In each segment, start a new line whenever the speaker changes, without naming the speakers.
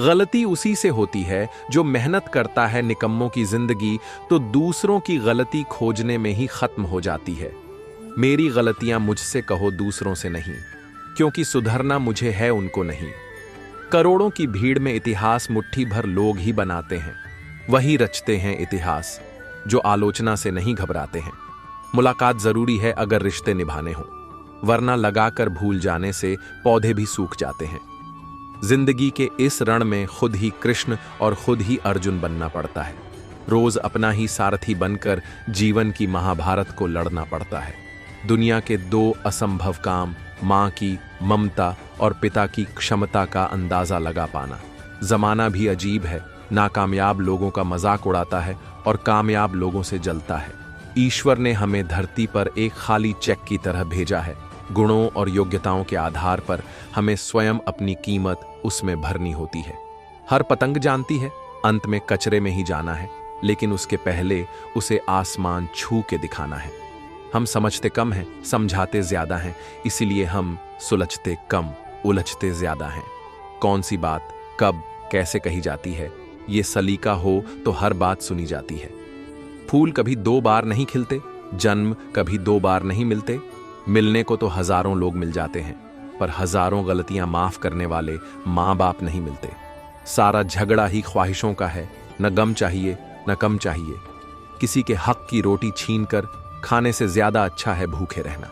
गलती उसी से होती है जो मेहनत करता है। निकम्मों की जिंदगी तो दूसरों की गलती खोजने में ही खत्म हो जाती है। मेरी गलतियां मुझसे कहो, दूसरों से नहीं, क्योंकि सुधरना मुझे है, उनको नहीं। करोड़ों की भीड़ में इतिहास मुट्ठी भर लोग ही बनाते हैं। वही रचते हैं इतिहास जो आलोचना से नहीं घबराते हैं। मुलाकात जरूरी है अगर रिश्ते निभाने हों, वरना लगाकर भूल जाने से पौधे भी सूख जाते हैं। जिंदगी के इस रण में खुद ही कृष्ण और खुद ही अर्जुन बनना पड़ता है। रोज अपना ही सारथी बनकर जीवन की महाभारत को लड़ना पड़ता है। दुनिया के दो असंभव काम, मां की ममता और पिता की क्षमता का अंदाजा लगा पाना। जमाना भी अजीब है, नाकामयाब लोगों का मजाक उड़ाता है और कामयाब लोगों से जलता है। ईश्वर ने हमें धरती पर एक खाली चेक की तरह भेजा है। गुणों और योग्यताओं के आधार पर हमें स्वयं अपनी कीमत उसमें भरनी होती है। हर पतंग जानती है अंत में कचरे में ही जाना है, लेकिन उसके पहले उसे आसमान छू के दिखाना है। हम समझते कम हैं, समझाते ज्यादा हैं, इसीलिए हम सुलझते कम, उलझते ज्यादा हैं। कौन सी बात कब कैसे कही जाती है, ये सलीका हो तो हर बात सुनी जाती है। फूल कभी दो बार नहीं खिलते, जन्म कभी दो बार नहीं मिलते। मिलने को तो हजारों लोग मिल जाते हैं, पर हजारों गलतियां माफ करने वाले माँ बाप नहीं मिलते। सारा झगड़ा ही ख्वाहिशों का है, न गम चाहिए न कम चाहिए। किसी के हक की रोटी छीनकर खाने से ज्यादा अच्छा है भूखे रहना।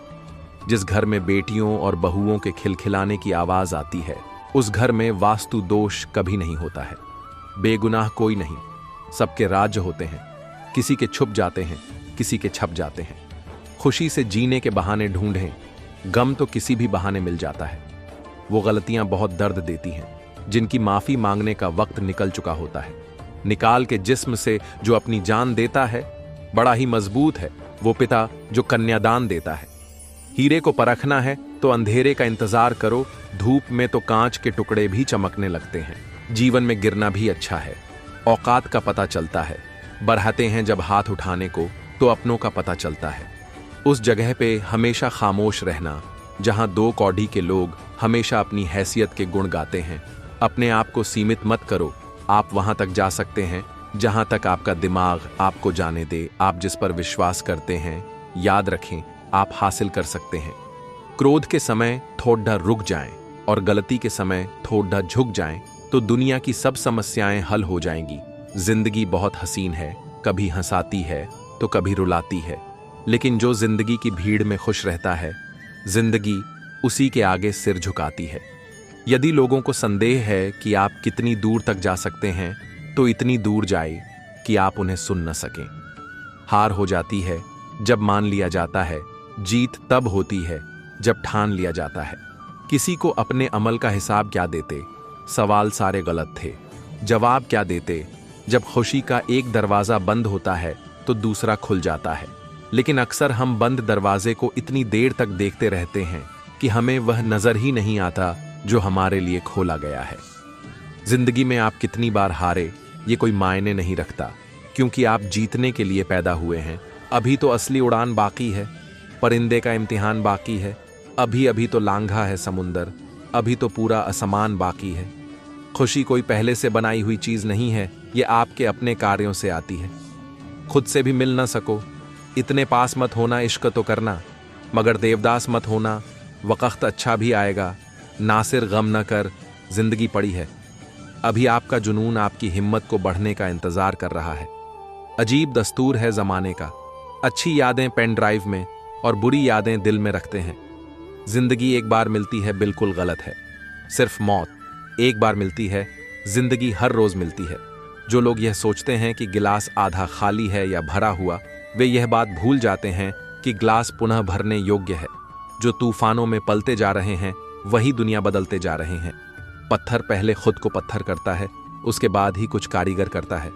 जिस घर में बेटियों और बहुओं के खिलखिलाने की आवाज आती है, उस घर में वास्तु दोष कभी नहीं होता है। बेगुनाह कोई नहीं, सबके राज्य होते हैं। किसी के छुप जाते हैं, किसी के छप जाते हैं। खुशी से जीने के बहाने ढूंढें, गम तो किसी भी बहाने मिल जाता है। वो गलतियां बहुत दर्द देती हैं, जिनकी माफी मांगने का वक्त निकल चुका होता है। निकाल के जिस्म से जो अपनी जान देता है, बड़ा ही मजबूत है वो पिता जो कन्यादान देता है। हीरे को परखना है तो अंधेरे का इंतजार करो, धूप में तो कांच के टुकड़े भी चमकने लगते हैं। जीवन में गिरना भी अच्छा है, औकात का पता चलता है। बढ़ाते हैं जब हाथ उठाने को तो अपनों का पता चलता है। उस जगह पे हमेशा खामोश रहना जहां दो कौड़ी के लोग हमेशा अपनी हैसियत के गुण गाते हैं। अपने आप को सीमित मत करो, आप वहां तक जा सकते हैं जहां तक आपका दिमाग आपको जाने दे। आप जिस पर विश्वास करते हैं, याद रखें, आप हासिल कर सकते हैं। क्रोध के समय थोड़ा रुक जाएं और गलती के समय थोड़ा झुक जाएं तो दुनिया की सब समस्याएं हल हो जाएंगी। जिंदगी बहुत हसीन है, कभी हंसाती है तो कभी रुलाती है, लेकिन जो जिंदगी की भीड़ में खुश रहता है, जिंदगी उसी के आगे सिर झुकाती है। यदि लोगों को संदेह है कि आप कितनी दूर तक जा सकते हैं, तो इतनी दूर जाए कि आप उन्हें सुन न सकें। हार हो जाती है जब मान लिया जाता है, जीत तब होती है जब ठान लिया जाता है। किसी को अपने अमल का हिसाब क्या देते, सवाल सारे गलत थे। जवाब क्या देते, जब खुशी का एक दरवाजा बंद होता है तो दूसरा खुल जाता है। लेकिन अक्सर हम बंद दरवाजे को इतनी देर तक देखते रहते हैं कि हमें वह नजर ही नहीं आता जो हमारे लिए खोला गया है। जिंदगी में आप कितनी बार हारे ये कोई मायने नहीं रखता, क्योंकि आप जीतने के लिए पैदा हुए हैं। अभी तो असली उड़ान बाकी है, परिंदे का इम्तिहान बाकी है। अभी अभी तो लांघा है समुंदर, अभी तो पूरा आसमान बाकी है। खुशी कोई पहले से बनाई हुई चीज नहीं है, ये आपके अपने कार्यों से आती है। खुद से भी मिल ना सको, इतने पास मत होना, इश्क तो करना, मगर देवदास मत होना, वक्त अच्छा भी आएगा। नासिर गम न कर, जिंदगी पड़ी है। अभी आपका जुनून आपकी हिम्मत को बढ़ने का इंतजार कर रहा है। अजीब दस्तूर है जमाने का, अच्छी यादें पेन ड्राइव में और बुरी यादें दिल में रखते हैं। जिंदगी एक बार मिलती है बिल्कुल गलत है, सिर्फ मौत एक बार मिलती है, जिंदगी हर रोज मिलती है। जो लोग यह सोचते हैं कि गिलास आधा खाली है या भरा हुआ, वे यह बात भूल जाते हैं कि गिलास पुनः भरने योग्य है। जो तूफानों में पलते जा रहे हैं वही दुनिया बदलते जा रहे हैं। पत्थर पहले खुद को पत्थर करता है, उसके बाद ही कुछ कारीगर करता है।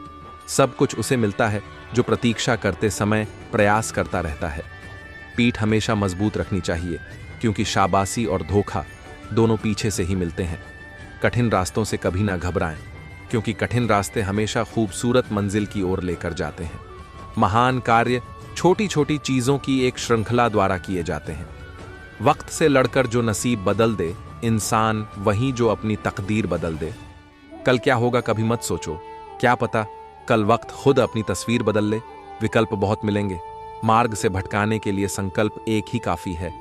सब कुछ उसे मिलता है जो प्रतीक्षा करते समय प्रयास करता रहता है। पीठ हमेशा मजबूत रखनी चाहिए, क्योंकि शाबाशी और धोखा दोनों पीछे से ही मिलते हैं। कठिन रास्तों से कभी ना घबराएं, क्योंकि कठिन रास्ते हमेशा खूबसूरत मंजिल की ओर लेकर जाते हैं। महान कार्य छोटी छोटी चीजों की एक श्रृंखला द्वारा किए जाते हैं। वक्त से लड़कर जो नसीब बदल दे, इंसान वही जो अपनी तकदीर बदल दे। कल क्या होगा कभी मत सोचो, क्या पता कल वक्त खुद अपनी तस्वीर बदल ले। विकल्प बहुत मिलेंगे, मार्ग से भटकाने के लिए संकल्प एक ही काफी है।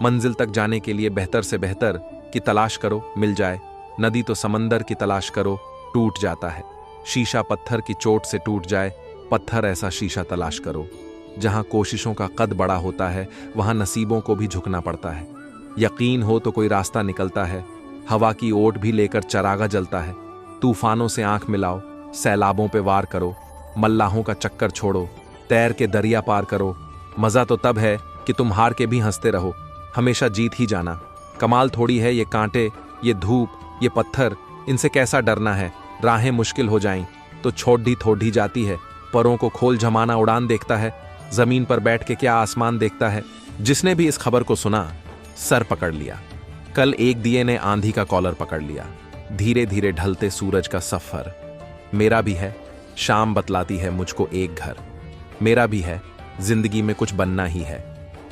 मंजिल तक जाने के लिए बेहतर से बेहतर की तलाश करो, मिल जाए। नदी तो समंदर की तलाश करो, टूट जाता है। शीशा पत्थर की चोट से टूट जाए, पत्थर ऐसा शीशा तलाश करो। जहां कोशिशों का कद बड़ा होता है वहां नसीबों को भी झुकना पड़ता है। यकीन हो तो कोई रास्ता निकलता है, हवा की ओट भी लेकर चरागा जलता है। तूफानों से आंख मिलाओ, सैलाबों पे वार करो, मल्लाहों का चक्कर छोड़ो, तैर के दरिया पार करो। मजा तो तब है कि तुम हार के भी हंसते रहो, हमेशा जीत ही जाना। कमाल थोड़ी है ये कांटे, ये धूप, ये पत्थर, इनसे कैसा डरना है। राहें मुश्किल हो जाएं तो छोड़ी थोड़ी जाती है। परों को खोल जमाना उड़ान देखता है, जमीन पर बैठ के क्या आसमान देखता है। जिसने भी इस खबर को सुना सर पकड़ लिया। कल एक दिए ने आंधी का कॉलर पकड़ लिया। धीरे धीरे ढलते सूरज का सफर मेरा भी है। शाम बतलाती है मुझको एक घर मेरा भी है। जिंदगी में कुछ बनना ही है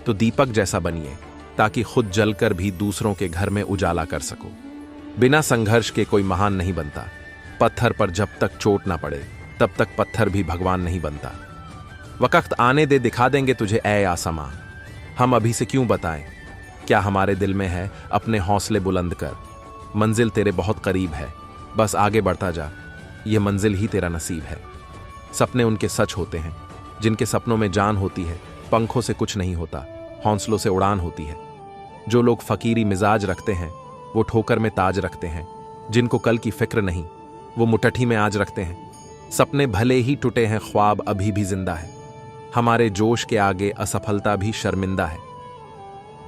तो दीपक जैसा बनिए, ताकि खुद जलकर भी दूसरों के घर में उजाला कर सको। बिना संघर्ष के कोई महान नहीं बनता। पत्थर पर जब तक चोट ना पड़े तब तक पत्थर भी भगवान नहीं बनता। वक्त आने दे, दिखा देंगे तुझे ऐ आसमां। हम अभी से क्यों बताएं क्या हमारे दिल में है। अपने हौसले बुलंद कर, मंजिल तेरे बहुत करीब है। बस आगे बढ़ता जा, ये मंजिल ही तेरा नसीब है। सपने उनके सच होते हैं जिनके सपनों में जान होती है। पंखों से कुछ नहीं होता, हौसलों से उड़ान होती है। जो लोग फकीरी मिजाज रखते हैं वो ठोकर में ताज रखते हैं। जिनको कल की फिक्र नहीं वो मुट्ठी में आज रखते हैं। सपने भले ही टूटे हैं, ख्वाब अभी भी जिंदा है। हमारे जोश के आगे असफलता भी शर्मिंदा है।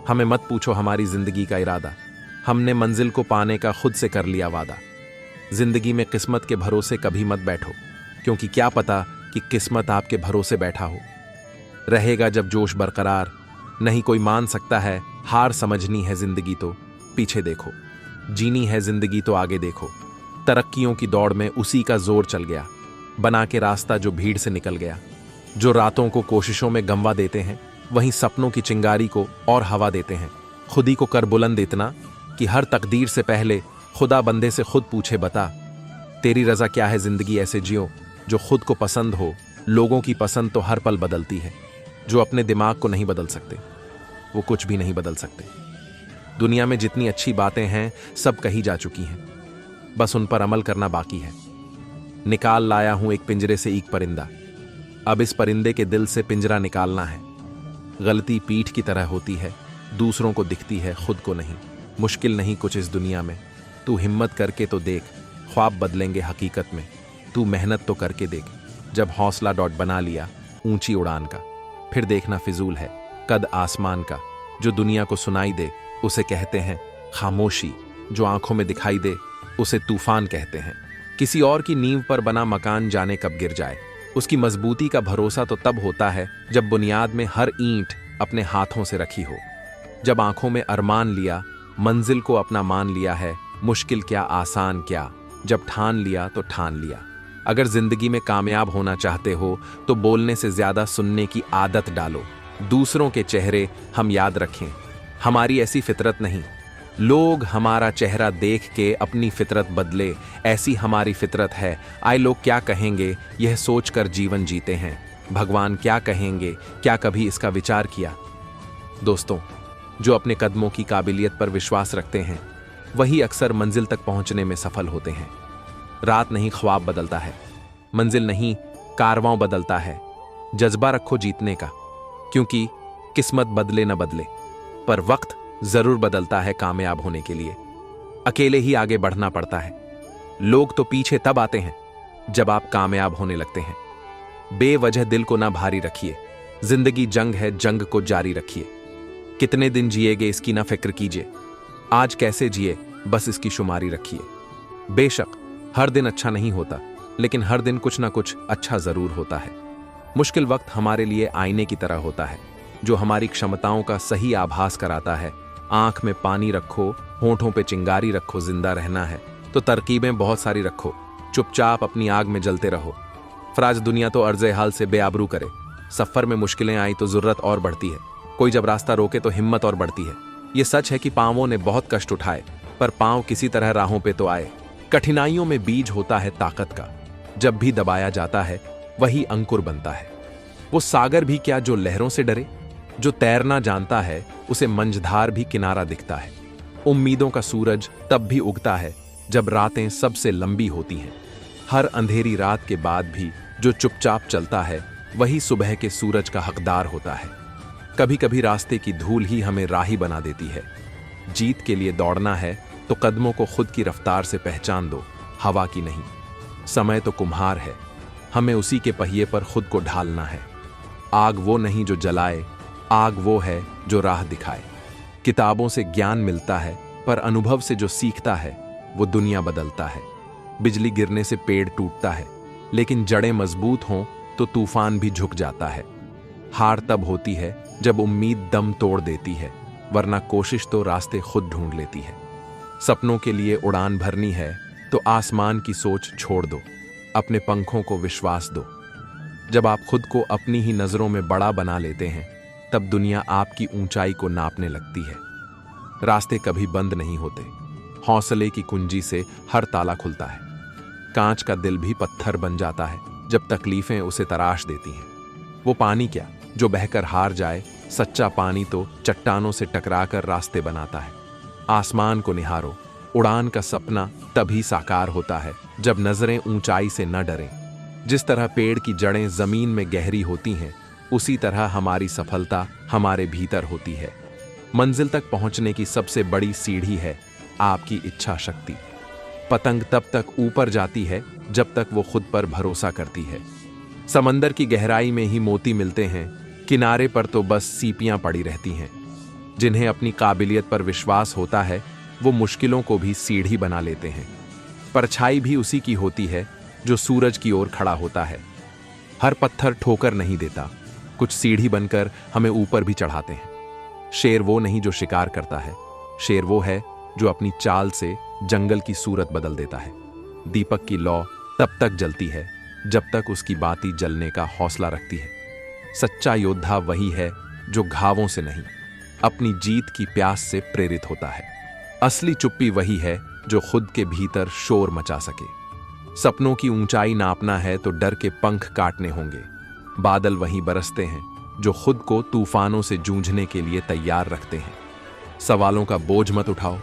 हमें मत पूछो हमारी जिंदगी का इरादा, हमने मंजिल को पाने का खुद से कर लिया वादा। जिंदगी में किस्मत के भरोसे कभी मत बैठो, क्योंकि क्या पता कि किस्मत आपके भरोसे बैठा हो। रहेगा जब जोश बरकरार, नहीं कोई मान सकता है हार। समझनी है जिंदगी तो पीछे देखो, जीनी है जिंदगी तो आगे देखो। तरक्कियों की दौड़ में उसी का जोर चल गया, बना के रास्ता जो भीड़ से निकल गया। जो रातों को कोशिशों में गंवा देते हैं वहीं सपनों की चिंगारी को और हवा देते हैं। खुद ही को कर बुलंद इतना कि हर तकदीर से पहले खुदा बंदे से खुद पूछे, बता तेरी रजा क्या है। जिंदगी ऐसे जियो जो खुद को पसंद हो। लोगों की पसंद तो हर पल बदलती है। जो अपने दिमाग को नहीं बदल सकते वो कुछ भी नहीं बदल सकते। दुनिया में जितनी अच्छी बातें हैं सब कही जा चुकी हैं, बस उन पर अमल करना बाकी है। निकाल लाया हूं एक पिंजरे से एक परिंदा, अब इस परिंदे के दिल से पिंजरा निकालना है। गलती पीठ की तरह होती है, दूसरों को दिखती है खुद को नहीं। मुश्किल नहीं कुछ इस दुनिया में, तू हिम्मत करके तो देख, ख्वाब बदलेंगे हकीकत में। तू मेहनत तो करके देख, जब हौसला डॉट बना लिया ऊंची उड़ान का, फिर देखना फिजूल है कद आसमान का। जो दुनिया को सुनाई दे उसे कहते हैं खामोशी, जो आंखों में दिखाई दे उसे तूफान कहते हैं। किसी और की नींव पर बना मकान जाने कब गिर जाए, उसकी मजबूती का भरोसा तो तब होता है जब बुनियाद में हर ईंट अपने हाथों से रखी हो। जब आंखों में अरमान लिया, मंजिल को अपना मान लिया है। मुश्किल क्या आसान क्या, जब ठान लिया तो ठान लिया। अगर जिंदगी में कामयाब होना चाहते हो तो बोलने से ज्यादा सुनने की आदत डालो। दूसरों के चेहरे हम याद रखें, हमारी ऐसी फितरत नहीं। लोग हमारा चेहरा देख के अपनी फितरत बदले, ऐसी हमारी फितरत है। आए लोग क्या कहेंगे यह सोचकर जीवन जीते हैं। भगवान क्या कहेंगे, क्या कभी इसका विचार किया। दोस्तों, जो अपने कदमों की काबिलियत पर विश्वास रखते हैं वही अक्सर मंजिल तक पहुंचने में सफल होते हैं। रात नहीं ख्वाब बदलता है, मंजिल नहीं कारवां बदलता है। जज्बा रखो जीतने का, क्योंकि किस्मत बदले न बदले पर वक्त जरूर बदलता है कामयाब होने के लिए। अकेले ही आगे बढ़ना पड़ता है। लोग तो पीछे तब आते हैं जब आप कामयाब होने लगते हैं। बेवजह दिल को ना भारी रखिए, जिंदगी जंग है, जंग को जारी रखिए। कितने दिन जिएगे इसकी ना फिक्र कीजिए, आज कैसे जिए बस इसकी शुमारी रखिए। बेशक हर दिन अच्छा नहीं होता, लेकिन हर दिन कुछ ना कुछ अच्छा जरूर होता है। मुश्किल वक्त हमारे लिए आईने की तरह होता है, जो हमारी क्षमताओं का सही आभास कराता है। आंख में पानी रखो, होंठों पे चिंगारी रखो। जिंदा रहना है तो तरकीबें बहुत सारी रखो, चुपचाप अपनी आग में जलते रहो। फराज दुनिया तो अर्ज़े हाल से बेआबरू करे। सफर में मुश्किलें आई तो जरूरत और बढ़ती है, कोई जब रास्ता रोके तो हिम्मत और बढ़ती है। ये सच है कि पांवों ने बहुत कष्ट उठाए, पर पांव किसी तरह राहों पे तो आए। कठिनाइयों में बीज होता है ताकत का। जब भी दबाया जाता है वही अंकुर बनता है। वो सागर भी क्या जो लहरों से डरे? जो तैरना जानता है उसे मंझधार भी किनारा दिखता है। उम्मीदों का सूरज तब भी उगता है जब रातें सबसे लंबी होती हैं। हर अंधेरी रात के बाद भी जो चुपचाप चलता है वही सुबह के सूरज का हकदार होता है। कभी कभी रास्ते की धूल ही हमें राही बना देती है। जीत के लिए दौड़ना है तो कदमों को खुद की रफ्तार से पहचान दो, हवा की नहीं। समय तो कुम्हार है, हमें उसी के पहिए पर खुद को ढालना है। आग वो नहीं जो जलाए, आग वो है जो राह दिखाए। किताबों से ज्ञान मिलता है पर अनुभव से जो सीखता है वो दुनिया बदलता है। बिजली गिरने से पेड़ टूटता है, लेकिन जड़ें मजबूत हों तो तूफान भी झुक जाता है। हार तब होती है जब उम्मीद दम तोड़ देती है, वरना कोशिश तो रास्ते खुद ढूंढ लेती है। सपनों के लिए उड़ान भरनी है तो आसमान की सोच छोड़ दो, अपने पंखों को विश्वास दो। जब आप खुद को अपनी ही नजरों में बड़ा बना लेते हैं तब दुनिया आपकी ऊंचाई को नापने लगती है। रास्ते कभी बंद नहीं होते, हौसले की कुंजी से हर ताला खुलता है। कांच का दिल भी पत्थर बन जाता है जब तकलीफें उसे तराश देती हैं। वो पानी क्या जो बहकर हार जाए, सच्चा पानी तो चट्टानों से टकराकर रास्ते बनाता है। आसमान को निहारो, उड़ान का सपना तभी साकार होता है जब नजरें ऊंचाई से न डरें। जिस तरह पेड़ की जड़ें जमीन में गहरी होती हैं, उसी तरह हमारी सफलता हमारे भीतर होती है। मंजिल तक पहुंचने की सबसे बड़ी सीढ़ी है आपकी इच्छा शक्ति। पतंग तब तक ऊपर जाती है जब तक वो खुद पर भरोसा करती है। समंदर की गहराई में ही मोती मिलते हैं, किनारे पर तो बस सीपियां पड़ी रहती हैं। जिन्हें अपनी काबिलियत पर विश्वास होता है वो मुश्किलों को भी सीढ़ी बना लेते हैं। परछाई भी उसी की होती है जो सूरज की ओर खड़ा होता है। हर पत्थर ठोकर नहीं देता, कुछ सीढ़ी बनकर हमें ऊपर भी चढ़ाते हैं। शेर वो नहीं जो शिकार करता है, शेर वो है जो अपनी चाल से जंगल की सूरत बदल देता है। दीपक की लौ तब तक जलती है जब तक उसकी बाती जलने का हौसला रखती है। सच्चा योद्धा वही है जो घावों से नहीं, अपनी जीत की प्यास से प्रेरित होता है। असली चुप्पी वही है जो खुद के भीतर शोर मचा सके। सपनों की ऊंचाई नापना है तो डर के पंख काटने होंगे। बादल वहीं बरसते हैं जो खुद को तूफानों से जूझने के लिए तैयार रखते हैं। सवालों का बोझ मत उठाओ,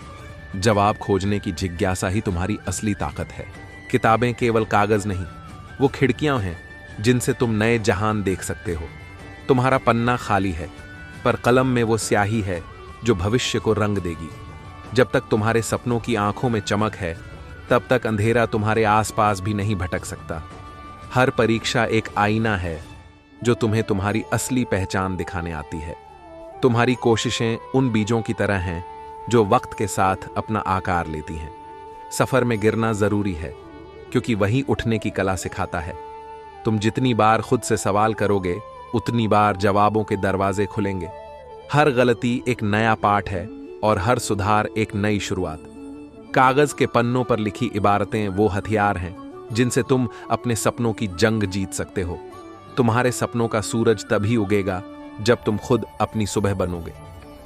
जवाब खोजने की जिज्ञासा ही तुम्हारी असली ताकत है। किताबें केवल कागज नहीं, वो खिड़कियां हैं जिनसे तुम नए जहान देख सकते हो। तुम्हारा पन्ना खाली है, पर कलम में वो स्याही है जो भविष्य को रंग देगी। जब तक तुम्हारे सपनों की आंखों में चमक है, तब तक अंधेरा तुम्हारे आसपास भी नहीं भटक सकता। हर परीक्षा एक आईना है जो तुम्हें तुम्हारी असली पहचान दिखाने आती है। तुम्हारी कोशिशें उन बीजों की तरह हैं जो वक्त के साथ अपना आकार लेती हैं। सफर में गिरना जरूरी है क्योंकि वही उठने की कला सिखाता है। तुम जितनी बार खुद से सवाल करोगे, उतनी बार जवाबों के दरवाजे खुलेंगे। हर गलती एक नया पाठ है और हर सुधार एक नई शुरुआत। कागज के पन्नों पर लिखी इबारतें वो हथियार हैं जिनसे तुम अपने सपनों की जंग जीत सकते हो। तुम्हारे सपनों का सूरज तभी उगेगा जब तुम खुद अपनी सुबह बनोगे।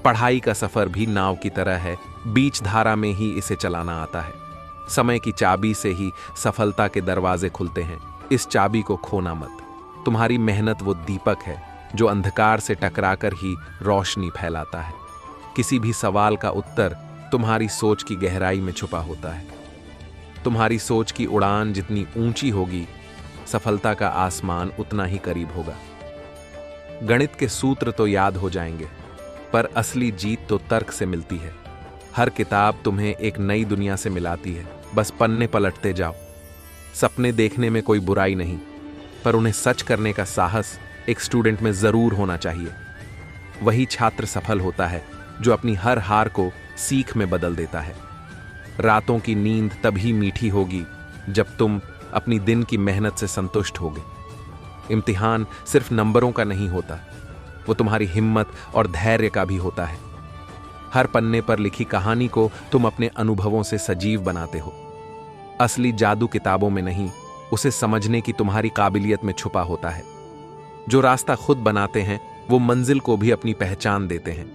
पढ़ाई का सफर भी नाव की तरह है, बीच धारा में ही इसे चलाना आता है। समय की चाबी से ही सफलता के दरवाजे खुलते हैं, इस चाबी को खोना मत। तुम्हारी मेहनत वो दीपक है जो अंधकार से टकराकर ही रोशनी फैलाता है। किसी भी सवाल का उत्तर तुम्हारी सोच की गहराई में छुपा होता है। तुम्हारी सोच की उड़ान जितनी ऊंची होगी, सफलता का आसमान उतना ही करीब होगा। गणित के सूत्र तो याद हो जाएंगे, पर असली जीत तो तर्क से मिलती है। हर किताब तुम्हें एक नई दुनिया से मिलाती है, बस पन्ने पलटते जाओ। सपने देखने में कोई बुराई नहीं, पर उन्हें सच करने का साहस एक स्टूडेंट में जरूर होना चाहिए। वही छात्र सफल होता है जो अपनी हर हार को सीख में बदल देता है। रातों की नींद तभी मीठी होगी जब तुम अपनी दिन की मेहनत से संतुष्ट होगे। इम्तिहान सिर्फ नंबरों का नहीं होता, वो तुम्हारी हिम्मत और धैर्य का भी होता है। हर पन्ने पर लिखी कहानी को तुम अपने अनुभवों से सजीव बनाते हो। असली जादू किताबों में नहीं, उसे समझने की तुम्हारी काबिलियत में छुपा होता है। जो रास्ता खुद बनाते हैं वो मंजिल को भी अपनी पहचान देते हैं।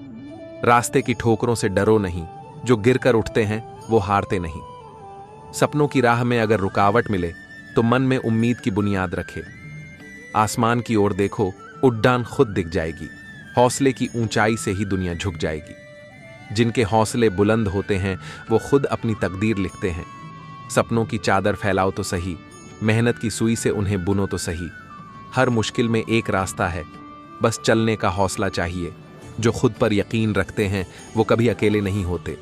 रास्ते की ठोकरों से डरो नहीं, जो गिरकर उठते हैं वो हारते नहीं। सपनों की राह में अगर रुकावट मिले तो मन में उम्मीद की बुनियाद रखे। आसमान की ओर देखो, उड़ान खुद दिख जाएगी। हौसले की ऊंचाई से ही दुनिया झुक जाएगी। जिनके हौसले बुलंद होते हैं वो खुद अपनी तकदीर लिखते हैं। सपनों की चादर फैलाओ तो सही, मेहनत की सुई से उन्हें बुनो तो सही। हर मुश्किल में एक रास्ता है, बस चलने का हौसला चाहिए। जो खुद पर यकीन रखते हैं वो कभी अकेले नहीं होते।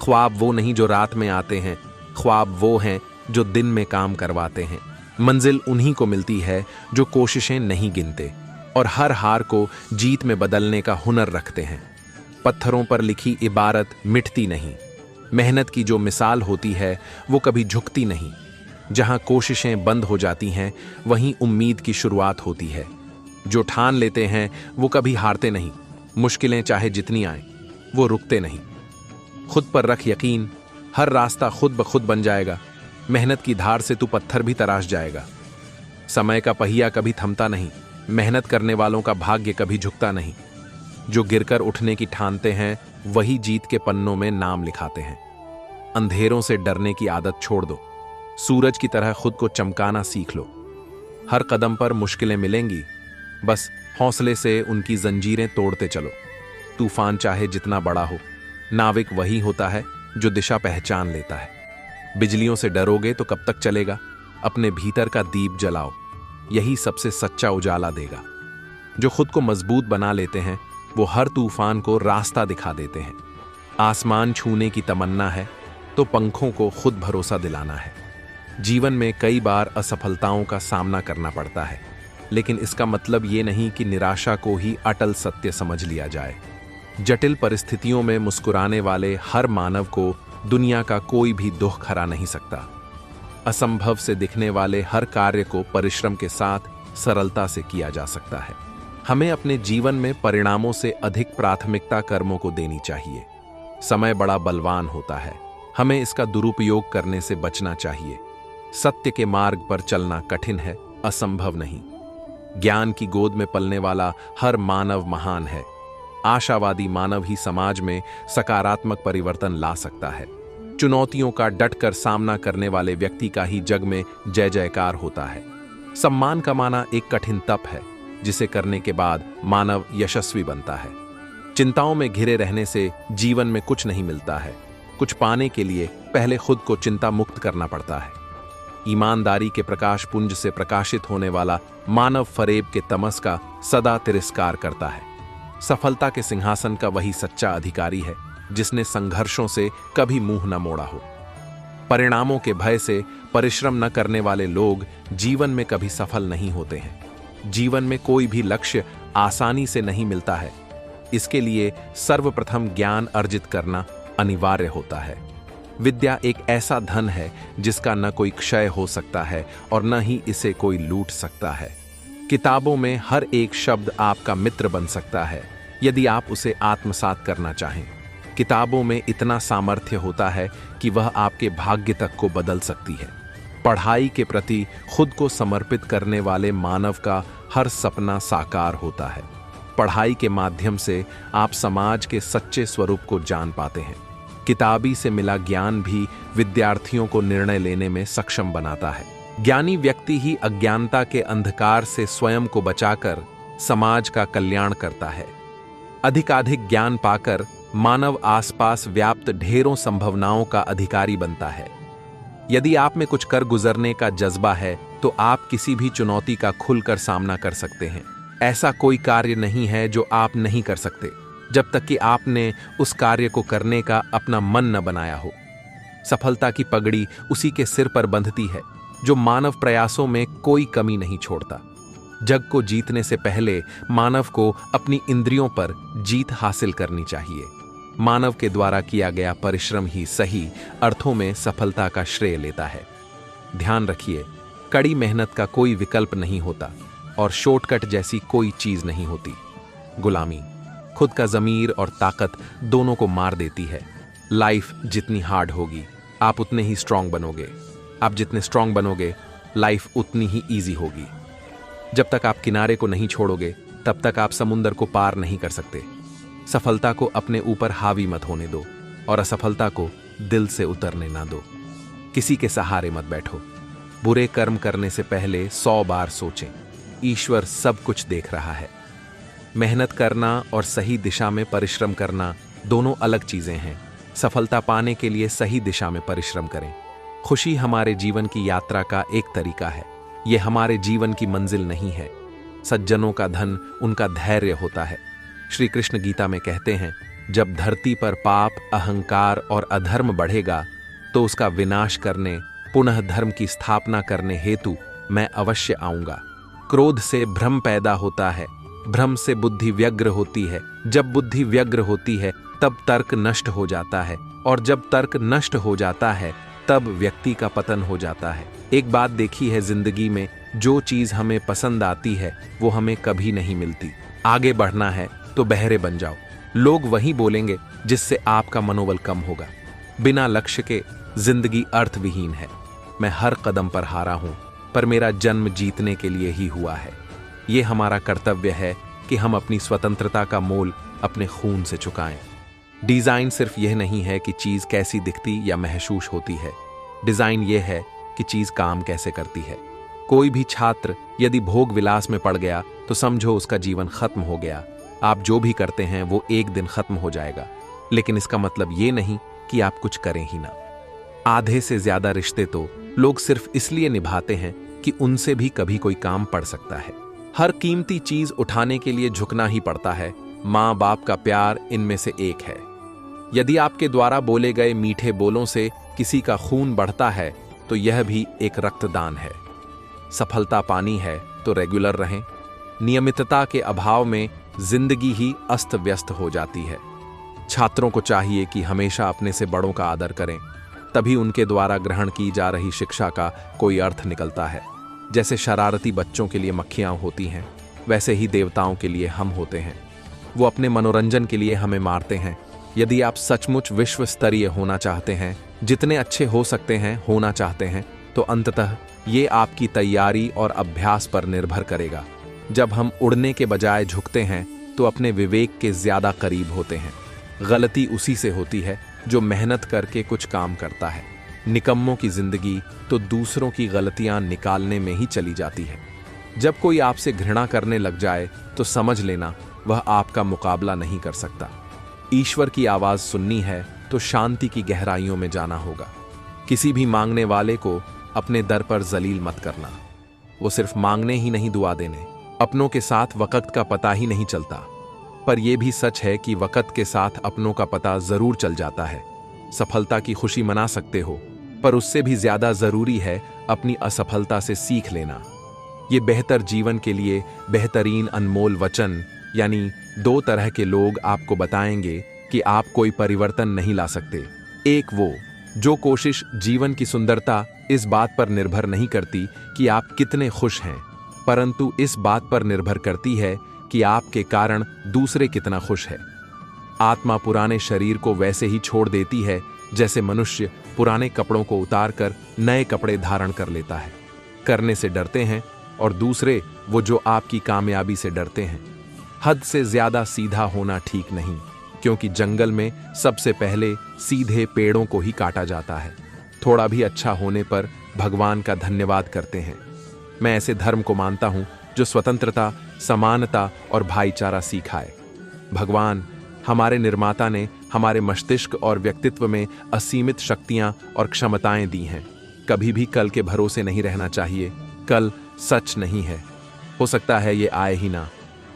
ख्वाब वो नहीं जो रात में आते हैं, ख्वाब वो हैं जो दिन में काम करवाते हैं। मंजिल उन्हीं को मिलती है जो कोशिशें नहीं गिनते और हर हार को जीत में बदलने का हुनर रखते हैं। पत्थरों पर लिखी इबारत मिटती नहीं। मेहनत की जो मिसाल होती है वो कभी झुकती नहीं। जहां कोशिशें बंद हो जाती हैं वहीं उम्मीद की शुरुआत होती है। जो ठान लेते हैं वो कभी हारते नहीं। मुश्किलें चाहे जितनी आएं वो रुकते नहीं। खुद पर रख यकीन, हर रास्ता खुद ब खुद बन जाएगा। मेहनत की धार से तू पत्थर भी तराश जाएगा। समय का पहिया कभी थमता नहीं। मेहनत करने वालों का भाग्य कभी झुकता नहीं। जो गिरकर उठने की ठानते हैं वही जीत के पन्नों में नाम लिखाते हैं। अंधेरों से डरने की आदत छोड़ दो। सूरज की तरह खुद को चमकाना सीख लो। हर कदम पर मुश्किलें मिलेंगी, बस हौसले से उनकी जंजीरें तोड़ते चलो। तूफान चाहे जितना बड़ा हो, नाविक वही होता है जो दिशा पहचान लेता है। बिजलियों से डरोगे तो कब तक चलेगा? अपने भीतर का दीप जलाओ, यही सबसे सच्चा उजाला देगा। जो खुद को मजबूत बना लेते हैं वो हर तूफान को रास्ता दिखा देते हैं। आसमान छूने की तमन्ना है तो पंखों को खुद भरोसा दिलाना है। जीवन में कई बार असफलताओं का सामना करना पड़ता है, लेकिन इसका मतलब ये नहीं कि निराशा को ही अटल सत्य समझ लिया जाए। जटिल परिस्थितियों में मुस्कुराने वाले हर मानव को दुनिया का कोई भी दुख हरा नहीं सकता। असंभव से दिखने वाले हर कार्य को परिश्रम के साथ सरलता से किया जा सकता है। हमें अपने जीवन में परिणामों से अधिक प्राथमिकता कर्मों को देनी चाहिए। समय बड़ा बलवान होता है, हमें इसका दुरुपयोग करने से बचना चाहिए। सत्य के मार्ग पर चलना कठिन है, असंभव नहीं। ज्ञान की गोद में पलने वाला हर मानव महान है। आशावादी मानव ही समाज में सकारात्मक परिवर्तन ला सकता है। चुनौतियों का डटकर सामना करने वाले व्यक्ति का ही जग में जय जयकार होता है। सम्मान कमाना एक कठिन तप है, जिसे करने के बाद मानव यशस्वी बनता है। चिंताओं में घिरे रहने से जीवन में कुछ नहीं मिलता है। कुछ पाने के लिए पहले खुद को चिंता मुक्त करना पड़ता है। ईमानदारी के प्रकाश पुंज से प्रकाशित होने वाला मानव फरेब के तमस का सदा तिरस्कार करता है। सफलता के सिंहासन का वही सच्चा अधिकारी है जिसने संघर्षों से कभी मुंह न मोड़ा हो। परिणामों के भय से परिश्रम न करने वाले लोग जीवन में कभी सफल नहीं होते हैं। जीवन में कोई भी लक्ष्य आसानी से नहीं मिलता है। इसके लिए सर्वप्रथम ज्ञान अर्जित करना अनिवार्य होता है। विद्या एक ऐसा धन है जिसका न कोई क्षय हो सकता है और न ही इसे कोई लूट सकता है। किताबों में हर एक शब्द आपका मित्र बन सकता है यदि आप उसे आत्मसात करना चाहें। किताबों में इतना सामर्थ्य होता है कि वह आपके भाग्य तक को बदल सकती है। पढ़ाई के प्रति खुद को समर्पित करने वाले मानव का हर सपना साकार होता है। पढ़ाई के माध्यम से आप समाज के सच्चे स्वरूप को जान पाते हैं। किताबी से मिला ज्ञान भी विद्यार्थियों को निर्णय लेने में सक्षम बनाता है। ज्ञानी व्यक्ति ही अज्ञानता के अंधकार से स्वयं को बचाकर समाज का कल्याण करता है। अधिकाधिक ज्ञान पाकर मानव आसपास व्याप्त ढेरों संभावनाओं का अधिकारी बनता है। यदि आप में कुछ कर गुजरने का जज्बा है तो आप किसी भी चुनौती का खुलकर सामना कर सकते हैं। ऐसा कोई कार्य नहीं है जो आप नहीं कर सकते, जब तक कि आपने उस कार्य को करने का अपना मन न बनाया हो। सफलता की पगड़ी उसी के सिर पर बंधती है जो मानव प्रयासों में कोई कमी नहीं छोड़ता। जग को जीतने से पहले मानव को अपनी इंद्रियों पर जीत हासिल करनी चाहिए। मानव के द्वारा किया गया परिश्रम ही सही अर्थों में सफलता का श्रेय लेता है। ध्यान रखिए, कड़ी मेहनत का कोई विकल्प नहीं होता और शॉर्टकट जैसी कोई चीज नहीं होती। गुलामी खुद का ज़मीर और ताकत दोनों को मार देती है। लाइफ जितनी हार्ड होगी आप उतने ही स्ट्रांग बनोगे। आप जितने स्ट्रांग बनोगे लाइफ उतनी ही ईजी होगी। जब तक आप किनारे को नहीं छोड़ोगे तब तक आप समुंदर को पार नहीं कर सकते। सफलता को अपने ऊपर हावी मत होने दो और असफलता को दिल से उतरने ना दो। किसी के सहारे मत बैठो। बुरे कर्म करने से पहले 100 बार सोचें। ईश्वर सब कुछ देख रहा है। मेहनत करना और सही दिशा में परिश्रम करना दोनों अलग चीजें हैं। सफलता पाने के लिए सही दिशा में परिश्रम करें। खुशी हमारे जीवन की यात्रा का एक तरीका है, यह हमारे जीवन की मंजिल नहीं है। सज्जनों का धन उनका धैर्य होता है। श्री कृष्ण गीता में कहते हैं, जब धरती पर पाप, अहंकार और अधर्म बढ़ेगा तो उसका विनाश करने, पुनः धर्म की स्थापना करने हेतु मैं अवश्य आऊंगा। क्रोध से भ्रम पैदा होता है, भ्रम से बुद्धि व्यग्र होती है, जब बुद्धि व्यग्र होती है तब तर्क नष्ट हो जाता है, और जब तर्क नष्ट हो जाता है तब व्यक्ति का पतन हो जाता है। एक बात देखी है जिंदगी में, जो चीज हमें पसंद आती है वो हमें कभी नहीं मिलती। आगे बढ़ना है तो बहरे बन जाओ। लोग वही बोलेंगे जिससे आपका मनोबल कम होगा। बिना लक्ष्य के जिंदगी अर्थविहीन है। मैं हर कदम पर हारा हूं, पर मेरा जन्म जीतने के लिए ही हुआ है। ये हमारा कर्तव्य है कि हम अपनी स्वतंत्रता का मोल अपने खून से चुकाएं। डिजाइन सिर्फ यह नहीं है कि चीज कैसी दिखती या महसूस होती है, डिजाइन यह है कि चीज काम कैसे करती है। कोई भी छात्र यदि भोग विलास में पड़ गया तो समझो उसका जीवन खत्म हो गया। आप जो भी करते हैं वो एक दिन खत्म हो जाएगा, लेकिन इसका मतलब ये नहीं कि आप कुछ करें ही ना। आधे से ज्यादा रिश्ते तो लोग सिर्फ इसलिए निभाते हैं कि उनसे भी कभी कोई काम पड़ सकता है। हर कीमती चीज उठाने के लिए झुकना ही पड़ता है। माँ बाप का प्यार इनमें से एक है। यदि आपके द्वारा बोले गए मीठे बोलों से किसी का खून बढ़ता है तो यह भी एक रक्तदान है। सफलता पानी है तो रेगुलर रहें। नियमितता के अभाव में जिंदगी ही अस्त व्यस्त हो जाती है। छात्रों को चाहिए कि हमेशा अपने से बड़ों का आदर करें, तभी उनके द्वारा ग्रहण की जा रही शिक्षा का कोई अर्थ निकलता है। जैसे शरारती बच्चों के लिए मक्खियां होती हैं, वैसे ही देवताओं के लिए हम होते हैं। वो अपने मनोरंजन के लिए हमें मारते हैं। यदि आप सचमुच विश्व स्तरीय होना चाहते हैं, जितने अच्छे हो सकते हैं होना चाहते हैं, तो अंततः ये आपकी तैयारी और अभ्यास पर निर्भर करेगा। जब हम उड़ने के बजाय झुकते हैं तो अपने विवेक के ज्यादा करीब होते हैं। गलती उसी से होती है जो मेहनत करके कुछ काम करता है। निकम्मों की जिंदगी तो दूसरों की गलतियां निकालने में ही चली जाती है। जब कोई आपसे घृणा करने लग जाए तो समझ लेना वह आपका मुकाबला नहीं कर सकता। ईश्वर की आवाज सुननी है तो शांति की गहराइयों में जाना होगा। किसी भी मांगने वाले को अपने दर पर जलील मत करना। वो सिर्फ मांगने ही नहीं, दुआ देने। अपनों के साथ वक्त का पता ही नहीं चलता, पर यह भी सच है कि वक्त के साथ अपनों का पता जरूर चल जाता है। सफलता की खुशी मना सकते हो, पर उससे भी ज्यादा जरूरी है अपनी असफलता से सीख लेना। ये बेहतर जीवन के लिए बेहतरीन अनमोल वचन, यानी 2 तरह के लोग आपको बताएंगे कि आप कोई परिवर्तन नहीं ला सकते। एक वो जो कोशिश जीवन की सुंदरता इस बात पर निर्भर नहीं करती कि आप कितने खुश हैं, परंतु इस बात पर निर्भर करती है कि आपके कारण दूसरे कितना खुश है। आत्मा पुराने शरीर को वैसे ही छोड़ देती है जैसे मनुष्य पुराने कपड़ों को उतारकर नए कपड़े धारण कर लेता है। करने से डरते हैं, और दूसरे वो जो आपकी कामयाबी से डरते हैं। हद से ज्यादा सीधा होना ठीक नहीं, क्योंकि जंगल में सबसे पहले सीधे पेड़ों को ही काटा जाता है। थोड़ा भी अच्छा होने पर भगवान का धन्यवाद करते हैं। मैं ऐसे धर्म को मानता हूं जो स्वतंत्रता, समानता और भाईचारा सिखाए। भगवान हमारे निर्माता ने हमारे मस्तिष्क और व्यक्तित्व में असीमित शक्तियां और क्षमताएं दी हैं। कभी भी कल के भरोसे नहीं रहना चाहिए। कल सच नहीं है, हो सकता है ये आए ही ना।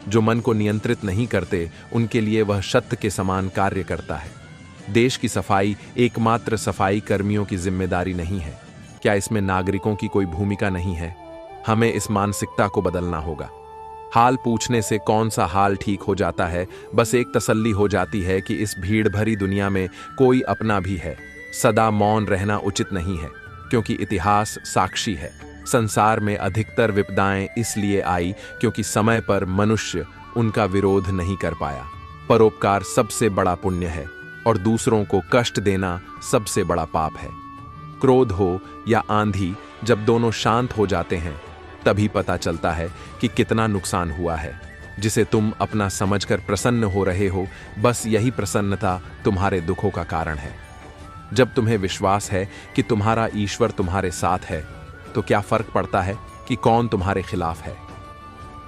जो मन को नियंत्रित नहीं करते उनके लिए वह सत्य के समान कार्य करता है। देश की सफाई एकमात्र सफाई कर्मियों की जिम्मेदारी नहीं है। क्या इसमें नागरिकों की कोई भूमिका नहीं है? हमें इस मानसिकता को बदलना होगा। हाल पूछने से कौन सा हाल ठीक हो जाता है, बस एक तसल्ली हो जाती है कि इस भीड़ भरी दुनिया में कोई अपना भी है। सदा मौन रहना उचित नहीं है, क्योंकि इतिहास साक्षी है। संसार में अधिकतर विपदाएं इसलिए आई क्योंकि समय पर मनुष्य उनका विरोध नहीं कर पाया। परोपकार सबसे बड़ा पुण्य है और दूसरों को कष्ट देना सबसे बड़ा पाप है। क्रोध हो या आंधी, जब दोनों शांत हो जाते हैं तभी पता चलता है कि कितना नुकसान हुआ है। जिसे तुम अपना समझकर प्रसन्न हो रहे हो, बस यही प्रसन्नता तुम्हारे दुखों का कारण है। जब तुम्हें विश्वास है कि तुम्हारा ईश्वर तुम्हारे साथ है, तो क्या फर्क पड़ता है कि कौन तुम्हारे खिलाफ है।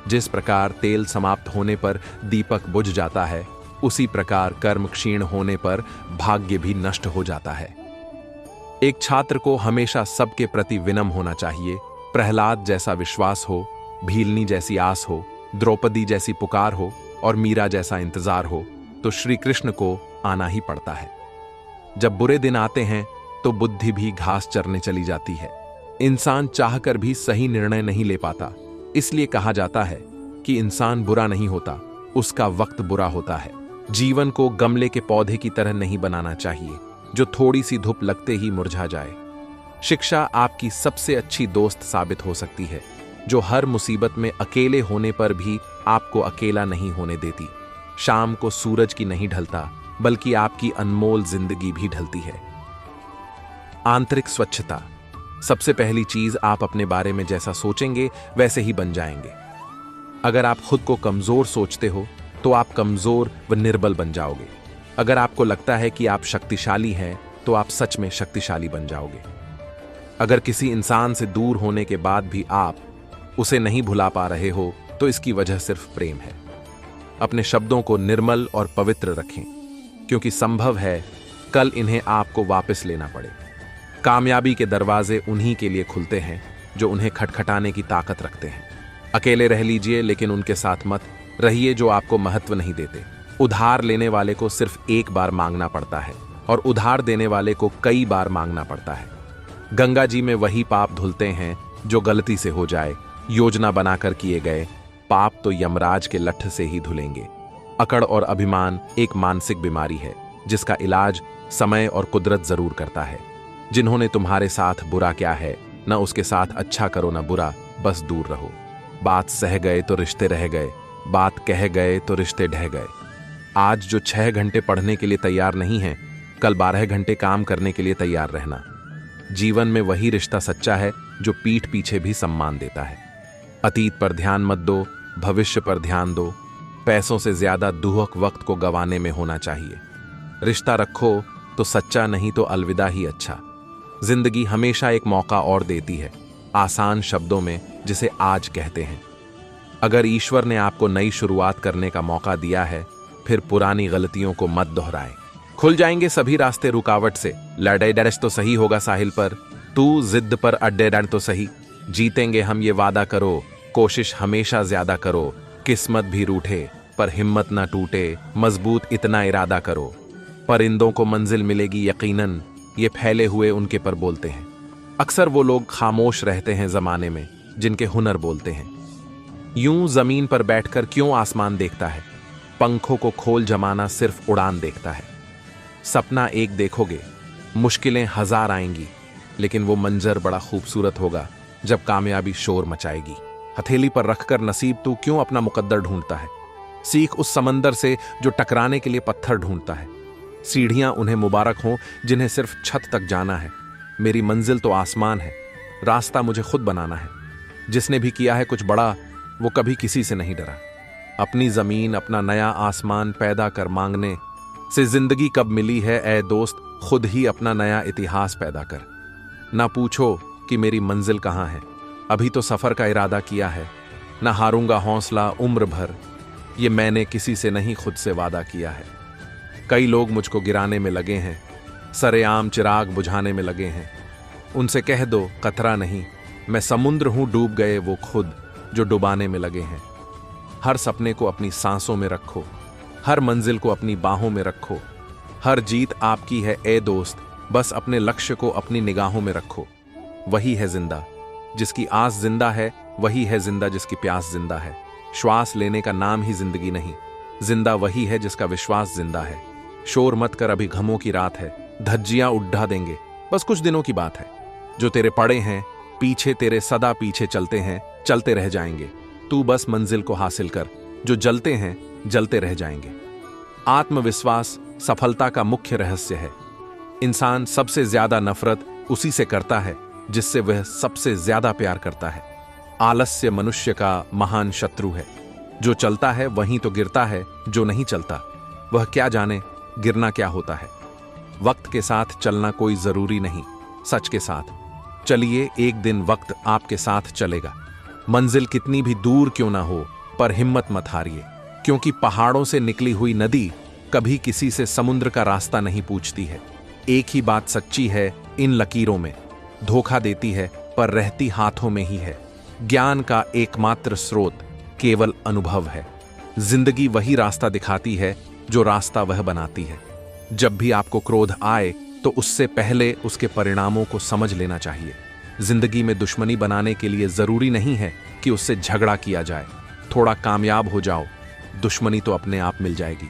जिस प्रकार तेल समाप्त होने पर दीपक बुझ जाता है, उसी प्रकार कर्म क्षीण होने पर भाग्य भी नष्ट हो जाता है। एक छात्र को हमेशा सबके प्रति विनम्र होना चाहिए। प्रहलाद जैसा विश्वास हो, भीलनी जैसी आस हो, द्रौपदी जैसी पुकार हो और मीरा जैसा इंतजार हो, तो श्री कृष्ण को आना ही पड़ता है। जब बुरे दिन आते हैं तो बुद्धि भी घास चरने चली जाती है। इंसान चाहकर भी सही निर्णय नहीं ले पाता। इसलिए कहा जाता है कि इंसान बुरा नहीं होता, उसका वक्त बुरा होता है। जीवन को गमले के पौधे की तरह नहीं बनाना चाहिए जो थोड़ी सी धूप लगते ही मुरझा जाए। शिक्षा आपकी सबसे अच्छी दोस्त साबित हो सकती है, जो हर मुसीबत में अकेले होने पर भी आपको अकेला नहीं होने देती। शाम को सूरज की नहीं ढलता, बल्कि आपकी अनमोल जिंदगी भी ढलती है। आंतरिक स्वच्छता। सबसे पहली चीज, आप अपने बारे में जैसा सोचेंगे वैसे ही बन जाएंगे। अगर आप खुद को कमजोर सोचते हो तो आप कमजोर व निर्बल बन जाओगे। अगर आपको लगता है कि आप शक्तिशाली हैं तो आप सच में शक्तिशाली बन जाओगे। अगर किसी इंसान से दूर होने के बाद भी आप उसे नहीं भुला पा रहे हो तो इसकी वजह सिर्फ प्रेम है। अपने शब्दों को निर्मल और पवित्र रखें, क्योंकि संभव है कल इन्हें आपको वापस लेना पड़े। कामयाबी के दरवाजे उन्हीं के लिए खुलते हैं जो उन्हें खटखटाने की ताकत रखते हैं। अकेले रह लीजिए, लेकिन उनके साथ मत रहिए जो आपको महत्व नहीं देते। उधार लेने वाले को सिर्फ एक बार मांगना पड़ता है और उधार देने वाले को कई बार मांगना पड़ता है। गंगा जी में वही पाप धुलते हैं जो गलती से हो जाए। योजना बनाकर किए गए पाप तो यमराज के लठ से ही धुलेंगे। अकड़ और अभिमान एक मानसिक बीमारी है जिसका इलाज समय और कुदरत जरूर करता है। जिन्होंने तुम्हारे साथ बुरा किया है, न उसके साथ अच्छा करो न बुरा, बस दूर रहो। बात सह गए तो रिश्ते रह गए, बात कह गए तो रिश्ते ढह गए। आज जो 6 घंटे पढ़ने के लिए तैयार नहीं है, कल 12 घंटे काम करने के लिए तैयार रहना। जीवन में वही रिश्ता सच्चा है जो पीठ पीछे भी सम्मान देता है। अतीत पर ध्यान मत दो, भविष्य पर ध्यान दो। पैसों से ज्यादा दुहक वक्त को गंवाने में होना चाहिए। रिश्ता रखो तो सच्चा, नहीं तो अलविदा ही अच्छा। जिंदगी हमेशा एक मौका और देती है, आसान शब्दों में, जिसे आज कहते हैं। अगर ईश्वर ने आपको नई शुरुआत करने का मौका दिया है, फिर पुरानी गलतियों को मत दोहराएं। खुल जाएंगे सभी रास्ते रुकावट से। लड़ाई डरस तो सही होगा साहिल पर, तू जिद पर अड्डे डर तो सही। जीतेंगे हम ये वादा करो, कोशिश हमेशा ज्यादा करो। किस्मत भी रूठे पर हिम्मत ना टूटे, मजबूत इतना इरादा करो। परिंदों को मंजिल मिलेगी यकीनन, ये फैले हुए उनके पर बोलते हैं। अक्सर वो लोग खामोश रहते हैं जमाने में जिनके हुनर बोलते हैं। यूं जमीन पर बैठकर क्यों आसमान देखता है, पंखों को खोल जमाना सिर्फ उड़ान देखता है। सपना एक देखोगे, मुश्किलें 1000 आएंगी, लेकिन वो मंजर बड़ा खूबसूरत होगा जब कामयाबी शोर मचाएगी। हथेली पर रखकर नसीब तू क्यों अपना मुकद्दर ढूंढता है। सीख उस समंदर से जो टकराने के लिए पत्थर ढूंढता है। सीढ़ियां उन्हें मुबारक हों जिन्हें सिर्फ छत तक जाना है। मेरी मंजिल तो आसमान है, रास्ता मुझे खुद बनाना है। जिसने भी किया है कुछ बड़ा, वो कभी किसी से नहीं डरा। अपनी जमीन, अपना नया आसमान पैदा कर मांगने से जिंदगी कब मिली है ए दोस्त, खुद ही अपना नया इतिहास पैदा कर। ना पूछो कि मेरी मंजिल कहाँ है, अभी तो सफर का इरादा किया है। ना हारूंगा हौसला उम्र भर, ये मैंने किसी से नहीं खुद से वादा किया है। कई लोग मुझको गिराने में लगे हैं, सरेआम चिराग बुझाने में लगे हैं। उनसे कह दो कतरा नहीं, मैं समुद्र हूं डूब गए वो खुद जो डुबाने में लगे हैं। हर सपने को अपनी सांसों में रखो, हर मंजिल को अपनी बाहों में रखो। हर जीत आपकी है ए दोस्त, बस अपने लक्ष्य को अपनी निगाहों में रखो। वही है जिंदा जिसकी आस जिंदा है, वही है जिंदा जिसकी प्यास जिंदा है। श्वास लेने का नाम ही जिंदगी नहीं, जिंदा वही है जिसका विश्वास जिंदा है। शोर मत कर, अभी घमों की रात है, धज्जियां उड़ा देंगे, बस कुछ दिनों की बात है। जो तेरे पड़े हैं पीछे, तेरे सदा पीछे चलते हैं, चलते रह जाएंगे। तू बस मंजिल को हासिल कर, जो जलते हैं जलते रह जाएंगे। आत्मविश्वास सफलता का मुख्य रहस्य है। इंसान सबसे ज्यादा नफरत उसी से करता है जिससे वह सबसे ज्यादा प्यार करता है। आलस्य मनुष्य का महान शत्रु है। जो चलता है वहीं तो गिरता है, जो नहीं चलता वह क्या जाने गिरना क्या होता है। वक्त के साथ चलना कोई जरूरी नहीं, सच के साथ चलिए, एक दिन वक्त आपके साथ चलेगा। मंजिल कितनी भी दूर क्यों ना हो, पर हिम्मत मत हारिए, क्योंकि पहाड़ों से निकली हुई नदी कभी किसी से समुद्र का रास्ता नहीं पूछती है। एक ही बात सच्ची है इन लकीरों में, धोखा देती है पर रहती हाथों में ही है। ज्ञान का एकमात्र स्रोत केवल अनुभव है। जिंदगी वही रास्ता दिखाती है जो रास्ता वह बनाती है। जब भी आपको क्रोध आए तो उससे पहले उसके परिणामों को समझ लेना चाहिए। जिंदगी में दुश्मनी बनाने के लिए जरूरी नहीं है कि उससे झगड़ा किया जाए। थोड़ा कामयाब हो जाओ, दुश्मनी तो अपने आप मिल जाएगी।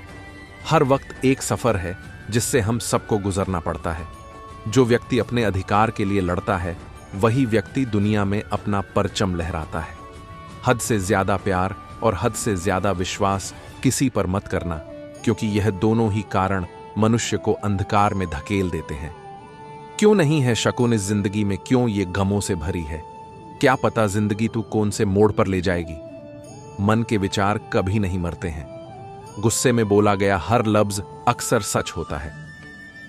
हर वक्त एक सफर है जिससे हम सबको गुजरना पड़ता है। जो व्यक्ति अपने अधिकार के लिए लड़ता है वही व्यक्ति दुनिया में अपना परचम लहराता है। हद से ज्यादा प्यार और हद से ज्यादा विश्वास किसी पर मत करना, क्योंकि यह दोनों ही कारण मनुष्य को अंधकार में धकेल देते हैं। क्यों नहीं है शकुन इस जिंदगी में, क्यों ये गमों से भरी है? क्या पता जिंदगी तू कौन से मोड़ पर ले जाएगी। मन के विचार कभी नहीं मरते हैं। गुस्से में बोला गया हर लफ्ज अक्सर सच होता है।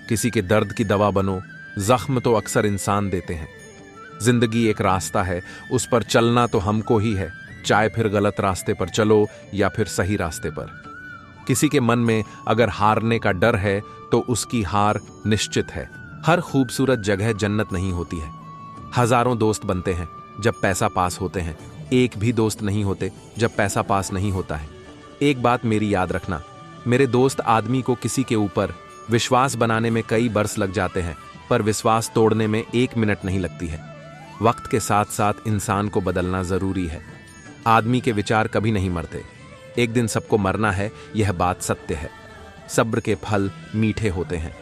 किसी के दर्द की दवा बनो, जख्म तो अक्सर इंसान देते हैं। जिंदगी एक रास्ता है, उस पर चलना तो हमको ही है, चाहे फिर गलत रास्ते पर चलो या फिर सही रास्ते पर। किसी के मन में अगर हारने का डर है तो उसकी हार निश्चित है। हर खूबसूरत जगह जन्नत नहीं होती है। हजारों दोस्त बनते हैं जब पैसा पास होते हैं, एक भी दोस्त नहीं होते जब पैसा पास नहीं होता है। एक बात मेरी याद रखना, मेरे दोस्त आदमी को किसी के ऊपर विश्वास बनाने में कई बरस लग जाते हैं, पर विश्वास तोड़ने में 1 मिनट नहीं लगती है। वक्त के साथ साथ इंसान को बदलना जरूरी है। आदमी के विचार कभी नहीं मरते, एक दिन सबको मरना है, यह बात सत्य है। सब्र के फल मीठे होते हैं।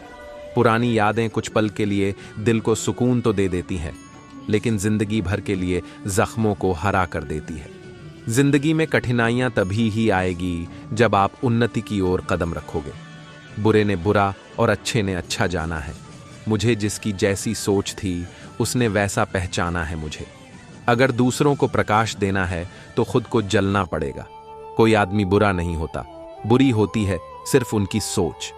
पुरानी यादें कुछ पल के लिए दिल को सुकून तो दे देती हैं, लेकिन जिंदगी भर के लिए जख्मों को हरा कर देती है। जिंदगी में कठिनाइयां तभी ही आएगी जब आप उन्नति की ओर कदम रखोगे। बुरे ने बुरा और अच्छे ने अच्छा जाना है। मुझे जिसकी जैसी सोच थी उसने वैसा पहचाना है मुझे। अगर दूसरों को प्रकाश देना है तो खुद को जलना पड़ेगा। कोई आदमी बुरा नहीं होता, बुरी होती है सिर्फ उनकी सोच।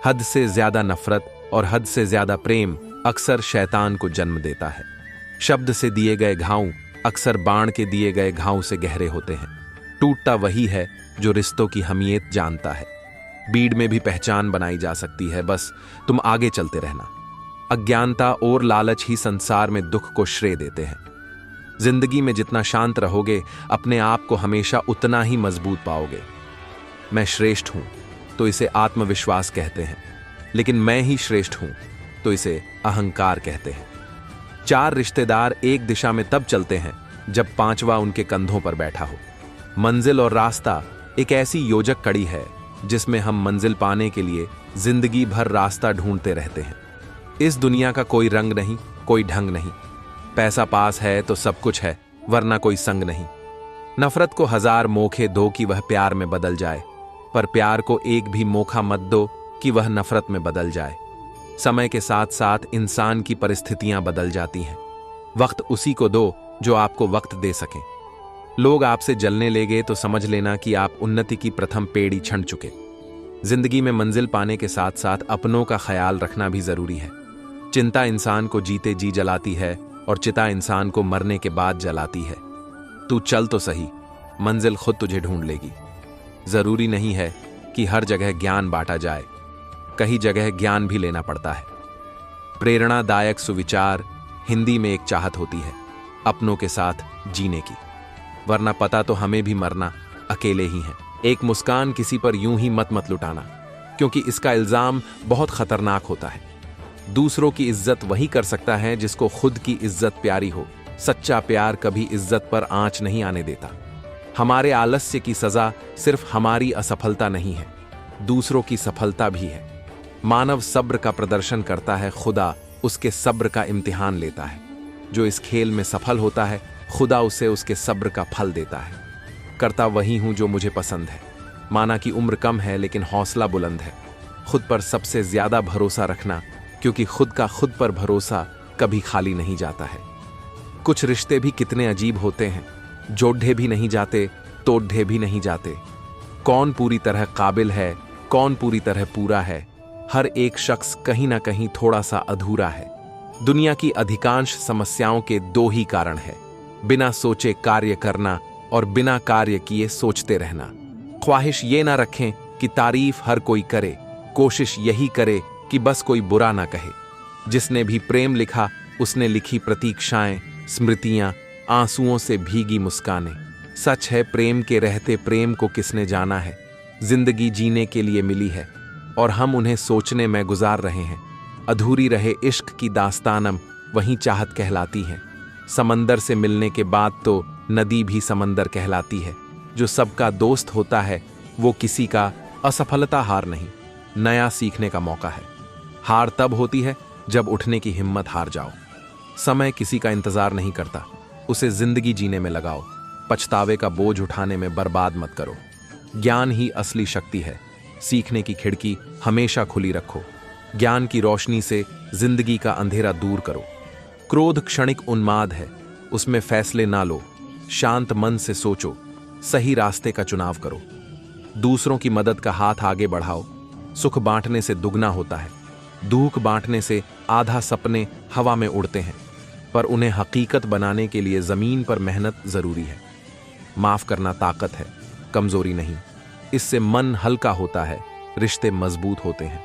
हद से ज्यादा नफरत और हद से ज्यादा प्रेम अक्सर शैतान को जन्म देता है। शब्द से दिए गए घाव अक्सर बाण के दिए गए घाव से गहरे होते हैं। टूटता वही है जो रिश्तों की अहमियत जानता है। बीड़ में भी पहचान बनाई जा सकती है, बस तुम आगे चलते रहना। अज्ञानता और लालच ही संसार में दुख को श्रेय देते हैं। जिंदगी में जितना शांत रहोगे अपने आप को हमेशा उतना ही मजबूत पाओगे। मैं श्रेष्ठ हूं तो इसे आत्मविश्वास कहते हैं, लेकिन मैं ही श्रेष्ठ हूं तो इसे अहंकार कहते हैं। 4 रिश्तेदार एक दिशा में तब चलते हैं जब 5वां उनके कंधों पर बैठा हो। मंजिल और रास्ता एक ऐसी योजक कड़ी है जिसमें हम मंजिल पाने के लिए जिंदगी भर रास्ता ढूंढते रहते हैं। इस दुनिया का कोई रंग नहीं, कोई ढंग नहीं। पैसा पास है तो सब कुछ है, वरना कोई संग नहीं। नफरत को 1000 मौके दो कि वह प्यार में बदल जाए, पर प्यार को एक भी मौका मत दो कि वह नफरत में बदल जाए। समय के साथ साथ इंसान की परिस्थितियां बदल जाती हैं। वक्त उसी को दो जो आपको वक्त दे सके। लोग आपसे जलने लगे तो समझ लेना कि आप उन्नति की प्रथम पेड़ी छंड चुके। जिंदगी में मंजिल पाने के साथ साथ अपनों का ख्याल रखना भी जरूरी है। चिंता इंसान को जीते जी जलाती है और चिता इंसान को मरने के बाद जलाती है। तू चल तो सही, मंजिल खुद तुझे ढूंढ लेगी। जरूरी नहीं है कि हर जगह ज्ञान बांटा जाए, कहीं जगह ज्ञान भी लेना पड़ता है। प्रेरणादायक सुविचार हिंदी में एक चाहत होती है अपनों के साथ जीने की, वरना पता तो हमें भी मरना अकेले ही है। एक मुस्कान किसी पर यूं ही मत लुटाना, क्योंकि इसका इल्जाम बहुत खतरनाक होता है। दूसरों की इज्जत वही कर सकता है जिसको खुद की इज्जत प्यारी हो। सच्चा प्यार कभी इज्जत पर आंच नहीं आने देता। हमारे आलस्य की सजा सिर्फ हमारी असफलता नहीं है, दूसरों की सफलता भी है। मानव सब्र का प्रदर्शन करता है, खुदा उसके सब्र का इम्तिहान लेता है। जो इस खेल में सफल होता है, खुदा उसे उसके सब्र का फल देता है। करता वही हूं जो मुझे पसंद है। माना कि उम्र कम है लेकिन हौसला बुलंद है। खुद पर सबसे ज्यादा भरोसा रखना, क्योंकि खुद का खुद पर भरोसा कभी खाली नहीं जाता है। कुछ रिश्ते भी कितने अजीब होते हैं, जोड़े भी नहीं जाते, तोड़े भी नहीं जाते। कौन पूरी तरह काबिल है, कौन पूरी तरह पूरा है, हर एक शख्स कहीं ना कहीं थोड़ा सा अधूरा है। दुनिया की अधिकांश समस्याओं के दो ही कारण है: बिना सोचे कार्य करना और बिना कार्य किए सोचते रहना। ख्वाहिश ये ना रखें कि तारीफ हर कोई करे, कोशिश यही करे कि बस कोई बुरा ना कहे। जिसने भी प्रेम लिखा उसने लिखी प्रतीक्षाएं, स्मृतियां, आंसुओं से भीगी मुस्कानें। सच है, प्रेम के रहते प्रेम को किसने जाना है। जिंदगी जीने के लिए मिली है और हम उन्हें सोचने में गुजार रहे हैं। अधूरी रहे इश्क की दास्तानम वहीं चाहत कहलाती है। समंदर से मिलने के बाद तो नदी भी समंदर कहलाती है। जो सबका दोस्त होता है वो किसी का असफलता हार नहीं, नया सीखने का मौका है। हार तब होती है जब उठने की हिम्मत हार जाओ। समय किसी का इंतजार नहीं करता, उसे जिंदगी जीने में लगाओ। पछतावे का बोझ उठाने में बर्बाद मत करो। ज्ञान ही असली शक्ति है। सीखने की खिड़की हमेशा खुली रखो। ज्ञान की रोशनी से जिंदगी का अंधेरा दूर करो। क्रोध क्षणिक उन्माद है, उसमें फैसले ना लो। शांत मन से सोचो, सही रास्ते का चुनाव करो। दूसरों की मदद का हाथ आगे बढ़ाओ। सुख बांटने से दुगना होता है। दुख बांटने से आधा सपने हवा में उड़ते हैं, पर उन्हें हकीकत बनाने के लिए जमीन पर मेहनत जरूरी है। माफ करना ताकत है, कमजोरी नहीं। इससे मन हल्का होता है, रिश्ते मजबूत होते हैं।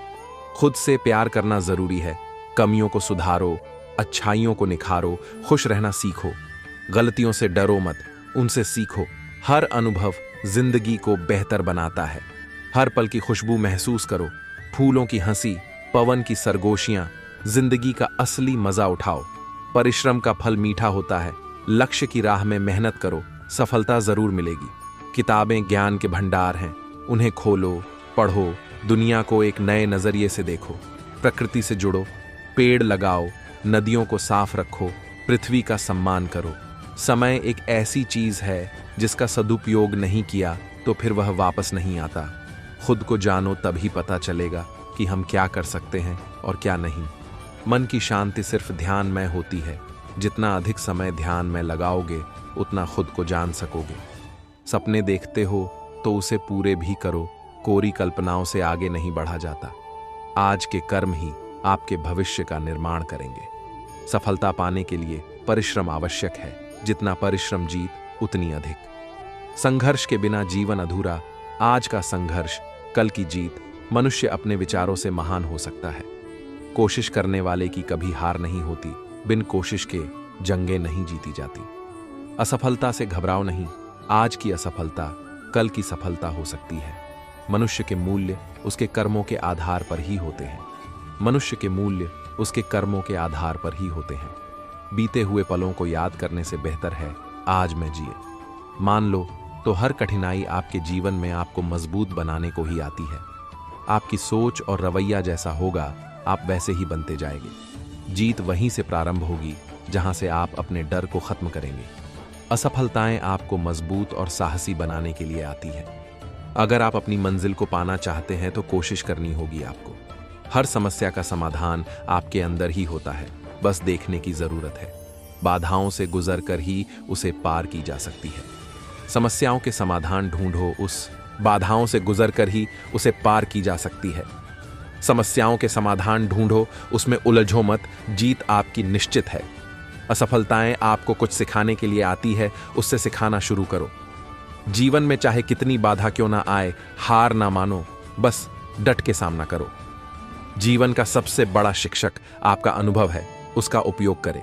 खुद से प्यार करना जरूरी है। कमियों को सुधारो, अच्छाइयों को निखारो, खुश रहना सीखो। गलतियों से डरो मत, उनसे सीखो। हर अनुभव जिंदगी को बेहतर बनाता है। हर पल की खुशबू महसूस करो। फूलों की हंसी, पवन की सरगोशियां, जिंदगी का असली मजा उठाओ। परिश्रम का फल मीठा होता है। लक्ष्य की राह में मेहनत करो, सफलता जरूर मिलेगी। किताबें ज्ञान के भंडार हैं, उन्हें खोलो, पढ़ो। दुनिया को एक नए नजरिए से देखो। प्रकृति से जुड़ो, पेड़ लगाओ, नदियों को साफ रखो, पृथ्वी का सम्मान करो। समय एक ऐसी चीज है जिसका सदुपयोग नहीं किया तो फिर वह वापस नहीं आता। खुद को जानो, तभी पता चलेगा कि हम क्या कर सकते हैं और क्या नहीं। मन की शांति सिर्फ ध्यान में होती है। जितना अधिक समय ध्यान में लगाओगे उतना खुद को जान सकोगे। सपने देखते हो तो उसे पूरे भी करो। कोरी कल्पनाओं से आगे नहीं बढ़ा जाता। आज के कर्म ही आपके भविष्य का निर्माण करेंगे। सफलता पाने के लिए परिश्रम आवश्यक है। जितना परिश्रम जीत, उतनी अधिक। संघर्ष के बिना जीवन अधूरा। आज का संघर्ष, कल की जीत। मनुष्य अपने विचारों से महान हो सकता है। कोशिश करने वाले की कभी हार नहीं होती। बिन कोशिश के जंगें नहीं जीती जाती। असफलता से घबराओ नहीं। आज की असफलता कल की सफलता हो सकती है। मनुष्य के मूल्य उसके कर्मों के आधार पर ही होते हैं। मनुष्य के मूल्य उसके कर्मों के आधार पर ही होते हैं। बीते हुए पलों को याद करने से बेहतर है आज में जिए। मान लो तो हर कठिनाई आपके जीवन में आपको मजबूत बनाने को ही आती है। आपकी सोच और रवैया जैसा होगा, आप वैसे ही बनते जाएंगे। जीत वहीं से प्रारंभ होगी जहां से आप अपने डर को खत्म करेंगे। असफलताएं आपको मजबूत और साहसी बनाने के लिए आती है। अगर आप अपनी मंजिल को पाना चाहते हैं तो कोशिश करनी होगी आपको। हर समस्या का समाधान आपके अंदर ही होता है, बस देखने की जरूरत है। बाधाओं से गुजर कर ही उसे पार की जा सकती है। समस्याओं के समाधान ढूंढो, उस बाधाओं से गुजर कर ही उसे पार की जा सकती है। समस्याओं के समाधान ढूंढो, उसमें उलझो मत। जीत आपकी निश्चित है। असफलताएं आपको कुछ सिखाने के लिए आती है, उससे सिखाना शुरू करो। जीवन में चाहे कितनी बाधा क्यों ना आए, हार ना मानो, बस डट के सामना करो। जीवन का सबसे बड़ा शिक्षक आपका अनुभव है, उसका उपयोग करें।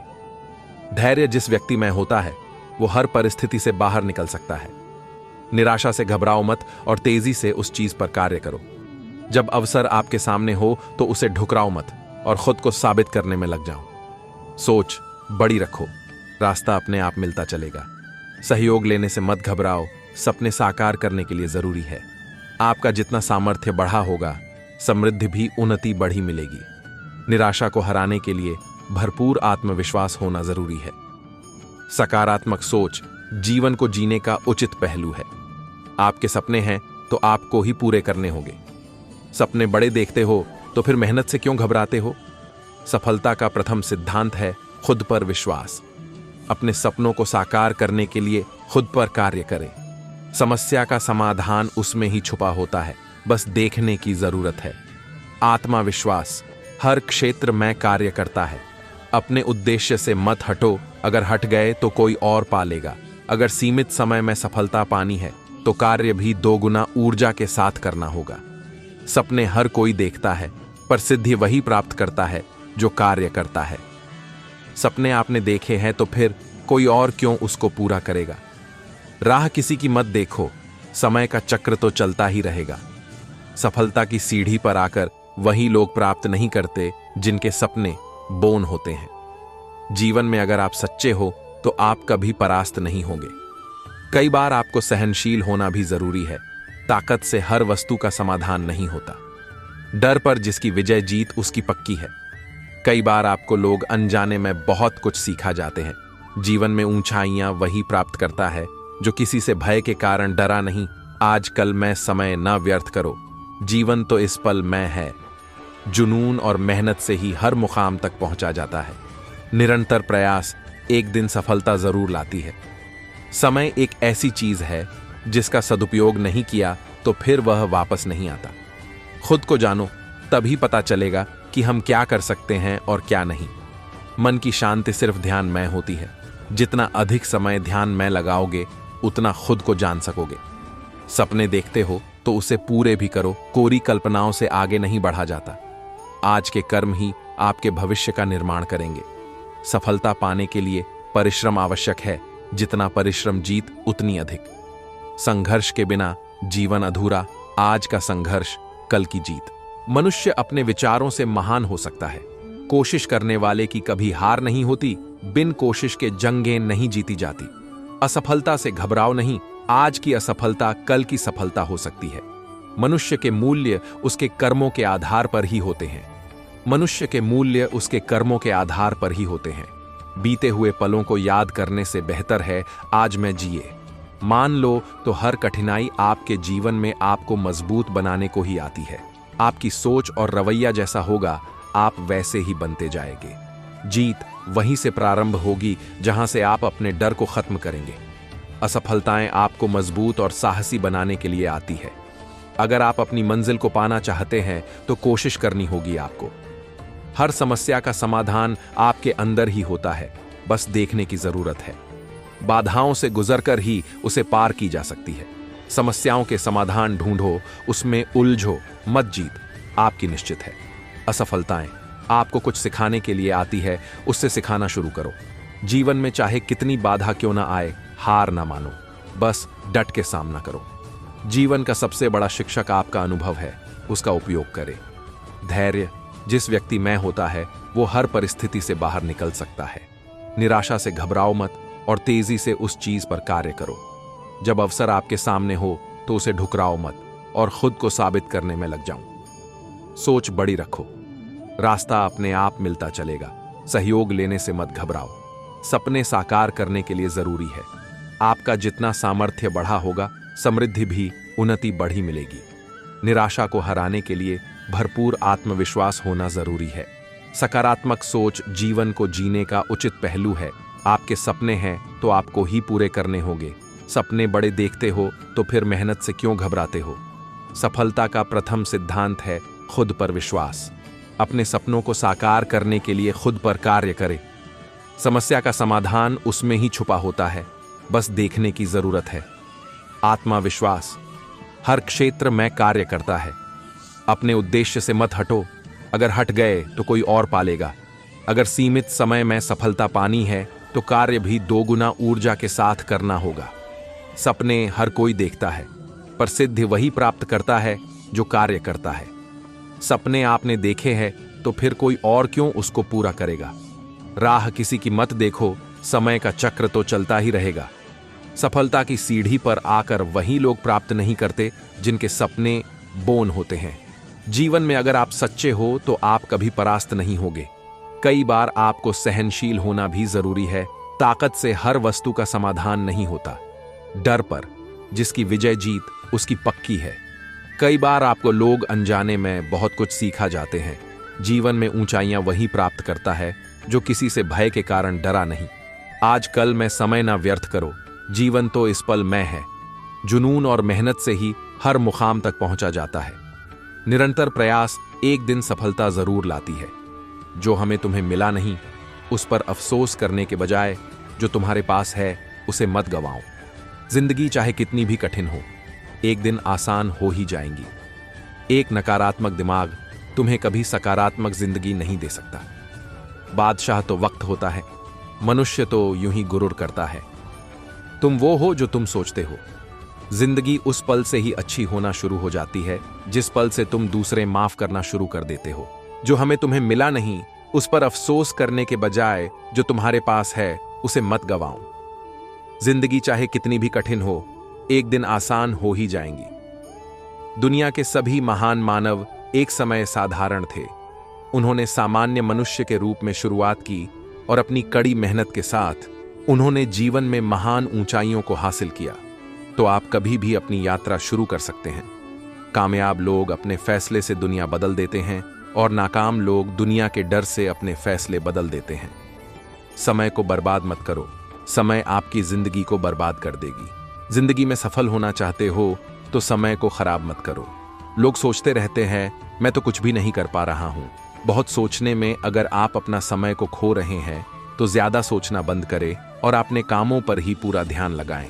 धैर्य जिस व्यक्ति में होता है वो हर परिस्थिति से बाहर निकल सकता है। निराशा से घबराओ मत और तेजी से उस चीज पर कार्य करो। जब अवसर आपके सामने हो तो उसे ठुकराओ मत और खुद को साबित करने में लग जाओ। सोच बड़ी रखो, रास्ता अपने आप मिलता चलेगा। सहयोग लेने से मत घबराओ, सपने साकार करने के लिए जरूरी है। आपका जितना सामर्थ्य बढ़ा होगा, समृद्धि भी उन्नति बढ़ी मिलेगी। निराशा को हराने के लिए भरपूर आत्मविश्वास होना जरूरी है। सकारात्मक सोच जीवन को जीने का उचित पहलू है। आपके सपने हैं तो आपको ही पूरे करने होंगे। सपने बड़े देखते हो तो फिर मेहनत से क्यों घबराते हो? सफलता का प्रथम सिद्धांत है खुद पर विश्वास। अपने सपनों को साकार करने के लिए खुद पर कार्य करें। समस्या का समाधान उसमें ही छुपा होता है, बस देखने की जरूरत है। आत्मविश्वास हर क्षेत्र में कार्य करता है। अपने उद्देश्य से मत हटो, अगर हट गए तो कोई और पा लेगा। अगर सीमित समय में सफलता पानी है तो कार्य भी दोगुना ऊर्जा के साथ करना होगा। सपने हर कोई देखता है, पर सिद्धि वही प्राप्त करता है जो कार्य करता है। सपने आपने देखे हैं तो फिर कोई और क्यों उसको पूरा करेगा। राह किसी की मत देखो, समय का चक्र तो चलता ही रहेगा। सफलता की सीढ़ी पर आकर वही लोग प्राप्त नहीं करते जिनके सपने बोन होते हैं। जीवन में अगर आप सच्चे हो तो आप कभी परास्त नहीं होंगे। कई बार आपको सहनशील होना भी जरूरी है। ताकत से हर वस्तु का समाधान नहीं होता। डर पर जिसकी विजय जीत उसकी पक्की है। कई बार आपको लोग अनजाने में बहुत कुछ सिखा जाते हैं। जीवन में ऊंचाइयां वही प्राप्त करता है जो किसी से भय के कारण डरा नहीं। आज कल में समय न व्यर्थ करो, जीवन तो इस पल में है। जुनून और मेहनत से ही हर मुकाम तक पहुंचा जाता है। निरंतर प्रयास एक दिन सफलता जरूर लाती है। समय एक ऐसी चीज है जिसका सदुपयोग नहीं किया तो फिर वह वापस नहीं आता। खुद को जानो, तभी पता चलेगा कि हम क्या कर सकते हैं और क्या नहीं। मन की शांति सिर्फ ध्यान में होती है। जितना अधिक समय ध्यान में लगाओगे उतना खुद को जान सकोगे। सपने देखते हो तो उसे पूरे भी करो। कोरी कल्पनाओं से आगे नहीं बढ़ा जाता। आज के कर्म ही आपके भविष्य का निर्माण करेंगे। सफलता पाने के लिए परिश्रम आवश्यक है। जितना परिश्रम जीत उतनी अधिक। संघर्ष के बिना जीवन अधूरा। आज का संघर्ष कल की जीत। मनुष्य अपने विचारों से महान हो सकता है। कोशिश करने वाले की कभी हार नहीं होती। बिन कोशिश के जंगें नहीं जीती जाती। असफलता से घबराओ नहीं। आज की असफलता कल की सफलता हो सकती है। मनुष्य के मूल्य उसके कर्मों के आधार पर ही होते हैं। मनुष्य के मूल्य उसके कर्मों के आधार पर ही होते हैं। बीते हुए पलों को याद करने से बेहतर है आज में जिए। मान लो तो हर कठिनाई आपके जीवन में आपको मजबूत बनाने को ही आती है। आपकी सोच और रवैया जैसा होगा, आप वैसे ही बनते जाएंगे। जीत वहीं से प्रारंभ होगी जहां से आप अपने डर को खत्म करेंगे। असफलताएं आपको मजबूत और साहसी बनाने के लिए आती है। अगर आप अपनी मंजिल को पाना चाहते हैं तो कोशिश करनी होगी आपको। हर समस्या का समाधान आपके अंदर ही होता है, बस देखने की जरूरत है। बाधाओं से गुजरकर ही उसे पार की जा सकती है। समस्याओं के समाधान ढूंढो, उसमें उलझो मत। जीत आपकी निश्चित है। असफलताएं आपको कुछ सिखाने के लिए आती है, उससे सिखाना शुरू करो। जीवन में चाहे कितनी बाधा क्यों ना आए, हार ना मानो, बस डट के सामना करो। जीवन का सबसे बड़ा शिक्षक आपका अनुभव है, उसका उपयोग करें। धैर्य जिस व्यक्ति में होता है वो हर परिस्थिति से बाहर निकल सकता है। निराशा से घबराओ मत और तेजी से उस चीज पर कार्य करो। जब अवसर आपके सामने हो तो उसे ठुकराओ मत और खुद को साबित करने में लग जाओ। सोच बड़ी रखो, रास्ता अपने आप मिलता चलेगा। सहयोग लेने से मत घबराओ। सपने साकार करने के लिए जरूरी है। आपका जितना सामर्थ्य बढ़ा होगा, समृद्धि भी उन्नति बढ़ी मिलेगी। निराशा को हराने के लिए भरपूर आत्मविश्वास होना जरूरी है। सकारात्मक सोच जीवन को जीने का उचित पहलू है। आपके सपने हैं तो आपको ही पूरे करने होंगे। सपने बड़े देखते हो तो फिर मेहनत से क्यों घबराते हो। सफलता का प्रथम सिद्धांत है खुद पर विश्वास। अपने सपनों को साकार करने के लिए खुद पर कार्य करें। समस्या का समाधान उसमें ही छुपा होता है, बस देखने की जरूरत है। आत्मविश्वास हर क्षेत्र में कार्य करता है। अपने उद्देश्य से मत हटो, अगर हट गए तो कोई और पालेगा। अगर सीमित समय में सफलता पानी है तो कार्य भी दोगुना ऊर्जा के साथ करना होगा। सपने हर कोई देखता है, पर सिद्धि वही प्राप्त करता है जो कार्य करता है। सपने आपने देखे हैं तो फिर कोई और क्यों उसको पूरा करेगा। राह किसी की मत देखो, समय का चक्र तो चलता ही रहेगा। सफलता की सीढ़ी पर आकर वही लोग प्राप्त नहीं करते जिनके सपने बोन होते हैं। जीवन में अगर आप सच्चे हो तो आप कभी परास्त नहीं होगे। कई बार आपको सहनशील होना भी जरूरी है। ताकत से हर वस्तु का समाधान नहीं होता। डर पर जिसकी विजय जीत उसकी पक्की है। कई बार आपको लोग अनजाने में बहुत कुछ सिखा जाते हैं। जीवन में ऊंचाइयां वही प्राप्त करता है जो किसी से भय के कारण डरा नहीं। आज कल में समय ना व्यर्थ करो, जीवन तो इस पल में है। जुनून और मेहनत से ही हर मुकाम तक पहुंचा जाता है। निरंतर प्रयास एक दिन सफलता जरूर लाती है। जो हमें तुम्हें मिला नहीं, उस पर अफसोस करने के बजाय जो तुम्हारे पास है उसे मत गवाओ। जिंदगी चाहे कितनी भी कठिन हो, एक दिन आसान हो ही जाएंगी। एक नकारात्मक दिमाग तुम्हें कभी सकारात्मक जिंदगी नहीं दे सकता। बादशाह तो वक्त होता है, मनुष्य तो यूं ही गुरूर करता है। तुम वो हो जो तुम सोचते हो। जिंदगी उस पल से ही अच्छी होना शुरू हो जाती है जिस पल से तुम दूसरे माफ करना शुरू कर देते हो। जो हमें तुम्हें मिला नहीं, उस पर अफसोस करने के बजाय जो तुम्हारे पास है उसे मत गवाओ। जिंदगी चाहे कितनी भी कठिन हो, एक दिन आसान हो ही जाएंगी। दुनिया के सभी महान मानव एक समय साधारण थे। उन्होंने सामान्य मनुष्य के रूप में शुरुआत की और अपनी कड़ी मेहनत के साथ उन्होंने जीवन में महान ऊंचाइयों को हासिल किया। तो आप कभी भी अपनी यात्रा शुरू कर सकते हैं। कामयाब लोग अपने फैसले से दुनिया बदल देते हैं और नाकाम लोग दुनिया के डर से अपने फैसले बदल देते हैं। समय को बर्बाद मत करो, समय आपकी जिंदगी को बर्बाद कर देगी। जिंदगी में सफल होना चाहते हो तो समय को खराब मत करो। लोग सोचते रहते हैं मैं तो कुछ भी नहीं कर पा रहा हूं। बहुत सोचने में अगर आप अपना समय को खो रहे हैं तो ज्यादा सोचना बंद करें और अपने कामों पर ही पूरा ध्यान लगाएं।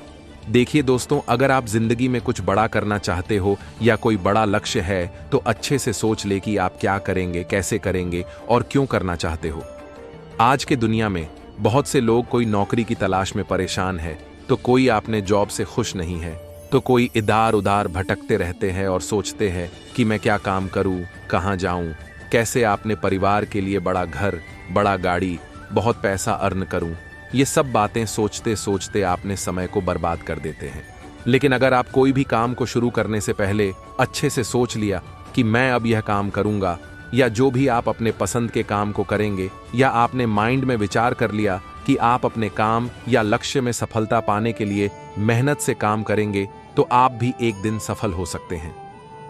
देखिए दोस्तों, अगर आप जिंदगी में कुछ बड़ा करना चाहते हो या कोई बड़ा लक्ष्य है तो अच्छे से सोच ले कि आप क्या करेंगे, कैसे करेंगे और क्यों करना चाहते हो। आज के दुनिया में बहुत से लोग कोई नौकरी की तलाश में परेशान है, तो कोई अपने जॉब से खुश नहीं है, तो कोई इधर उधर भटकते रहते हैं और सोचते हैं कि मैं क्या काम करूं, कहां जाऊं, कैसे अपने परिवार के लिए बड़ा घर, बड़ा गाड़ी, बहुत पैसा अर्न करूं। ये सब बातें सोचते सोचते आपने समय को बर्बाद कर देते हैं। लेकिन अगर आप कोई भी काम को शुरू करने से पहले अच्छे से सोच लिया कि मैं अब यह काम करूंगा, या जो भी आप अपने पसंद के काम को करेंगे, या आपने माइंड में विचार कर लिया कि आप अपने काम या लक्ष्य में सफलता पाने के लिए मेहनत से काम करेंगे, तो आप भी एक दिन सफल हो सकते हैं।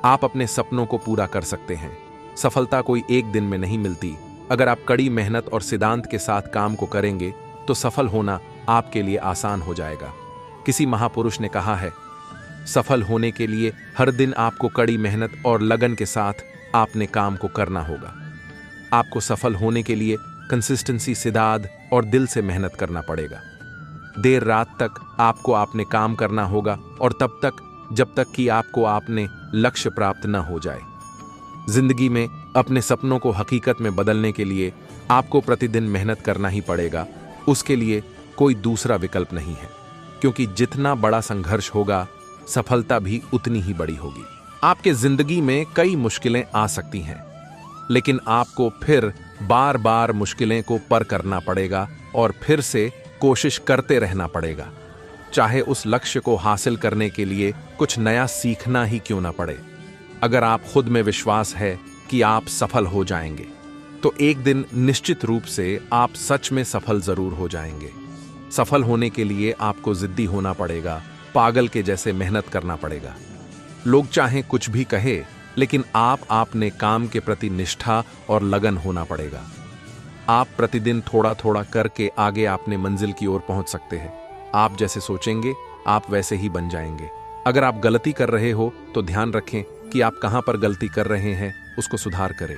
आप अपने सपनों को पूरा कर सकते हैं। सफलता कोई एक दिन में नहीं मिलती। अगर आप कड़ी मेहनत और सिद्धांत के साथ काम को करेंगे तो सफल होना आपके लिए आसान हो जाएगा। किसी महापुरुष ने कहा है, सफल होने के लिए हर दिन आपको कड़ी मेहनत और लगन के साथ आपने काम को करना होगा। आपको सफल होने के लिए कंसिस्टेंसी, सिद्धांत और दिल से मेहनत करना पड़ेगा। देर रात तक आपको अपने काम करना होगा और तब तक जब तक कि आपको आपने लक्ष्य प्राप्त न हो जाए। जिंदगी में अपने सपनों को हकीकत में बदलने के लिए आपको प्रतिदिन मेहनत करना ही पड़ेगा। उसके लिए कोई दूसरा विकल्प नहीं है, क्योंकि जितना बड़ा संघर्ष होगा, सफलता भी उतनी ही बड़ी होगी। आपके जिंदगी में कई मुश्किलें आ सकती हैं, लेकिन आपको फिर बार बार मुश्किलें को पार करना पड़ेगा और फिर से कोशिश करते रहना पड़ेगा, चाहे उस लक्ष्य को हासिल करने के लिए कुछ नया सीखना ही क्यों ना पड़े। अगर आप खुद में विश्वास है कि आप सफल हो जाएंगे, तो एक दिन निश्चित रूप से आप सच में सफल जरूर हो जाएंगे। सफल होने के लिए आपको जिद्दी होना पड़ेगा, पागल के जैसे मेहनत करना पड़ेगा। लोग चाहे कुछ भी कहे, लेकिन आप अपने काम के प्रति निष्ठा और लगन होना पड़ेगा। आप प्रतिदिन थोड़ा थोड़ा करके आगे अपने मंजिल की ओर पहुंच सकते हैं। आप जैसे सोचेंगे आप वैसे ही बन जाएंगे। अगर आप गलती कर रहे हो तो ध्यान रखें कि आप कहां पर गलती कर रहे हैं, उसको सुधार करें।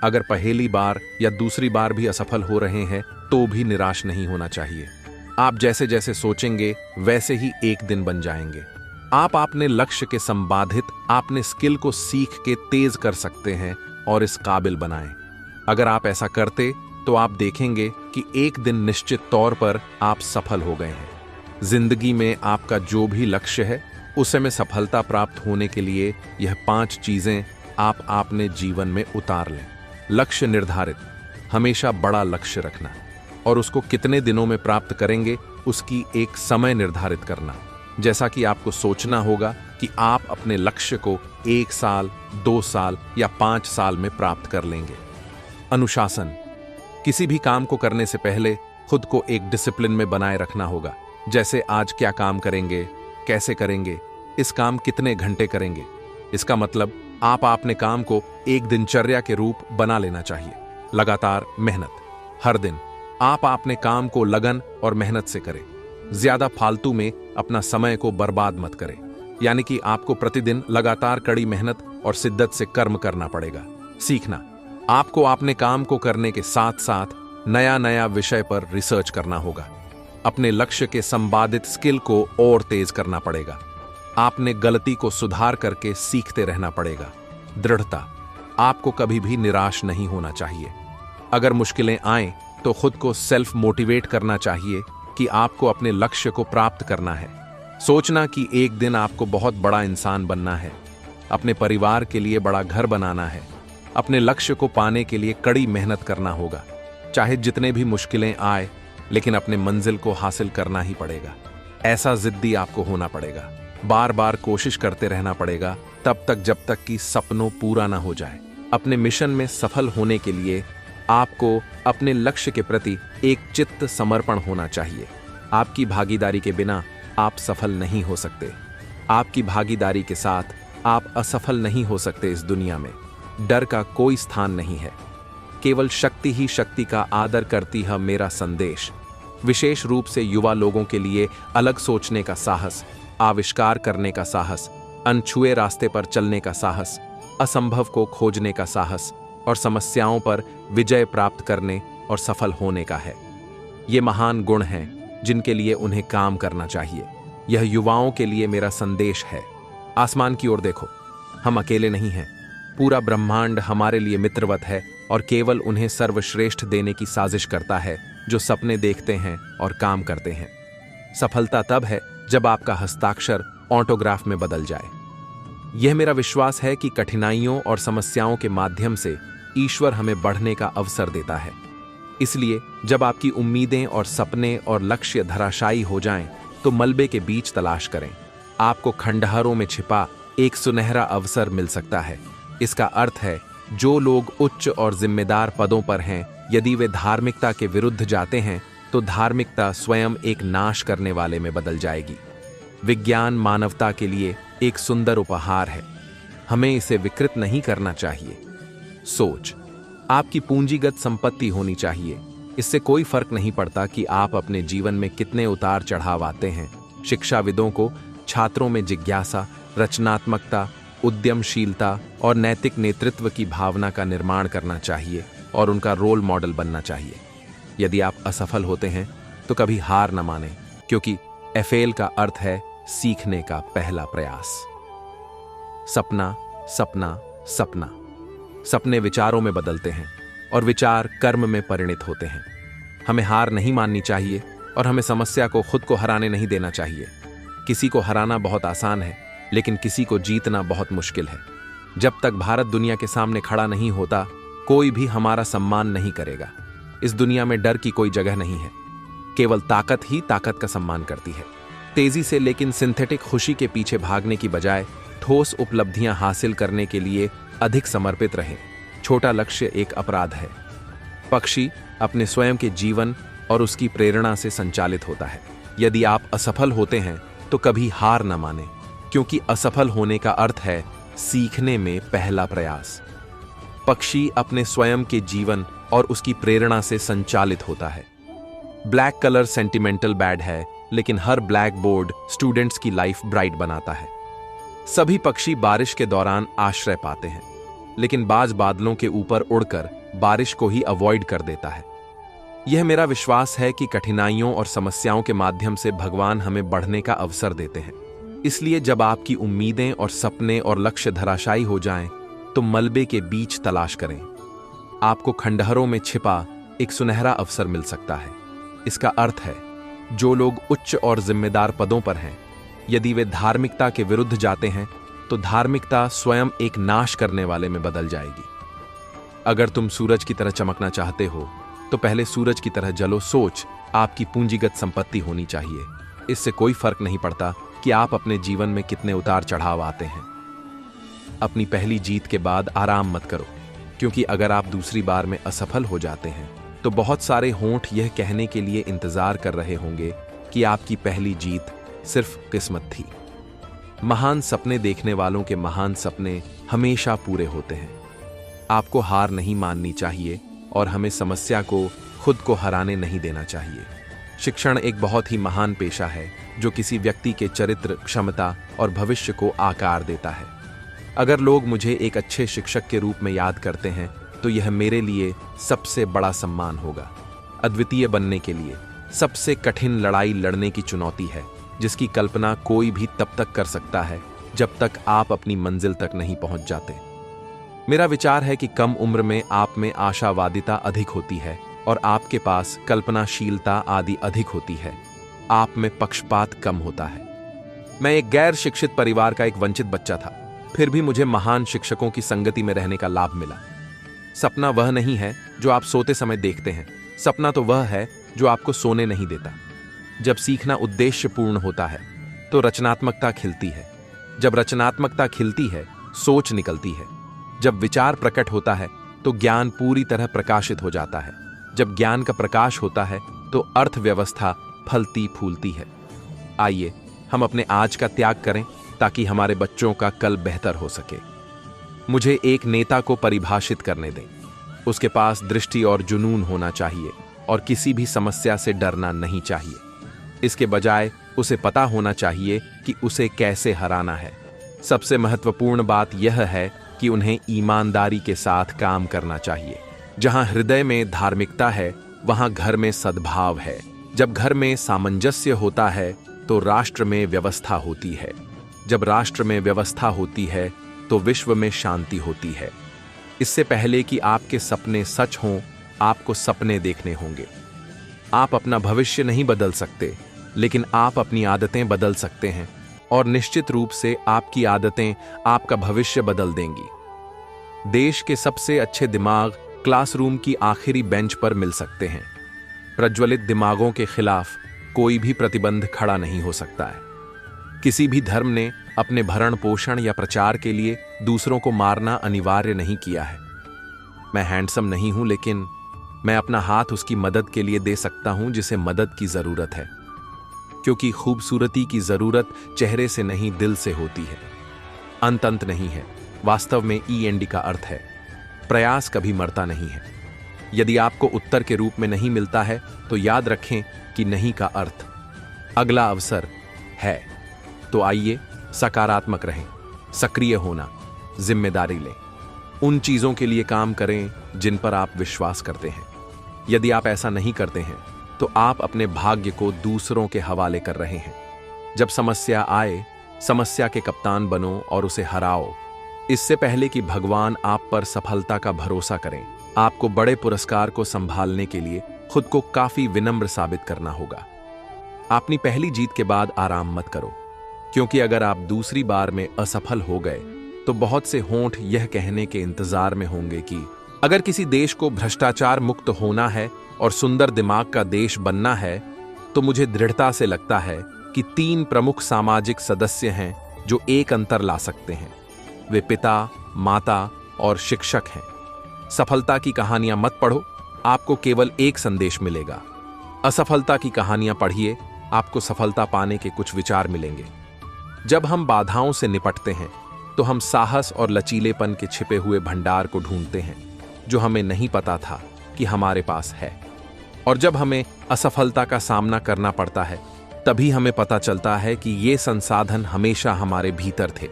अगर पहली बार या दूसरी बार भी असफल हो रहे हैं तो भी निराश नहीं होना चाहिए। आप जैसे जैसे सोचेंगे वैसे ही एक दिन बन जाएंगे। आप अपने लक्ष्य के संबाधित अपने स्किल को सीख के तेज कर सकते हैं और इस काबिल बनाएं। अगर आप ऐसा करते तो आप देखेंगे कि एक दिन निश्चित तौर पर आप सफल हो गए हैं। जिंदगी में आपका जो भी लक्ष्य है उसे में सफलता प्राप्त होने के लिए यह 5 चीजें आप अपने जीवन में उतार लें। लक्ष्य निर्धारित, हमेशा बड़ा लक्ष्य रखना और उसको कितने दिनों में प्राप्त करेंगे उसकी एक समय निर्धारित करना। जैसा कि आपको सोचना होगा कि आप अपने लक्ष्य को 1 साल, 2 साल या 5 साल में प्राप्त कर लेंगे। अनुशासन, किसी भी काम को करने से पहले खुद को एक डिसिप्लिन में बनाए रखना होगा। जैसे आज क्या काम करेंगे, कैसे करेंगे, इस काम कितने घंटे करेंगे। इसका मतलब आप अपने काम को एक दिनचर्या के रूप बना लेना चाहिए। लगातार मेहनत, हर दिन आप अपने काम को लगन और मेहनत से करें। ज्यादा फालतू में अपना समय को बर्बाद मत करें। यानी कि आपको प्रतिदिन लगातार कड़ी मेहनत और शिद्दत से कर्म करना पड़ेगा। सीखना, आपको अपने काम को करने के साथ साथ नया नया विषय पर रिसर्च करना होगा। अपने लक्ष्य के संपादित स्किल को और तेज करना पड़ेगा। आपने गलती को सुधार करके सीखते रहना पड़ेगा। दृढ़ता, आपको कभी भी निराश नहीं होना चाहिए। अगर मुश्किलें आएं तो खुद को सेल्फ मोटिवेट करना चाहिए कि आपको अपने लक्ष्य को प्राप्त करना है। सोचना कि एक दिन आपको बहुत बड़ा इंसान बनना है, अपने परिवार के लिए बड़ा घर बनाना है। अपने लक्ष्य को पाने के लिए कड़ी मेहनत करना होगा, चाहे जितने भी मुश्किलें आए, लेकिन अपने मंजिल को हासिल करना ही पड़ेगा। ऐसा जिद्दी आपको होना पड़ेगा, बार बार कोशिश करते रहना पड़ेगा, तब तक जब तक कि सपनों पूरा ना हो जाए। अपने मिशन में सफल होने के लिए आपको अपने लक्ष्य के प्रति एक चित्त समर्पण होना चाहिए। आपकी भागीदारी के बिना आप सफल नहीं हो सकते। आपकी भागीदारी के साथ आप असफल नहीं हो सकते। इस दुनिया में डर का कोई स्थान नहीं है, केवल शक्ति ही शक्ति का आदर करती है। मेरा संदेश विशेष रूप से युवा लोगों के लिए अलग सोचने का साहस, आविष्कार करने का साहस, अनछुए रास्ते पर चलने का साहस, असंभव को खोजने का साहस और समस्याओं पर विजय प्राप्त करने और सफल होने का है। ये महान गुण हैं जिनके लिए उन्हें काम करना चाहिए। यह युवाओं के लिए मेरा संदेश है। आसमान की ओर देखो, हम अकेले नहीं हैं। पूरा ब्रह्मांड हमारे लिए मित्रवत है और केवल उन्हें सर्वश्रेष्ठ देने की साजिश करता है जो सपने देखते हैं और काम करते हैं। सफलता तब है जब आपका हस्ताक्षर ऑटोग्राफ में बदल जाए। यह मेरा विश्वास है कि कठिनाइयों और समस्याओं के माध्यम से ईश्वर हमें बढ़ने का अवसर देता है। इसलिए जब आपकी उम्मीदें और सपने और लक्ष्य धराशायी हो जाएं, तो मलबे के बीच तलाश करें। आपको खंडहरों में छिपा एक सुनहरा अवसर मिल सकता है। इसका अर्थ है, जो लोग उच्च और जिम्मेदार पदों पर हैं, यदि वे धार्मिकता के विरुद्ध जाते हैं तो धार्मिकता स्वयं एक नाश करने वाले में बदल जाएगी। विज्ञान मानवता के लिए एक सुंदर उपहार है, हमें इसे विकृत नहीं करना चाहिए। सोच, आपकी पूंजीगत संपत्ति होनी चाहिए। इससे कोई फर्क नहीं पड़ता कि आप अपने जीवन में कितने उतार चढ़ाव आते हैं। शिक्षाविदों को छात्रों में जिज्ञासा, रचनात्मकता, उद्यमशीलता और नैतिक नेतृत्व की भावना का निर्माण करना चाहिए और उनका रोल मॉडल बनना चाहिए। यदि आप असफल होते हैं तो कभी हार न मानें, क्योंकि फेल का अर्थ है सीखने का पहला प्रयास। सपना, सपना, सपना। सपने विचारों में बदलते हैं और विचार कर्म में परिणित होते हैं। हमें हार नहीं माननी चाहिए और हमें समस्या को खुद को हराने नहीं देना चाहिए। किसी को हराना बहुत आसान है, लेकिन किसी को जीतना बहुत मुश्किल है। जब तक भारत दुनिया के सामने खड़ा नहीं होता, कोई भी हमारा सम्मान नहीं करेगा। इस दुनिया में डर की कोई जगह नहीं है, केवल ताकत ही ताकत का सम्मान करती है। तेजी से लेकिन सिंथेटिक खुशी के पीछे भागने की बजाय ठोस उपलब्धियां हासिल करने के लिए अधिक समर्पित रहें। छोटा लक्ष्य एक अपराध है। पक्षी अपने स्वयं के जीवन और उसकी प्रेरणा से संचालित होता है। यदि आप असफल होते हैं तो कभी हार न मानें, क्योंकि असफल होने का अर्थ है सीखने में पहला प्रयास। पक्षी अपने स्वयं के जीवन और उसकी प्रेरणा से संचालित होता है। ब्लैक कलर सेंटिमेंटल बैड है, लेकिन हर ब्लैक बोर्ड स्टूडेंट्स की लाइफ ब्राइट बनाता है। सभी पक्षी बारिश के दौरान आश्रय पाते हैं, लेकिन बाज बादलों के ऊपर उड़कर बारिश को ही अवॉइड कर देता है। यह मेरा विश्वास है कि कठिनाइयों और समस्याओं के माध्यम से भगवान हमें बढ़ने का अवसर देते हैं। इसलिए जब आपकी उम्मीदें और सपने और लक्ष्य धराशायी हो जाएं, तो मलबे के बीच तलाश करें। आपको खंडहरों में छिपा एक सुनहरा अवसर मिल सकता है। इसका अर्थ है, जो लोग उच्च और जिम्मेदार पदों पर हैं, यदि वे धार्मिकता के विरुद्ध जाते हैं तो धार्मिकता स्वयं एक नाश करने वाले में बदल जाएगी। अगर तुम सूरज की तरह चमकना चाहते हो तो पहले सूरज की तरह जलो। सोच आपकी पूंजीगत संपत्ति होनी चाहिए। इससे कोई फर्क नहीं पड़ता कि आप अपने जीवन में कितने उतार चढ़ाव आते हैं। अपनी पहली जीत के बाद आराम मत करो, क्योंकि अगर आप दूसरी बार में असफल हो जाते हैं तो बहुत सारे होंठ यह कहने के लिए इंतजार कर रहे होंगे कि आपकी पहली जीत सिर्फ किस्मत थी। महान सपने देखने वालों के महान सपने हमेशा पूरे होते हैं। आपको हार नहीं माननी चाहिए और हमें समस्या को खुद को हराने नहीं देना चाहिए। शिक्षण एक बहुत ही महान पेशा है जो किसी व्यक्ति के चरित्र, क्षमता और भविष्य को आकार देता है। अगर लोग मुझे एक अच्छे शिक्षक के रूप में याद करते हैं तो यह मेरे लिए सबसे बड़ा सम्मान होगा। अद्वितीय बनने के लिए सबसे कठिन लड़ाई लड़ने की चुनौती है, जिसकी कल्पना कोई भी तब तक कर सकता है जब तक आप अपनी मंजिल तक नहीं पहुंच जाते। मेरा विचार है कि कम उम्र में आप में आशावादिता अधिक होती है और आपके पास कल्पनाशीलता आदि अधिक होती है। आप में पक्षपात कम होता है। मैं एक गैर शिक्षित परिवार का एक वंचित बच्चा था, फिर भी मुझे महान शिक्षकों की संगति में रहने का लाभ मिला। सपना वह नहीं है जो आप सोते समय देखते हैं, सपना तो वह है जो आपको सोने नहीं देता। जब सीखना उद्देश्यपूर्ण होता है तो रचनात्मकता खिलती है। जब रचनात्मकता खिलती है, सोच निकलती है। जब विचार प्रकट होता है तो ज्ञान पूरी तरह प्रकाशित हो जाता है। जब ज्ञान का प्रकाश होता है तो अर्थव्यवस्था फलती फूलती है। आइए हम अपने आज का त्याग करें ताकि हमारे बच्चों का कल बेहतर हो सके। मुझे एक नेता को परिभाषित करने दें। उसके पास दृष्टि और जुनून होना चाहिए और किसी भी समस्या से डरना नहीं चाहिए। इसके बजाय उसे पता होना चाहिए कि उसे कैसे हराना है। सबसे महत्वपूर्ण बात यह है कि उन्हें ईमानदारी के साथ काम करना चाहिए। जहां हृदय में धार्मिकता है, वहां घर में सद्भाव है। जब घर में सामंजस्य होता है तो राष्ट्र में व्यवस्था होती है। जब राष्ट्र में व्यवस्था होती है तो विश्व में शांति होती है। इससे पहले कि आपके सपने सच हों, आपको सपने देखने होंगे। आप अपना भविष्य नहीं बदल सकते, लेकिन आप अपनी आदतें बदल सकते हैं और निश्चित रूप से आपकी आदतें आपका भविष्य बदल देंगी। देश के सबसे अच्छे दिमाग क्लासरूम की आखिरी बेंच पर मिल सकते हैं। प्रज्वलित दिमागों के खिलाफ कोई भी प्रतिबंध खड़ा नहीं हो सकता है। किसी भी धर्म ने अपने भरण पोषण या प्रचार के लिए दूसरों को मारना अनिवार्य नहीं किया है। मैं हैंडसम नहीं हूं, लेकिन मैं अपना हाथ उसकी मदद के लिए दे सकता हूं जिसे मदद की जरूरत है, क्योंकि खूबसूरती की जरूरत चेहरे से नहीं, दिल से होती है। अंत नहीं है। वास्तव में END का अर्थ है प्रयास कभी मरता नहीं है। यदि आपको उत्तर के रूप में नहीं मिलता है तो याद रखें कि नहीं का अर्थ अगला अवसर है। तो आइए सकारात्मक रहें, सक्रिय होना, जिम्मेदारी लें, उन चीजों के लिए काम करें जिन पर आप विश्वास करते हैं। यदि आप ऐसा नहीं करते हैं तो आप अपने भाग्य को दूसरों के हवाले कर रहे हैं। जब समस्या आए, समस्या के कप्तान बनो और उसे हराओ। इससे पहले कि भगवान आप पर सफलता का भरोसा करें, आपको बड़े पुरस्कार को संभालने के लिए खुद को काफी विनम्र साबित करना होगा। अपनी पहली जीत के बाद आराम मत करो, क्योंकि अगर आप दूसरी बार में असफल हो गए तो बहुत से होंठ यह कहने के इंतजार में होंगे कि अगर किसी देश को भ्रष्टाचार मुक्त होना है और सुंदर दिमाग का देश बनना है तो मुझे दृढ़ता से लगता है कि 3 प्रमुख सामाजिक सदस्य हैं जो एक अंतर ला सकते हैं। वे पिता, माता और शिक्षक हैं। सफलता की कहानियां मत पढ़ो, आपको केवल एक संदेश मिलेगा। असफलता की कहानियां पढ़िए, आपको सफलता पाने के कुछ विचार मिलेंगे। जब हम बाधाओं से निपटते हैं तो हम साहस और लचीलेपन के छिपे हुए भंडार को ढूंढते हैं जो हमें नहीं पता था कि हमारे पास है। और जब हमें असफलता का सामना करना पड़ता है तभी हमें पता चलता है कि ये संसाधन हमेशा हमारे भीतर थे।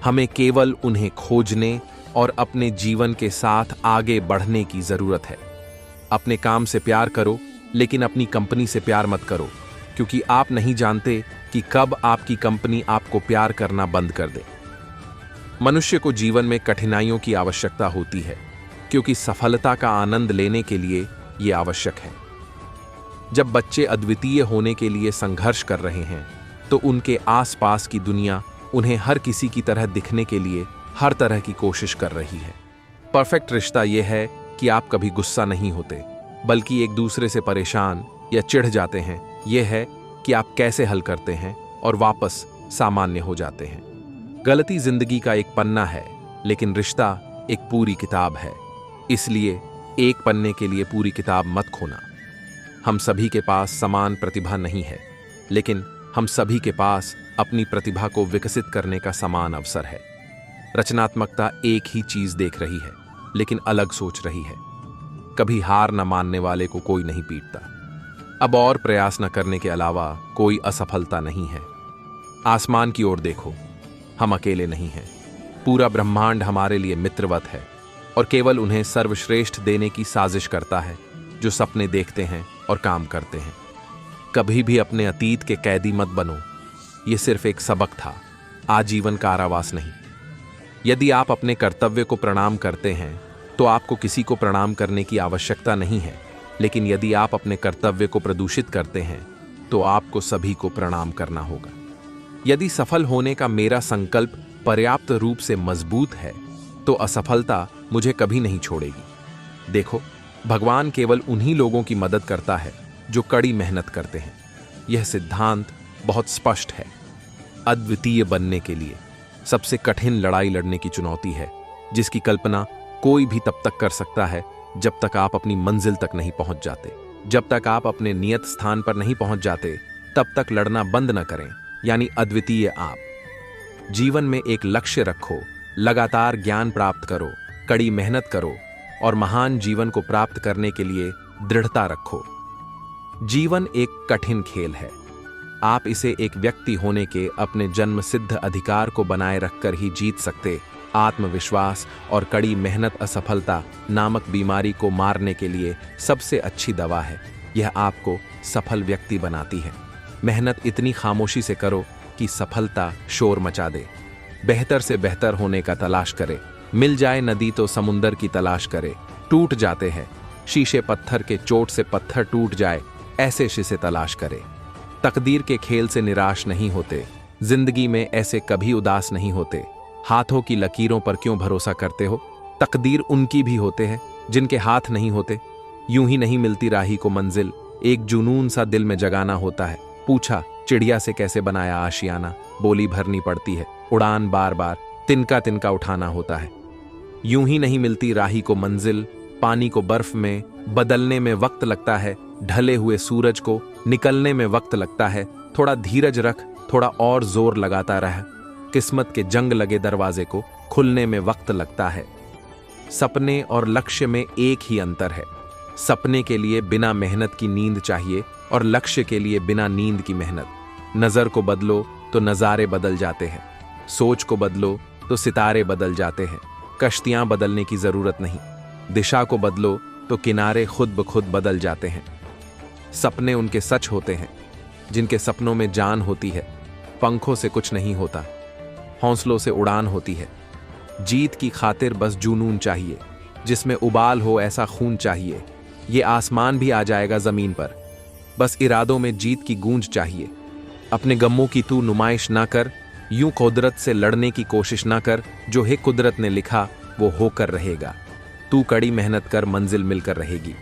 हमें केवल उन्हें खोजने और अपने जीवन के साथ आगे बढ़ने की जरूरत है। अपने काम से प्यार करो, लेकिन अपनी कंपनी से प्यार मत करो, क्योंकि आप नहीं जानते कि कब आपकी कंपनी आपको प्यार करना बंद कर दे। मनुष्य को जीवन में कठिनाइयों की आवश्यकता होती है, क्योंकि सफलता का आनंद लेने के लिए यह आवश्यक है। जब बच्चे अद्वितीय होने के लिए संघर्ष कर रहे हैं तो उनके आसपास की दुनिया उन्हें हर किसी की तरह दिखने के लिए हर तरह की कोशिश कर रही है। परफेक्ट रिश्ता यह है कि आप कभी गुस्सा नहीं होते, बल्कि एक दूसरे से परेशान या चिढ़ जाते हैं। यह है कि आप कैसे हल करते हैं और वापस सामान्य हो जाते हैं। गलती जिंदगी का एक पन्ना है, लेकिन रिश्ता एक पूरी किताब है। इसलिए एक पन्ने के लिए पूरी किताब मत खोना। हम सभी के पास समान प्रतिभा नहीं है, लेकिन हम सभी के पास अपनी प्रतिभा को विकसित करने का समान अवसर है। रचनात्मकता एक ही चीज देख रही है, लेकिन अलग सोच रही है। कभी हार न मानने वाले को कोई नहीं पीटता। अब और प्रयास न करने के अलावा कोई असफलता नहीं है। आसमान की ओर देखो, हम अकेले नहीं हैं। पूरा ब्रह्मांड हमारे लिए मित्रवत है और केवल उन्हें सर्वश्रेष्ठ देने की साजिश करता है जो सपने देखते हैं और काम करते हैं। कभी भी अपने अतीत के कैदी मत बनो, ये सिर्फ एक सबक था, आजीवन कारावास नहीं। यदि आप अपने कर्तव्य को प्रणाम करते हैं तो आपको किसी को प्रणाम करने की आवश्यकता नहीं है, लेकिन यदि आप अपने कर्तव्य को प्रदूषित करते हैं तो आपको सभी को प्रणाम करना होगा। यदि सफल होने का मेरा संकल्प पर्याप्त रूप से मजबूत है तो असफलता मुझे कभी नहीं छोड़ेगी। देखो, भगवान केवल उन्हीं लोगों की मदद करता है जो कड़ी मेहनत करते हैं। यह सिद्धांत बहुत स्पष्ट है। अद्वितीय बनने के लिए सबसे कठिन लड़ाई लड़ने की चुनौती है, जिसकी कल्पना कोई भी तब तक कर सकता है जब तक आप अपनी मंजिल तक नहीं पहुंच जाते। जब तक आप अपने नियत स्थान पर नहीं पहुंच जाते, तब तक लड़ना बंद न करें, यानी अद्वितीय आप। जीवन में एक लक्ष्य रखो, लगातार ज्ञान प्राप्त करो, कड़ी मेहनत करो और महान जीवन को प्राप्त करने के लिए दृढ़ता रखो। जीवन एक कठिन खेल है। आप इसे एक व्यक्ति होने के अपने जन्म सिद्ध अधिकार को बनाए रखकर ही जीत सकते। आत्मविश्वास और कड़ी मेहनत असफलता नामक बीमारी को मारने के लिए सबसे अच्छी दवा है। यह आपको सफल व्यक्ति बनाती है। मेहनत इतनी खामोशी से करो कि सफलता शोर मचा दे। बेहतर से बेहतर होने का तलाश करे। मिल जाए नदी तो समुंदर की तलाश करे। टूट जाते हैं शीशे पत्थर के, चोट से पत्थर टूट जाए ऐसे शीशे तलाश करे। तकदीर के खेल से निराश नहीं होते। जिंदगी में ऐसे कभी उदास नहीं होते। हाथों की लकीरों पर क्यों भरोसा करते हो? तकदीर उनकी भी होते हैं जिनके हाथ नहीं होते। यूं ही नहीं मिलती राही को मंजिल, एक जुनून सा दिल में जगाना होता है। पूछा चिड़िया से कैसे बनाया आशियाना, बोली भरनी पड़ती है, उड़ान बार बार तिनका तिनका उठाना होता है। यूं ही नहीं मिलती राही को मंजिल, पानी को बर्फ में बदलने में वक्त लगता है, ढले हुए सूरज को निकलने में वक्त लगता है। थोड़ा धीरज रख, थोड़ा और जोर लगाता रह, किस्मत के जंग लगे दरवाजे को खुलने में वक्त लगता है। सपने और लक्ष्य में एक ही अंतर है। सपने के लिए बिना मेहनत की नींद चाहिए और लक्ष्य के लिए बिना नींद की मेहनत। नजर को बदलो तो नजारे बदल जाते हैं, सोच को बदलो तो सितारे बदल जाते हैं। कश्तियां बदलने की जरूरत नहीं, दिशा को बदलो तो किनारे खुद ब खुद बदल जाते हैं। सपने उनके सच होते हैं जिनके सपनों में जान होती है। पंखों से कुछ नहीं होता, हौसलों से उड़ान होती है। जीत की खातिर बस जुनून चाहिए, जिसमें उबाल हो ऐसा खून चाहिए। ये आसमान भी आ जाएगा जमीन पर, बस इरादों में जीत की गूंज चाहिए। अपने गमों की तू नुमाइश ना कर, यूं कुदरत से लड़ने की कोशिश ना कर। जो है कुदरत ने लिखा वो होकर रहेगा। तू कड़ी मेहनत कर, मंजिल मिलकर रहेगी।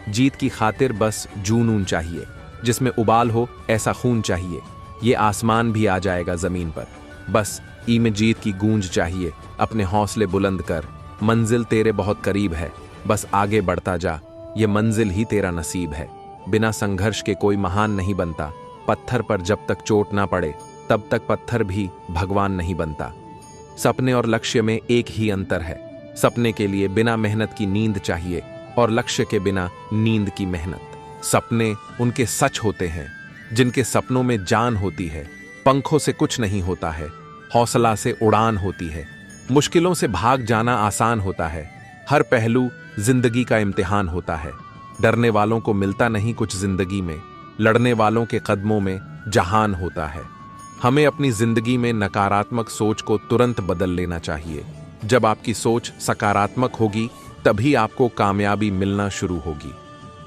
जीत की खातिर बस जुनून चाहिए, जिसमें उबाल हो ऐसा खून चाहिए। ये आसमान भी आ जाएगा जमीन पर, बस ई में जीत की गूंज चाहिए। अपने हौसले बुलंद कर, मंजिल तेरे बहुत करीब है, बस आगे बढ़ता जा। ये मंजिल ही तेरा नसीब है। बिना संघर्ष के कोई महान नहीं बनता। पत्थर पर जब तक चोट ना पड़े तब तक पत्थर भी भगवान नहीं बनता। सपने और लक्ष्य में एक ही अंतर है। सपने के लिए बिना मेहनत की नींद चाहिए और लक्ष्य के बिना नींद की मेहनत। सपने उनके सच होते हैं जिनके सपनों में जान होती है। पंखों से कुछ नहीं होता है, हौसला से उड़ान होती है। मुश्किलों से भाग जाना आसान होता है। हर पहलू जिंदगी का इम्तिहान होता है। डरने वालों को मिलता नहीं कुछ जिंदगी में, लड़ने वालों के कदमों में जहान होता है। हमें अपनी जिंदगी में नकारात्मक सोच को तुरंत बदल लेना चाहिए। जब आपकी सोच सकारात्मक होगी तभी आपको कामयाबी मिलना शुरू होगी।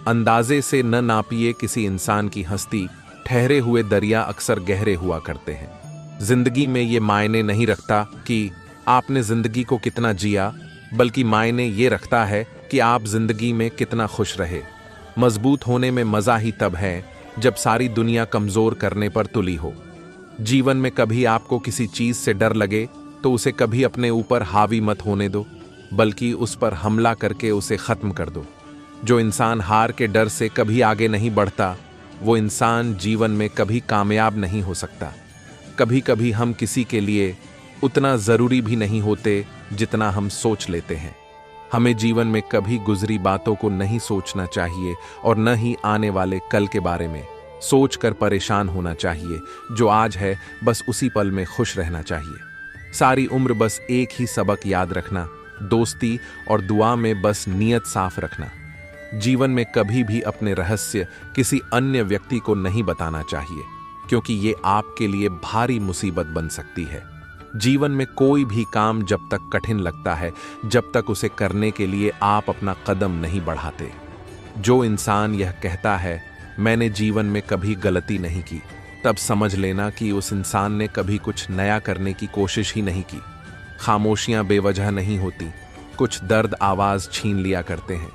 अंदाजे से न नापिए किसी इंसान की हस्ती, ठहरे हुए दरिया अक्सर गहरे हुआ करते हैं। जिंदगी में ये मायने नहीं रखता कि आपने जिंदगी को कितना जिया, बल्कि मायने ये रखता है कि आप जिंदगी में कितना खुश रहे। मजबूत होने में मजा ही तब है जब सारी दुनिया कमजोर करने पर तुली हो। जीवन में कभी आपको किसी चीज से डर लगे तो उसे कभी अपने ऊपर हावी मत होने दो, बल्कि उस पर हमला करके उसे खत्म कर दो। जो इंसान हार के डर से कभी आगे नहीं बढ़ता, वो इंसान जीवन में कभी कामयाब नहीं हो सकता। कभी कभी हम किसी के लिए उतना जरूरी भी नहीं होते जितना हम सोच लेते हैं। हमें जीवन में कभी गुजरी बातों को नहीं सोचना चाहिए और न ही आने वाले कल के बारे में सोचकर परेशान होना चाहिए। जो आज है बस उसी पल में खुश रहना चाहिए। सारी उम्र बस एक ही सबक याद रखना, दोस्ती और दुआ में बस नीयत साफ रखना। जीवन में कभी भी अपने रहस्य किसी अन्य व्यक्ति को नहीं बताना चाहिए, क्योंकि ये आपके लिए भारी मुसीबत बन सकती है। जीवन में कोई भी काम जब तक कठिन लगता है, जब तक उसे करने के लिए आप अपना कदम नहीं बढ़ाते। जो इंसान यह कहता है मैंने जीवन में कभी गलती नहीं की, तब समझ लेना कि उस इंसान ने कभी कुछ नया करने की कोशिश ही नहीं की। खामोशियां बेवजह नहीं होती, कुछ दर्द आवाज छीन लिया करते हैं।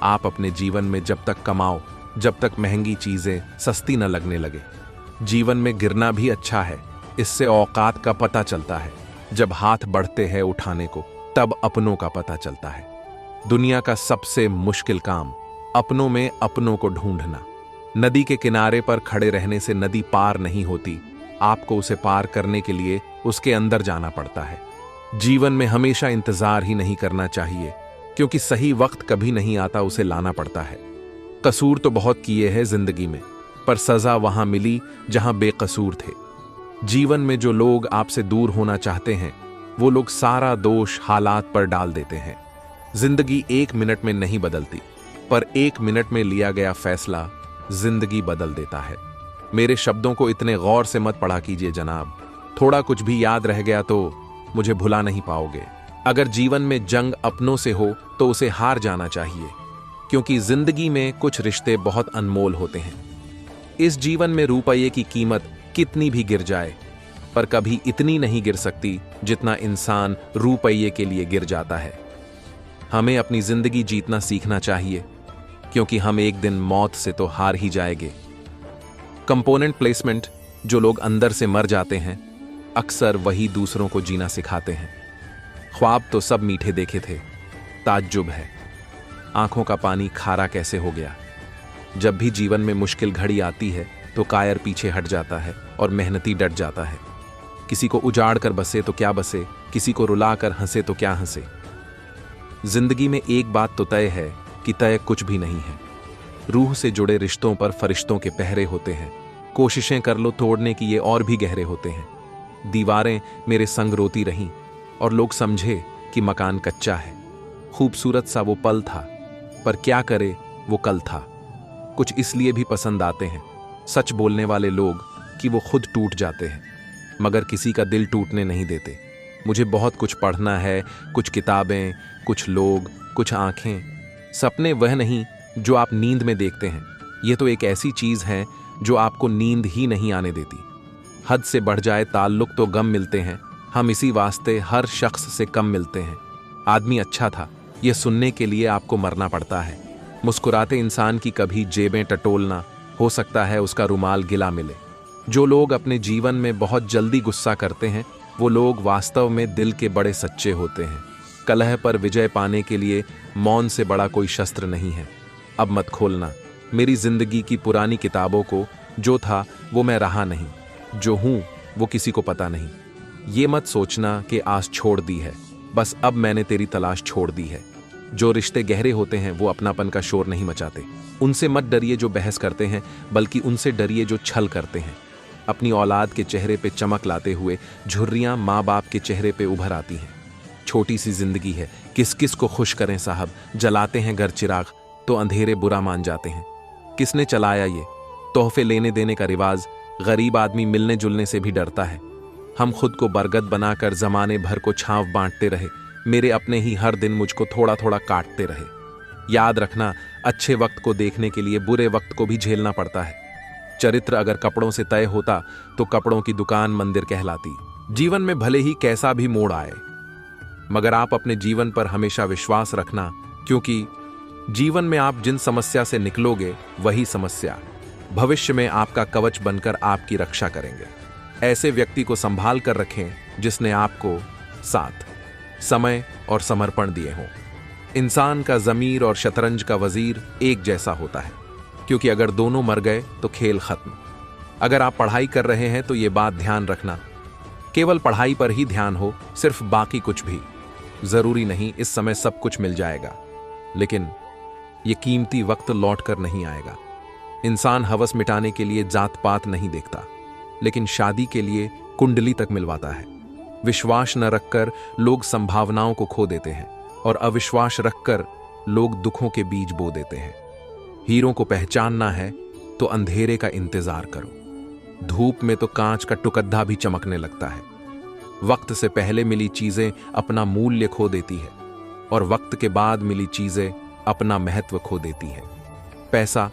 आप अपने जीवन में जब तक कमाओ, जब तक महंगी चीजें सस्ती न लगने लगे। जीवन में गिरना भी अच्छा है, इससे औकात का पता चलता है। जब हाथ बढ़ते हैं उठाने को, तब अपनों का पता चलता है। दुनिया का सबसे मुश्किल काम अपनों में अपनों को ढूंढना। नदी के किनारे पर खड़े रहने से नदी पार नहीं होती, आपको उसे पार करने के लिए उसके अंदर जाना पड़ता है। जीवन में हमेशा इंतजार ही नहीं करना चाहिए, क्योंकि सही वक्त कभी नहीं आता, उसे लाना पड़ता है। कसूर तो बहुत किए हैं जिंदगी में, पर सजा वहां मिली जहां बेकसूर थे। जीवन में जो लोग आपसे दूर होना चाहते हैं, वो लोग सारा दोष हालात पर डाल देते हैं। जिंदगी 1 मिनट में नहीं बदलती, पर 1 मिनट में लिया गया फैसला जिंदगी बदल देता है। मेरे शब्दों को इतने गौर से मत पढ़ा कीजिए जनाब, थोड़ा कुछ भी याद रह गया तो मुझे भुला नहीं पाओगे। अगर जीवन में जंग अपनों से हो तो उसे हार जाना चाहिए, क्योंकि जिंदगी में कुछ रिश्ते बहुत अनमोल होते हैं। इस जीवन में रुपये की कीमत कितनी भी गिर जाए, पर कभी इतनी नहीं गिर सकती जितना इंसान रुपये के लिए गिर जाता है। हमें अपनी जिंदगी जीतना सीखना चाहिए, क्योंकि हम एक दिन मौत से तो हार ही जाएंगे। कंपोनेंट प्लेसमेंट, जो लोग अंदर से मर जाते हैं, अक्सर वही दूसरों को जीना सिखाते हैं। ख्वाब तो सब मीठे देखे थे, ताज्जुब है आंखों का पानी खारा कैसे हो गया। जब भी जीवन में मुश्किल घड़ी आती है तो कायर पीछे हट जाता है और मेहनती डट जाता है। किसी को उजाड़ कर बसे तो क्या बसे, किसी को रुला कर हंसे तो क्या हंसे। जिंदगी में एक बात तो तय है कि तय कुछ भी नहीं है। रूह से जुड़े रिश्तों पर फरिश्तों के पहरे होते हैं। कोशिशें कर लो तोड़ने की, ये और भी गहरे होते हैं। दीवारें मेरे संग रोती रहीं और लोग समझे कि मकान कच्चा है। खूबसूरत सा वो पल था, पर क्या करे वो कल था। कुछ इसलिए भी पसंद आते हैं सच बोलने वाले लोग कि वो खुद टूट जाते हैं, मगर किसी का दिल टूटने नहीं देते। मुझे बहुत कुछ पढ़ना है, कुछ किताबें, कुछ लोग, कुछ आंखें। सपने वह नहीं जो आप नींद में देखते हैं, ये तो एक ऐसी चीज है जो आपको नींद ही नहीं आने देती। हद से बढ़ जाए ताल्लुक तो गम मिलते हैं, हम इसी वास्ते हर शख्स से कम मिलते हैं। आदमी अच्छा था, ये सुनने के लिए आपको मरना पड़ता है। मुस्कुराते इंसान की कभी जेबें टटोलना, हो सकता है उसका रुमाल गिला मिले। जो लोग अपने जीवन में बहुत जल्दी गुस्सा करते हैं, वो लोग वास्तव में दिल के बड़े सच्चे होते हैं। कलह पर विजय पाने के लिए मौन से बड़ा कोई शस्त्र नहीं है। अब मत खोलना मेरी जिंदगी की पुरानी किताबों को, जो था वो मैं रहा नहीं, जो हूं वो किसी को पता नहीं। ये मत सोचना कि आस छोड़ दी है, बस अब मैंने तेरी तलाश छोड़ दी है। जो रिश्ते गहरे होते हैं वो अपनापन का शोर नहीं मचाते। उनसे मत डरिए जो बहस करते हैं, बल्कि उनसे डरिए जो छल करते हैं। अपनी औलाद के चेहरे पे चमक लाते हुए झुर्रियां माँ बाप के चेहरे पे उभर आती हैं। छोटी सी जिंदगी है, किस किस को खुश करें साहब। जलाते हैं घर चिराग तो अंधेरे बुरा मान जाते हैं। किसने चलाया ये तोहफे लेने देने का रिवाज? गरीब आदमी मिलने जुलने से भी डरता है। हम खुद को बरगद बनाकर जमाने भर को छांव बांटते रहे। मेरे अपने ही हर दिन मुझको थोड़ा थोड़ा काटते रहे। याद रखना, अच्छे वक्त को देखने के लिए बुरे वक्त को भी झेलना पड़ता है। चरित्र अगर कपड़ों से तय होता तो कपड़ों की दुकान मंदिर कहलाती। जीवन में भले ही कैसा भी मोड़ आए, मगर आप अपने जीवन पर हमेशा विश्वास रखना, क्योंकि जीवन में आप जिन समस्या से निकलोगे वही समस्या भविष्य में आपका कवच बनकर आपकी रक्षा करेंगे। ऐसे व्यक्ति को संभाल कर रखें जिसने आपको साथ, समय और समर्पण दिए हों। इंसान का ज़मीर और शतरंज का वजीर एक जैसा होता है, क्योंकि अगर दोनों मर गए तो खेल खत्म। अगर आप पढ़ाई कर रहे हैं तो ये बात ध्यान रखना, केवल पढ़ाई पर ही ध्यान हो, सिर्फ बाकी कुछ भी जरूरी नहीं। इस समय सब कुछ मिल जाएगा, लेकिन ये कीमती वक्त लौट कर नहीं आएगा। इंसान हवस मिटाने के लिए जात पात नहीं देखता, लेकिन शादी के लिए कुंडली तक मिलवाता है। विश्वास न रखकर लोग संभावनाओं को खो देते हैं और अविश्वास रखकर लोग दुखों के बीज बो देते हैं। हीरों को पहचानना है तो अंधेरे का इंतजार करो। धूप में तो कांच का टुकड़ा भी चमकने लगता है। वक्त से पहले मिली चीजें अपना मूल्य खो देती है और वक्त के बाद मिली चीजें अपना महत्व खो देती है। पैसा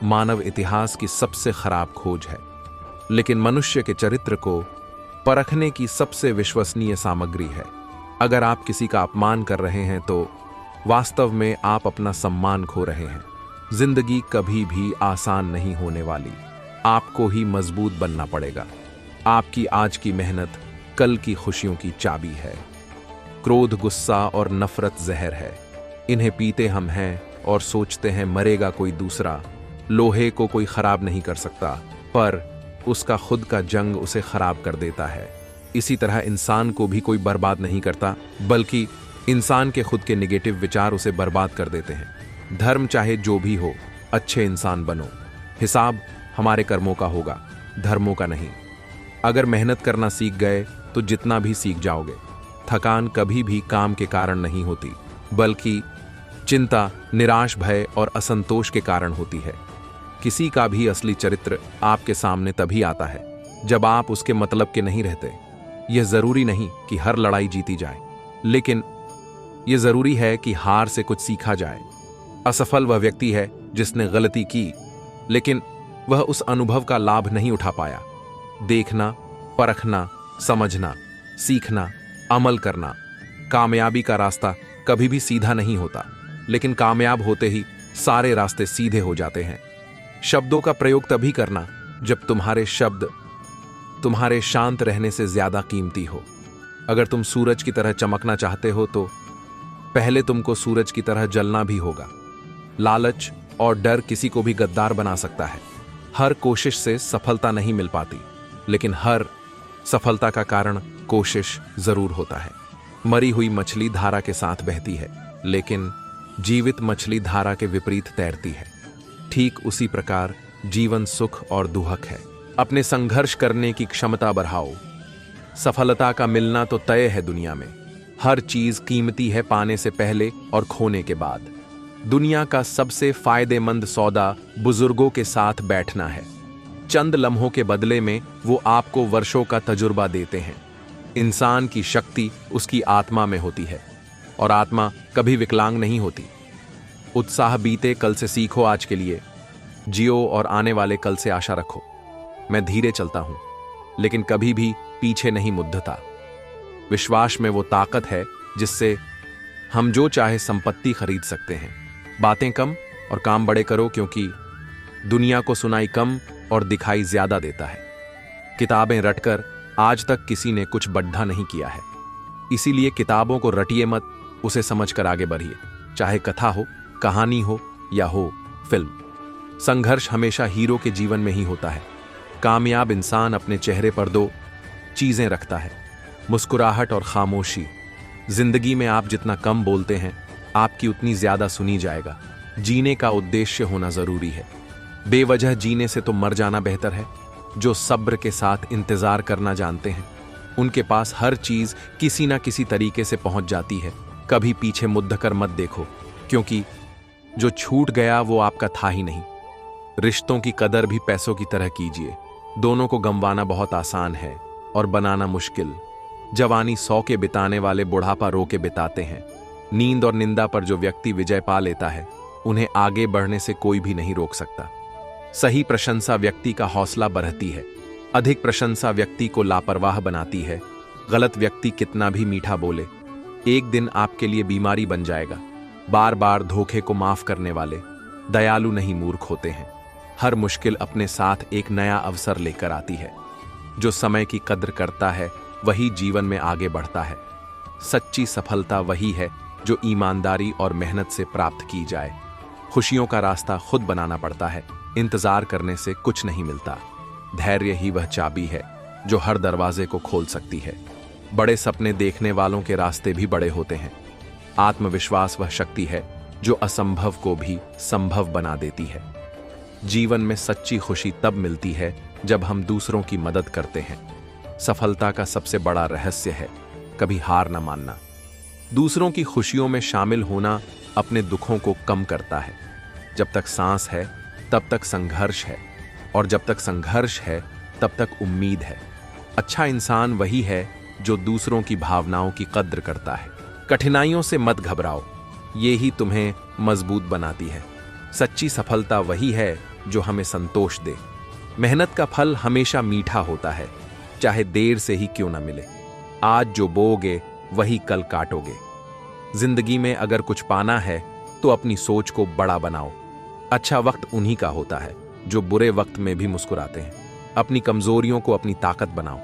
मानव इतिहास की सबसे खराब खोज है, लेकिन मनुष्य के चरित्र को परखने की सबसे विश्वसनीय सामग्री है। अगर आप किसी का अपमान कर रहे हैं तो वास्तव में आप अपना सम्मान खो रहे हैं। जिंदगी कभी भी आसान नहीं होने वाली, आपको ही मजबूत बनना पड़ेगा। आपकी आज की मेहनत कल की खुशियों की चाबी है। क्रोध, गुस्सा और नफरत जहर है। इन्हें पीते हम हैं और सोचते हैं मरेगा कोई दूसरा। लोहे को कोई खराब नहीं कर सकता, पर उसका खुद का जंग उसे खराब कर देता है। इसी तरह इंसान को भी कोई बर्बाद नहीं करता, बल्कि इंसान के खुद के नेगेटिव विचार उसे बर्बाद कर देते हैं। धर्म चाहे जो भी हो, अच्छे इंसान बनो। हिसाब हमारे कर्मों का होगा, धर्मों का नहीं। अगर मेहनत करना सीख गए तो जितना भी सीख जाओगे। थकान कभी भी काम के कारण नहीं होती, बल्कि चिंता, निराश, भय और असंतोष के कारण होती है। किसी का भी असली चरित्र आपके सामने तभी आता है जब आप उसके मतलब के नहीं रहते। यह जरूरी नहीं कि हर लड़ाई जीती जाए, लेकिन यह जरूरी है कि हार से कुछ सीखा जाए। असफल वह व्यक्ति है जिसने गलती की, लेकिन वह उस अनुभव का लाभ नहीं उठा पाया। देखना, परखना, समझना, सीखना, अमल करना। कामयाबी का रास्ता कभी भी सीधा नहीं होता, लेकिन कामयाब होते ही सारे रास्ते सीधे हो जाते हैं। शब्दों का प्रयोग तभी करना जब तुम्हारे शब्द तुम्हारे शांत रहने से ज्यादा कीमती हो। अगर तुम सूरज की तरह चमकना चाहते हो तो पहले तुमको सूरज की तरह जलना भी होगा। लालच और डर किसी को भी गद्दार बना सकता है। हर कोशिश से सफलता नहीं मिल पाती, लेकिन हर सफलता का कारण कोशिश जरूर होता है। मरी हुई मछली धारा के साथ बहती है, लेकिन जीवित मछली धारा के विपरीत तैरती है। ठीक उसी प्रकार जीवन सुख और दुहक है। अपने संघर्ष करने की क्षमता बढ़ाओ। सफलता का मिलना तो तय है दुनिया में। हर चीज कीमती है पाने से पहले और खोने के बाद। दुनिया का सबसे फायदेमंद सौदा बुजुर्गों के साथ बैठना है। चंद लम्हों के बदले में वो आपको वर्षों का तजुर्बा देते हैं। इंसान की शक्ति उसकी आत्मा में होती है, और आत्मा कभी विकलांग नहीं होती। उत्साह बीते कल से सीखो आज के लिए। जियो और आने वाले कल से आशा रखो। मैं धीरे चलता हूं, लेकिन कभी भी पीछे नहीं मुद्दता। विश्वास में वो ताकत है जिससे हम जो चाहे संपत्ति खरीद सकते हैं। बातें कम और काम बड़े करो, क्योंकि दुनिया को सुनाई कम और दिखाई ज्यादा देता है। किताबें रटकर आज तक किसी ने कुछ बढ़ा नहीं किया है। इसीलिए किताबों को रटिए मत, उसे समझकर आगे बढ़िए। चाहे कथा हो, कहानी हो या हो फिल्म। संघर्ष हमेशा हीरो के जीवन में ही होता है। कामयाब इंसान अपने चेहरे पर दो चीजें रखता है, मुस्कुराहट और खामोशी। जिंदगी में आप जितना कम बोलते हैं, आपकी उतनी ज्यादा सुनी जाएगा। जीने का उद्देश्य होना जरूरी है। बेवजह जीने से तो मर जाना बेहतर है। जो सब्र के साथ इंतजार करना जानते हैं, उनके पास हर चीज किसी ना किसी तरीके से पहुंच जाती है। कभी पीछे मुद्द कर मत देखो, क्योंकि जो छूट गया वो आपका था ही नहीं। रिश्तों की कदर भी पैसों की तरह कीजिए। दोनों को गंवाना बहुत आसान है और बनाना मुश्किल। जवानी 100 के बिताने वाले बुढ़ापा रो के बिताते हैं। नींद और निंदा पर जो व्यक्ति विजय पा लेता है, उन्हें आगे बढ़ने से कोई भी नहीं रोक सकता। सही प्रशंसा व्यक्ति का हौसला बढ़ाती है। अधिक प्रशंसा व्यक्ति को लापरवाह बनाती है। गलत व्यक्ति कितना भी मीठा बोले, एक दिन आपके लिए बीमारी बन जाएगा। बार बार धोखे को माफ करने वाले दयालु नहीं, मूर्ख होते हैं। हर मुश्किल अपने साथ एक नया अवसर लेकर आती है। जो समय की कद्र करता है वही जीवन में आगे बढ़ता है। सच्ची सफलता वही है जो ईमानदारी और मेहनत से प्राप्त की जाए। खुशियों का रास्ता खुद बनाना पड़ता है। इंतजार करने से कुछ नहीं मिलता। धैर्य ही वह चाबी है जो हर दरवाजे को खोल सकती है। बड़े सपने देखने वालों के रास्ते भी बड़े होते हैं। आत्मविश्वास वह शक्ति है जो असंभव को भी संभव बना देती है। जीवन में सच्ची खुशी तब मिलती है जब हम दूसरों की मदद करते हैं। सफलता का सबसे बड़ा रहस्य है कभी हार न मानना। दूसरों की खुशियों में शामिल होना अपने दुखों को कम करता है। जब तक सांस है तब तक संघर्ष है, और जब तक संघर्ष है तब तक उम्मीद है। अच्छा इंसान वही है जो दूसरों की भावनाओं की कद्र करता है। कठिनाइयों से मत घबराओ, ये ही तुम्हें मजबूत बनाती है। सच्ची सफलता वही है जो हमें संतोष दे। मेहनत का फल हमेशा मीठा होता है, चाहे देर से ही क्यों न मिले। आज जो बोओगे वही कल काटोगे। जिंदगी में अगर कुछ पाना है तो अपनी सोच को बड़ा बनाओ। अच्छा वक्त उन्हीं का होता है जो बुरे वक्त में भी मुस्कुराते हैं। अपनी कमजोरियों को अपनी ताकत बनाओ।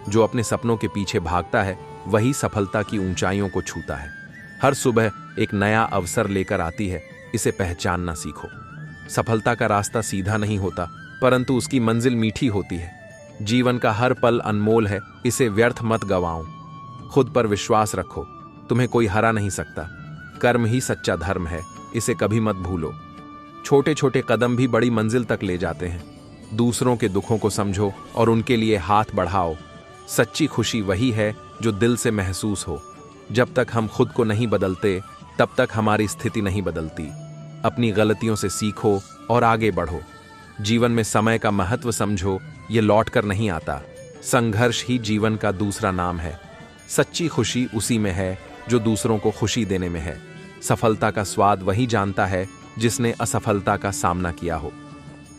जो अपने सपनों के पीछे भागता है वही सफलता की ऊंचाइयों को छूता है। हर सुबह एक नया अवसर लेकर आती है, इसे पहचानना सीखो। सफलता का रास्ता सीधा नहीं होता, परंतु उसकी मंजिल मीठी होती है। जीवन का हर पल अनमोल है, इसे व्यर्थ मत गवाओ। खुद पर विश्वास रखो, तुम्हें कोई हरा नहीं सकता। कर्म ही सच्चा धर्म है, इसे कभी मत भूलो। छोटे छोटे कदम भी बड़ी मंजिल तक ले जाते हैं। दूसरों के दुखों को समझो और उनके लिए हाथ बढ़ाओ। सच्ची खुशी वही है जो दिल से महसूस हो। जब तक हम खुद को नहीं बदलते तब तक हमारी स्थिति नहीं बदलती। अपनी गलतियों से सीखो और आगे बढ़ो। जीवन में समय का महत्व समझो, ये लौट कर नहीं आता। संघर्ष ही जीवन का दूसरा नाम है। सच्ची खुशी उसी में है जो दूसरों को खुशी देने में है। सफलता का स्वाद वही जानता है जिसने असफलता का सामना किया हो।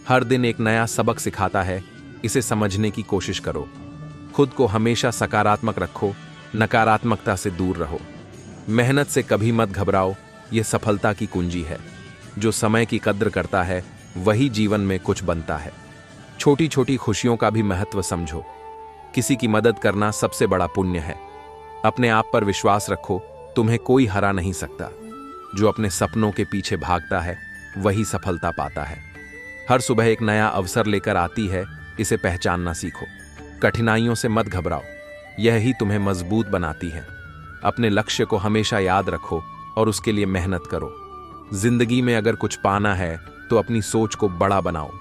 हर दिन एक नया सबक सिखाता है, इसे समझने की कोशिश करो। खुद को हमेशा सकारात्मक रखो, नकारात्मकता से दूर रहो। मेहनत से कभी मत घबराओ, यह सफलता की कुंजी है। जो समय की कद्र करता है वही जीवन में कुछ बनता है। छोटी छोटी खुशियों का भी महत्व समझो। किसी की मदद करना सबसे बड़ा पुण्य है। अपने आप पर विश्वास रखो, तुम्हें कोई हरा नहीं सकता। जो अपने सपनों के पीछे भागता है वही सफलता पाता है। हर सुबह एक नया अवसर लेकर आती है, इसे पहचानना सीखो। कठिनाइयों से मत घबराओ, यह ही तुम्हें मजबूत बनाती है। अपने लक्ष्य को हमेशा याद रखो और उसके लिए मेहनत करो। जिंदगी में अगर कुछ पाना है तो अपनी सोच को बड़ा बनाओ।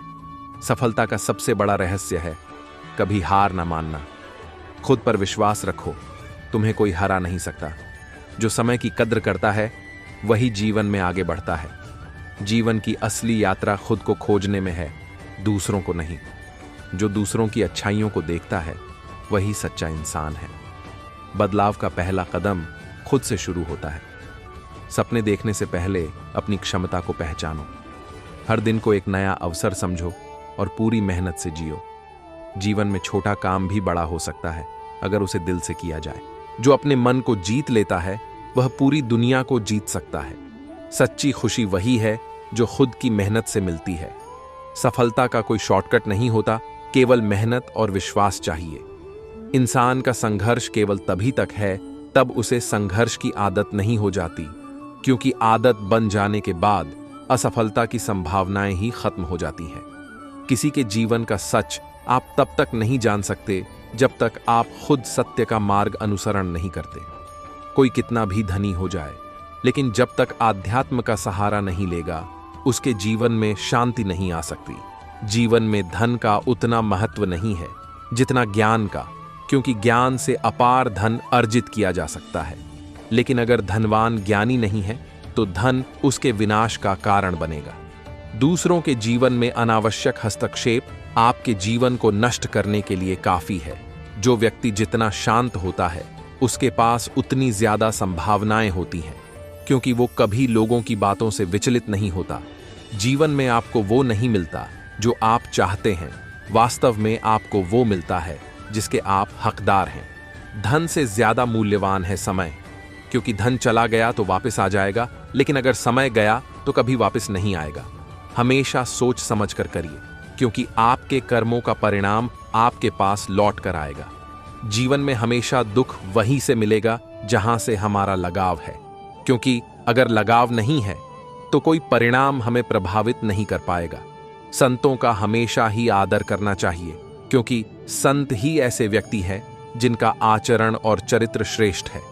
सफलता का सबसे बड़ा रहस्य है कभी हार ना मानना। खुद पर विश्वास रखो, तुम्हें कोई हरा नहीं सकता। जो समय की कद्र करता है वही जीवन में आगे बढ़ता है। जीवन की असली यात्रा खुद को खोजने में है, दूसरों को नहीं। जो दूसरों की अच्छाइयों को देखता है वही सच्चा इंसान है। बदलाव का पहला कदम खुद से शुरू होता है। सपने देखने से पहले अपनी क्षमता को पहचानो। हर दिन को एक नया अवसर समझो और पूरी मेहनत से जियो। जीवन में छोटा काम भी बड़ा हो सकता है अगर उसे दिल से किया जाए। जो अपने मन को जीत लेता है वह पूरी दुनिया को जीत सकता है। सच्ची खुशी वही है जो खुद की मेहनत से मिलती है। सफलता का कोई शॉर्टकट नहीं होता, केवल मेहनत और विश्वास चाहिए। इंसान का संघर्ष केवल तभी तक है तब उसे संघर्ष की आदत नहीं हो जाती, क्योंकि आदत बन जाने के बाद असफलता की संभावनाएं ही खत्म हो जाती हैं। किसी के जीवन का सच आप तब तक नहीं जान सकते जब तक आप खुद सत्य का मार्ग अनुसरण नहीं करते। कोई कितना भी धनी हो जाए, लेकिन जब तक आध्यात्म का सहारा नहीं लेगा उसके जीवन में शांति नहीं आ सकती। जीवन में धन का उतना महत्व नहीं है जितना ज्ञान का, क्योंकि ज्ञान से अपार धन अर्जित किया जा सकता है। लेकिन अगर धनवान ज्ञानी नहीं है तो धन उसके विनाश का कारण बनेगा। दूसरों के जीवन में अनावश्यक हस्तक्षेप आपके जीवन को नष्ट करने के लिए काफी है। जो व्यक्ति जितना शांत होता है उसके पास उतनी ज्यादा संभावनाएं होती हैं, क्योंकि वो कभी लोगों की बातों से विचलित नहीं होता। जीवन में आपको वो नहीं मिलता जो आप चाहते हैं, वास्तव में आपको वो मिलता है जिसके आप हकदार हैं। धन से ज्यादा मूल्यवान है समय, क्योंकि धन चला गया तो वापस आ जाएगा, लेकिन अगर समय गया तो कभी वापस नहीं आएगा। हमेशा सोच समझ कर करिए, क्योंकि आपके कर्मों का परिणाम आपके पास लौट कर आएगा। जीवन में हमेशा दुख वहीं से मिलेगा जहां से हमारा लगाव है, क्योंकि अगर लगाव नहीं है तो कोई परिणाम हमें प्रभावित नहीं कर पाएगा। संतों का हमेशा ही आदर करना चाहिए, क्योंकि संत ही ऐसे व्यक्ति हैं जिनका आचरण और चरित्र श्रेष्ठ है।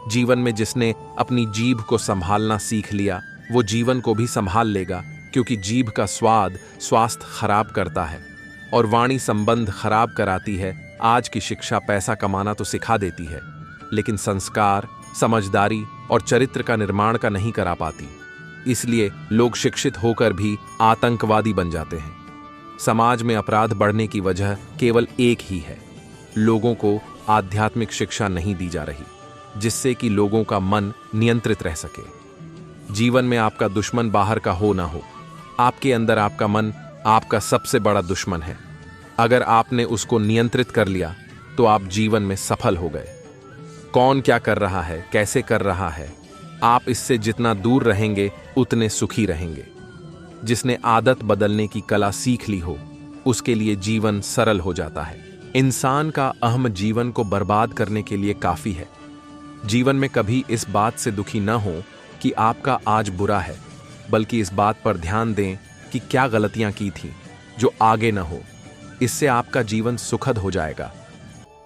जीवन में जिसने अपनी जीभ को संभालना सीख लिया वो जीवन को भी संभाल लेगा, क्योंकि जीभ का स्वाद स्वास्थ्य खराब करता है और वाणी संबंध खराब कराती है, आज की शिक्षा पैसा कमाना तो सिखा देती है, लेकिन संस्कार, समझदारी और चरित्र का निर्माण का नहीं करा पाती। इसलिए लोग शिक्षित होकर भी आतंकवादी बन जाते हैं। समाज में अपराध बढ़ने की वजह केवल एक ही है, लोगों को आध्यात्मिक शिक्षा नहीं दी जा रही, जिससे कि लोगों का मन नियंत्रित रह सके। जीवन में आपका दुश्मन बाहर का हो ना हो, आपके अंदर आपका मन आपका सबसे बड़ा दुश्मन है। अगर आपने उसको नियंत्रित कर लिया तो आप जीवन में सफल हो गए। कौन क्या कर रहा है, कैसे कर रहा है, आप इससे जितना दूर रहेंगे उतने सुखी रहेंगे। जिसने आदत बदलने की कला सीख ली हो, उसके लिए जीवन सरल हो जाता है। इंसान का अहम जीवन को बर्बाद करने के लिए काफी है। जीवन में कभी इस बात से दुखी न हो कि आपका आज बुरा है, बल्कि इस बात पर ध्यान दें कि क्या गलतियां की थीं जो आगे न हो। इससे आपका जीवन सुखद हो जाएगा।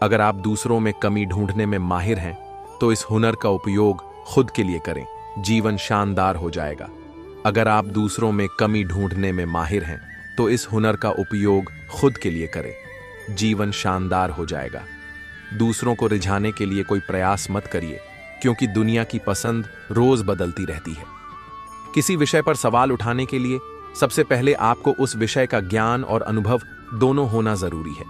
अगर आप दूसरों में कमी ढूंढने में माहिर हैं, तो इस हुनर का उपयोग खुद के लिए करें, जीवन शानदार हो जाएगा। अगर आप दूसरों में कमी ढूंढने में माहिर हैं, तो इस हुनर का उपयोग खुद के लिए करें, जीवन शानदार हो जाएगा। दूसरों को रिझाने के लिए कोई प्रयास मत करिए, क्योंकि दुनिया की पसंद रोज बदलती रहती है। किसी विषय पर सवाल उठाने के लिए सबसे पहले आपको उस विषय का ज्ञान और अनुभव दोनों होना जरूरी है,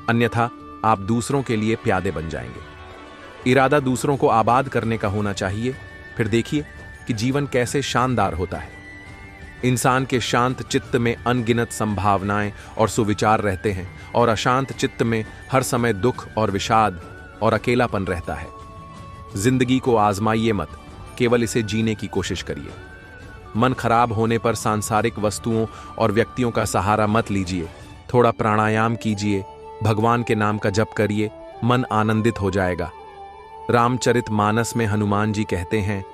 अन्यथा आप दूसरों के लिए प्यादे बन जाएंगे। इरादा दूसरों को आबाद करने का होना चाहिए, फिर देखिए कि जीवन कैसे शानदार होता है। इंसान के शांत चित्त में अनगिनत संभावनाएं और सुविचार रहते हैं, और अशांत चित्त में हर समय दुख और विषाद और अकेलापन रहता है। जिंदगी को आजमाइए मत, केवल इसे जीने की कोशिश करिए। मन खराब होने पर सांसारिक वस्तुओं और व्यक्तियों का सहारा मत लीजिए। थोड़ा प्राणायाम कीजिए, भगवान के नाम का जप करिए, मन आनंदित हो जाएगा। रामचरितमानस में हनुमान जी कहते हैं,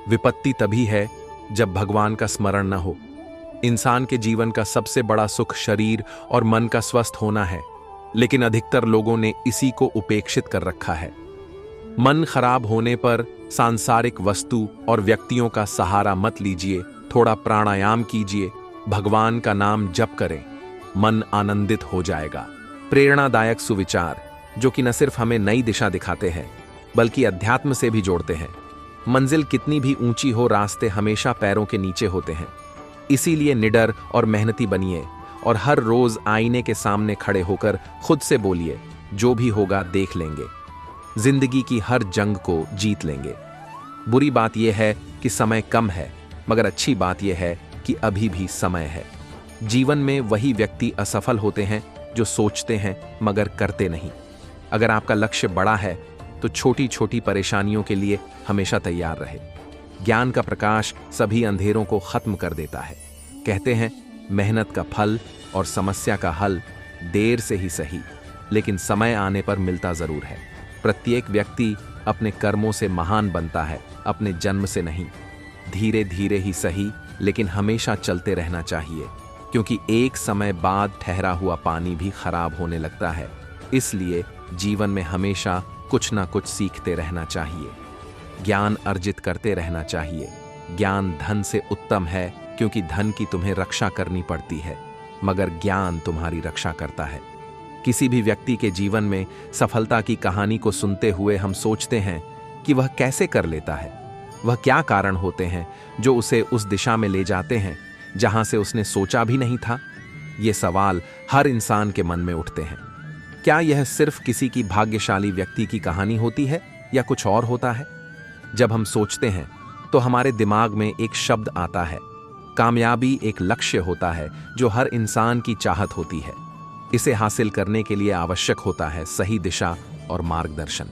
विपत्ति तभी है जब भगवान का स्मरण न हो। इंसान के जीवन का सबसे बड़ा सुख शरीर और मन का स्वस्थ होना है, लेकिन अधिकतर लोगों ने इसी को उपेक्षित कर रखा है। मन खराब होने पर सांसारिक वस्तु और व्यक्तियों का सहारा मत लीजिए, थोड़ा प्राणायाम कीजिए, भगवान का नाम जप करें, मन आनंदित हो जाएगा। प्रेरणादायक सुविचार जो कि न सिर्फ हमें नई दिशा दिखाते हैं, बल्कि अध्यात्म से भी जोड़ते हैं। मंजिल कितनी भी ऊंची हो, रास्ते हमेशा पैरों के नीचे होते हैं। इसीलिए निडर और मेहनती बनिए, और हर रोज आईने के सामने खड़े होकर खुद से बोलिए, जो भी होगा देख लेंगे। जिंदगी की हर जंग को जीत लेंगे। बुरी बात यह है कि समय कम है, मगर अच्छी बात यह है कि अभी भी समय है। जीवन में वही व्यक्ति असफल होते हैं जो सोचते हैं मगर करते नहीं। अगर आपका लक्ष्य बड़ा है तो छोटी छोटी परेशानियों के लिए हमेशा तैयार रहे। ज्ञान का प्रकाश सभी अंधेरों को खत्म कर देता है। कहते हैं, मेहनत का फल और समस्या का हल देर से ही सही, लेकिन समय आने पर मिलता जरूर है। प्रत्येक व्यक्ति अपने कर्मों से महान बनता है, अपने जन्म से नहीं। धीरे धीरे ही सही, लेकिन हमेशा चलते रहना चाहिए, क्योंकि एक समय बाद ठहरा हुआ पानी भी खराब होने लगता है। इसलिए जीवन में हमेशा कुछ ना कुछ सीखते रहना चाहिए, ज्ञान अर्जित करते रहना चाहिए। ज्ञान धन से उत्तम है, क्योंकि धन की तुम्हें रक्षा करनी पड़ती है, मगर ज्ञान तुम्हारी रक्षा करता है। किसी भी व्यक्ति के जीवन में सफलता की कहानी को सुनते हुए हम सोचते हैं कि वह कैसे कर लेता है, वह क्या कारण होते हैं जो उसे उस दिशा में ले जाते हैं जहां से उसने सोचा भी नहीं था। ये सवाल हर इंसान के मन में उठते हैं। क्या यह सिर्फ किसी की भाग्यशाली व्यक्ति की कहानी होती है या कुछ और होता है? जब हम सोचते हैं तो हमारे दिमाग में एक शब्द आता है। कामयाबी एक लक्ष्य होता है जो हर इंसान की चाहत होती है। इसे हासिल करने के लिए आवश्यक होता है सही दिशा और मार्गदर्शन।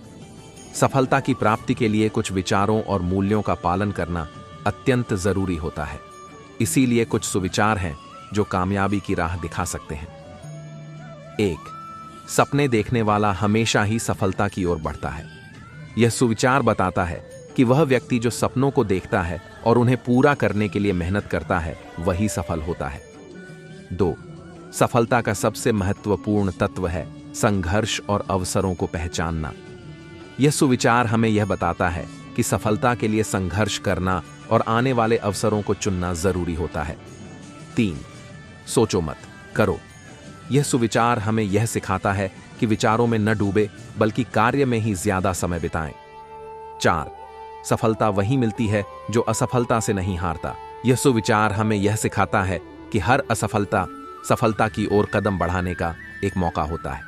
सफलता की प्राप्ति के लिए कुछ विचारों और मूल्यों का पालन करना अत्यंत जरूरी होता है। इसीलिए कुछ सुविचार हैं जो कामयाबी की राह दिखा सकते हैं। 1. सपने देखने वाला हमेशा ही सफलता की ओर बढ़ता है। यह सुविचार बताता है कि वह व्यक्ति जो सपनों को देखता है और उन्हें पूरा करने के लिए मेहनत करता है, वही सफल होता है। 2. सफलता का सबसे महत्वपूर्ण तत्व है संघर्ष और अवसरों को पहचानना। यह सुविचार हमें यह बताता है कि सफलता के लिए संघर्ष करना और आने वाले अवसरों को चुनना जरूरी होता है। 3. सोचो मत, करो। यह सुविचार हमें यह सिखाता है कि विचारों में न डूबे बल्कि कार्य में ही ज्यादा समय बिताएं। 4. सफलता वही मिलती है जो असफलता से नहीं हारता। यह सुविचार हमें यह सिखाता है कि हर असफलता सफलता की ओर कदम बढ़ाने का एक मौका होता है।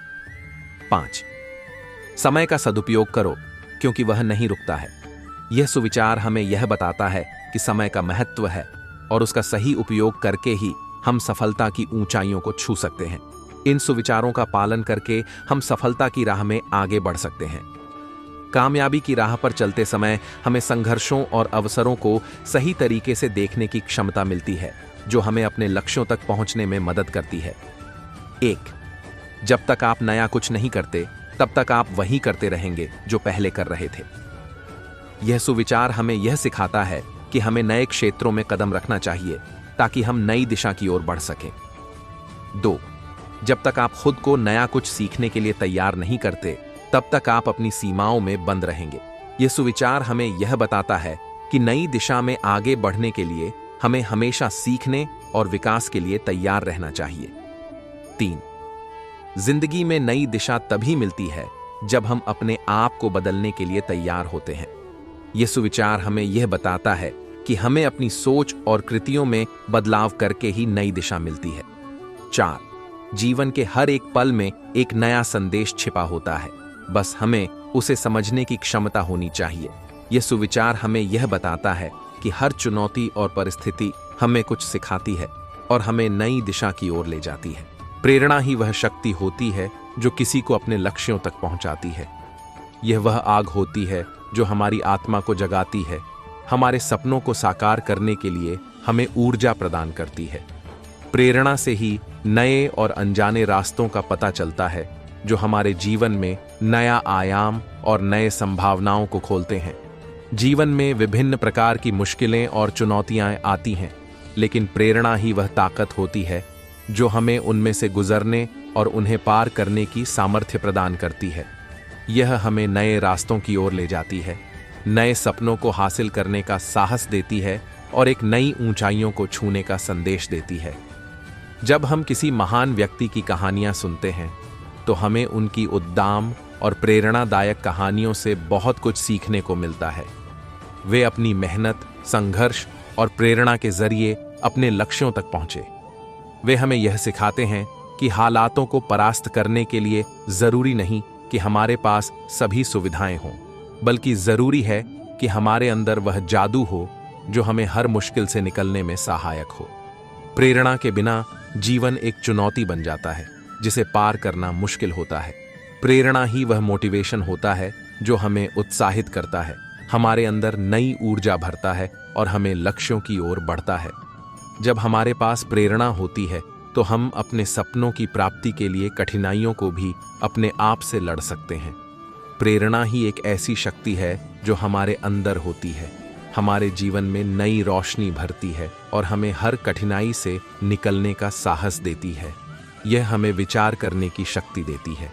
5. समय का सदुपयोग करो क्योंकि वह नहीं रुकता है। यह सुविचार हमें यह बताता है कि समय का महत्व है और उसका सही उपयोग करके ही हम सफलता की ऊंचाइयों को छू सकते हैं। इन सुविचारों का पालन करके हम सफलता की राह में आगे बढ़ सकते हैं। कामयाबी की राह पर चलते समय हमें संघर्षों और अवसरों को सही तरीके से देखने की क्षमता मिलती है, जो हमें अपने लक्ष्यों तक पहुंचने में मदद करती है। 1. जब तक आप नया कुछ नहीं करते, तब तक आप वही करते रहेंगे जो पहले कर रहे थे। यह सुविचार हमें यह सिखाता है कि हमें नए क्षेत्रों में कदम रखना चाहिए ताकि हम नई दिशा की ओर बढ़ सकें। 2. जब तक आप खुद को नया कुछ सीखने के लिए तैयार नहीं करते, तब तक आप अपनी सीमाओं में बंद रहेंगे। यह सुविचार हमें यह बताता है कि नई दिशा में आगे बढ़ने के लिए हमें हमेशा सीखने और विकास के लिए तैयार रहना चाहिए। 3. जिंदगी में नई दिशा तभी मिलती है जब हम अपने आप को बदलने के लिए तैयार होते हैं। यह सुविचार हमें यह बताता है कि हमें अपनी सोच और कृतियों में बदलाव करके ही नई दिशा मिलती है। 4. जीवन के हर एक पल में एक नया संदेश छिपा होता है, बस हमें उसे समझने की क्षमता होनी चाहिए। यह सुविचार हमें यह बताता है कि हर चुनौती और परिस्थिति हमें कुछ सिखाती है और हमें नई दिशा की ओर ले जाती है। प्रेरणा ही वह शक्ति होती है जो किसी को अपने लक्ष्यों तक पहुंचाती है। यह वह आग होती है जो हमारी आत्मा को जगाती है, हमारे सपनों को साकार करने के लिए हमें ऊर्जा प्रदान करती है। प्रेरणा से ही नए और अनजाने रास्तों का पता चलता है जो हमारे जीवन में नया आयाम और नए संभावनाओं को खोलते हैं। जीवन में विभिन्न प्रकार की मुश्किलें और चुनौतियां आती हैं, लेकिन प्रेरणा ही वह ताकत होती है जो हमें उनमें से गुजरने और उन्हें पार करने की सामर्थ्य प्रदान करती है। यह हमें नए रास्तों की ओर ले जाती है, नए सपनों को हासिल करने का साहस देती है और एक नई ऊंचाइयों को छूने का संदेश देती है। जब हम किसी महान व्यक्ति की कहानियां सुनते हैं तो हमें उनकी उद्दाम और प्रेरणादायक कहानियों से बहुत कुछ सीखने को मिलता है। वे अपनी मेहनत, संघर्ष और प्रेरणा के जरिए अपने लक्ष्यों तक पहुंचे। वे हमें यह सिखाते हैं कि हालातों को परास्त करने के लिए जरूरी नहीं कि हमारे पास सभी सुविधाएं हों, बल्कि जरूरी है कि हमारे अंदर वह जादू हो जो हमें हर मुश्किल से निकलने में सहायक हो। प्रेरणा के बिना जीवन एक चुनौती बन जाता है जिसे पार करना मुश्किल होता है। प्रेरणा ही वह मोटिवेशन होता है जो हमें उत्साहित करता है, हमारे अंदर नई ऊर्जा भरता है और हमें लक्ष्यों की ओर बढ़ता है। जब हमारे पास प्रेरणा होती है तो हम अपने सपनों की प्राप्ति के लिए कठिनाइयों को भी अपने आप से लड़ सकते हैं। प्रेरणा ही एक ऐसी शक्ति है जो हमारे अंदर होती है, हमारे जीवन में नई रोशनी भरती है और हमें हर कठिनाई से निकलने का साहस देती है। यह हमें विचार करने की शक्ति देती है,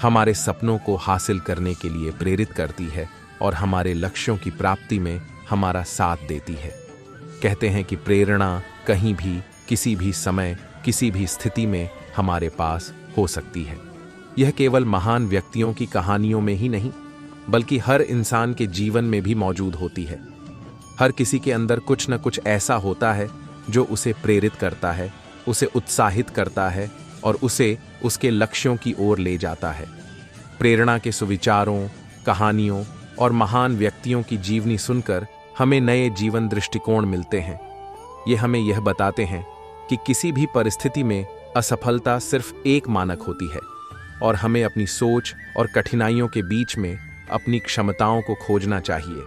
हमारे सपनों को हासिल करने के लिए प्रेरित करती है और हमारे लक्ष्यों की प्राप्ति में हमारा साथ देती है। कहते हैं कि प्रेरणा कहीं भी, किसी भी समय, किसी भी स्थिति में हमारे पास हो सकती है। यह केवल महान व्यक्तियों की कहानियों में ही नहीं, बल्कि हर इंसान के जीवन में भी मौजूद होती है। हर किसी के अंदर कुछ न कुछ ऐसा होता है जो उसे प्रेरित करता है, उसे उत्साहित करता है और उसे उसके लक्ष्यों की ओर ले जाता है। प्रेरणा के सुविचारों, कहानियों और महान व्यक्तियों की जीवनी सुनकर हमें नए जीवन दृष्टिकोण मिलते हैं। ये हमें यह बताते हैं कि किसी भी परिस्थिति में असफलता सिर्फ एक मानक होती है और हमें अपनी सोच और कठिनाइयों के बीच में अपनी क्षमताओं को खोजना चाहिए।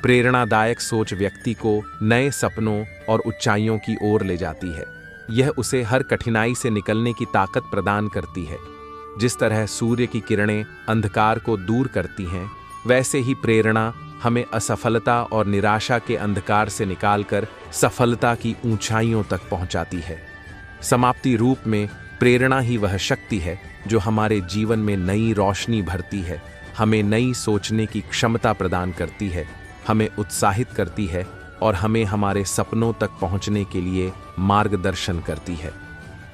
प्रेरणादायक सोच व्यक्ति को नए सपनों और ऊंचाइयों की ओर ले जाती है। यह उसे हर कठिनाई से निकलने की ताकत प्रदान करती है। जिस तरह सूर्य की किरणें अंधकार को दूर करती हैं, वैसे ही प्रेरणा हमें असफलता और निराशा के अंधकार से निकालकर सफलता की ऊंचाइयों तक पहुंचाती है। समाप्ति रूप में प्रेरणा ही वह शक्ति है जो हमारे जीवन में नई रोशनी भरती है, हमें नई सोचने की क्षमता प्रदान करती है, हमें उत्साहित करती है और हमें हमारे सपनों तक पहुंचने के लिए मार्गदर्शन करती है।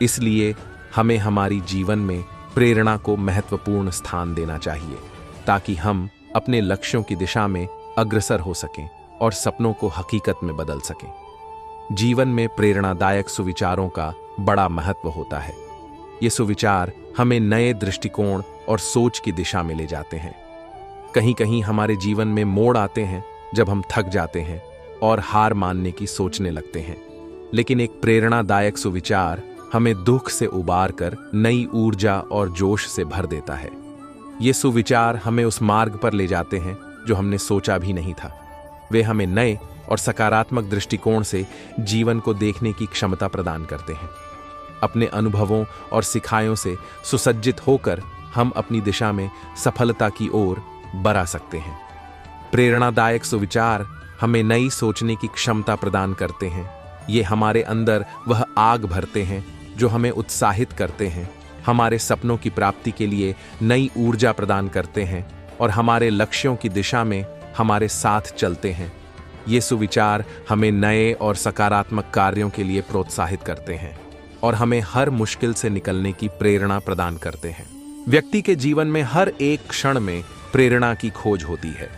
इसलिए हमें हमारी जीवन में प्रेरणा को महत्वपूर्ण स्थान देना चाहिए ताकि हम अपने लक्ष्यों की दिशा में अग्रसर हो सकें और सपनों को हकीकत में बदल सकें। जीवन में प्रेरणादायक सुविचारों का बड़ा महत्व होता है। ये सुविचार हमें नए दृष्टिकोण और सोच की दिशा में ले जाते हैं। कहीं कहीं हमारे जीवन में मोड़ आते हैं जब हम थक जाते हैं और हार मानने की सोचने लगते हैं, लेकिन एक प्रेरणादायक सुविचार हमें दुख से उबार कर नई ऊर्जा और जोश से भर देता है। ये सुविचार हमें उस मार्ग पर ले जाते हैं जो हमने सोचा भी नहीं था। वे हमें नए और सकारात्मक दृष्टिकोण से जीवन को देखने की क्षमता प्रदान करते हैं। अपने अनुभवों और सिखायों से सुसज्जित होकर हम अपनी दिशा में सफलता की ओर बढ़ सकते हैं। प्रेरणादायक सुविचार हमें नई सोचने की क्षमता प्रदान करते हैं। ये हमारे अंदर वह आग भरते हैं जो हमें उत्साहित करते हैं, हमारे सपनों की प्राप्ति के लिए नई ऊर्जा प्रदान करते हैं और हमारे लक्ष्यों की दिशा में हमारे साथ चलते हैं। ये सुविचार हमें नए और सकारात्मक कार्यों के लिए प्रोत्साहित करते हैं और हमें हर मुश्किल से निकलने की प्रेरणा प्रदान करते हैं। व्यक्ति के जीवन में हर एक क्षण में प्रेरणा की खोज होती है।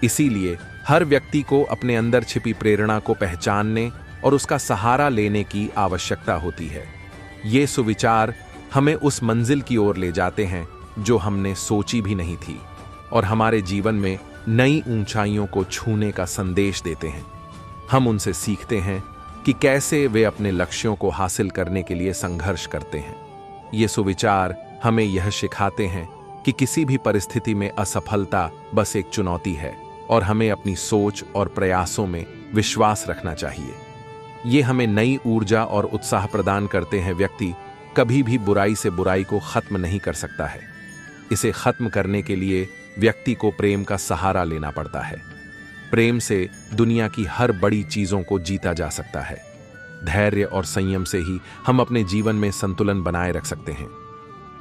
इसीलिए हर व्यक्ति को अपने अंदर छिपी प्रेरणा को पहचानने और उसका सहारा लेने की आवश्यकता होती है। ये सुविचार हमें उस मंजिल की ओर ले जाते हैं जो हमने सोची भी नहीं थी और हमारे जीवन में नई ऊंचाइयों को छूने का संदेश देते हैं। हम उनसे सीखते हैं कि कैसे वे अपने लक्ष्यों को हासिल करने के लिए संघर्ष करते हैं। ये सुविचार हमें यह सिखाते हैं कि किसी भी परिस्थिति में असफलता बस एक चुनौती है और हमें अपनी सोच और प्रयासों में विश्वास रखना चाहिए। ये हमें नई ऊर्जा और उत्साह प्रदान करते हैं। व्यक्ति कभी भी बुराई से बुराई को खत्म नहीं कर सकता है। इसे खत्म करने के लिए व्यक्ति को प्रेम का सहारा लेना पड़ता है। प्रेम से दुनिया की हर बड़ी चीजों को जीता जा सकता है। धैर्य और संयम से ही हम अपने जीवन में संतुलन बनाए रख सकते हैं।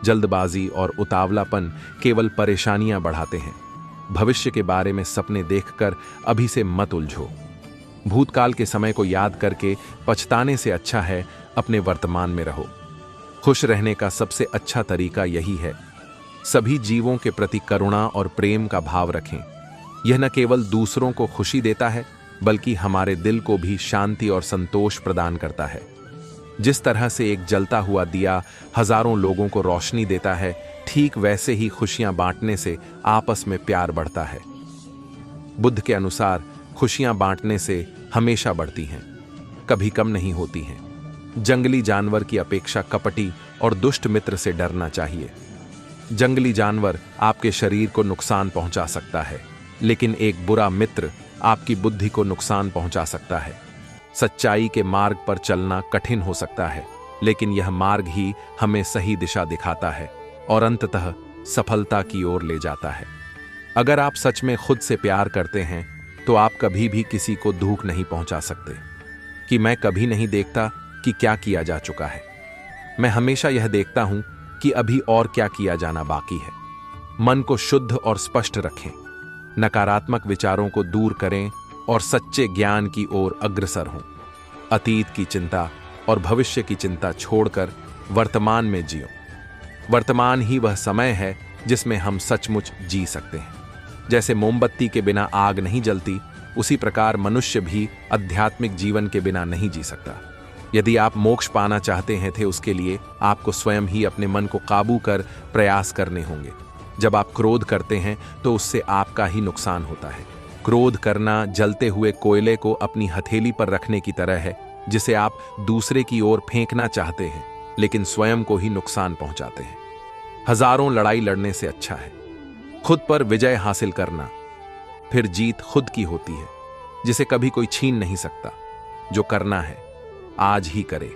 जल्दबाजी और उतावलापन केवल परेशानियां बढ़ाते हैं। भविष्य के बारे में सपने देखकर अभी से मत उलझो। भूतकाल के समय को याद करके पछताने से अच्छा है अपने वर्तमान में रहो। खुश रहने का सबसे अच्छा तरीका यही है। सभी जीवों के प्रति करुणा और प्रेम का भाव रखें। यह न केवल दूसरों को खुशी देता है बल्कि हमारे दिल को भी शांति और संतोष प्रदान करता है। जिस तरह से एक जलता हुआ दिया हजारों लोगों को रोशनी देता है, ठीक वैसे ही खुशियां बांटने से आपस में प्यार बढ़ता है। बुद्ध के अनुसार खुशियां बांटने से हमेशा बढ़ती हैं, कभी कम नहीं होती हैं। जंगली जानवर की अपेक्षा कपटी और दुष्ट मित्र से डरना चाहिए। जंगली जानवर आपके शरीर को नुकसान पहुंचा सकता है, लेकिन एक बुरा मित्र आपकी बुद्धि को नुकसान पहुंचा सकता है। सच्चाई के मार्ग पर चलना कठिन हो सकता है, लेकिन यह मार्ग ही हमें सही दिशा दिखाता है और अंततः सफलता की ओर ले जाता है। अगर आप सच में खुद से प्यार करते हैं तो आप कभी भी किसी को दुख नहीं पहुंचा सकते कि मैं कभी नहीं देखता कि क्या किया जा चुका है। मैं हमेशा यह देखता हूं कि अभी और क्या किया जाना बाकी है। मन को शुद्ध और स्पष्ट रखें, नकारात्मक विचारों को दूर करें और सच्चे ज्ञान की ओर अग्रसर हों। अतीत की चिंता और भविष्य की चिंता छोड़कर वर्तमान में जियो। वर्तमान ही वह समय है जिसमें हम सचमुच जी सकते हैं। जैसे मोमबत्ती के बिना आग नहीं जलती, उसी प्रकार मनुष्य भी आध्यात्मिक जीवन के बिना नहीं जी सकता। यदि आप मोक्ष पाना चाहते हैं थे, उसके लिए आपको स्वयं ही अपने मन को काबू कर प्रयास करने होंगे। जब आप क्रोध करते हैं तो उससे आपका ही नुकसान होता है। क्रोध करना जलते हुए कोयले को अपनी हथेली पर रखने की तरह है, जिसे आप दूसरे की ओर फेंकना चाहते हैं लेकिन स्वयं को ही नुकसान पहुंचाते हैं। हजारों लड़ाई लड़ने से अच्छा है खुद पर विजय हासिल करना, फिर जीत खुद की होती है जिसे कभी कोई छीन नहीं सकता। जो करना है आज ही करे,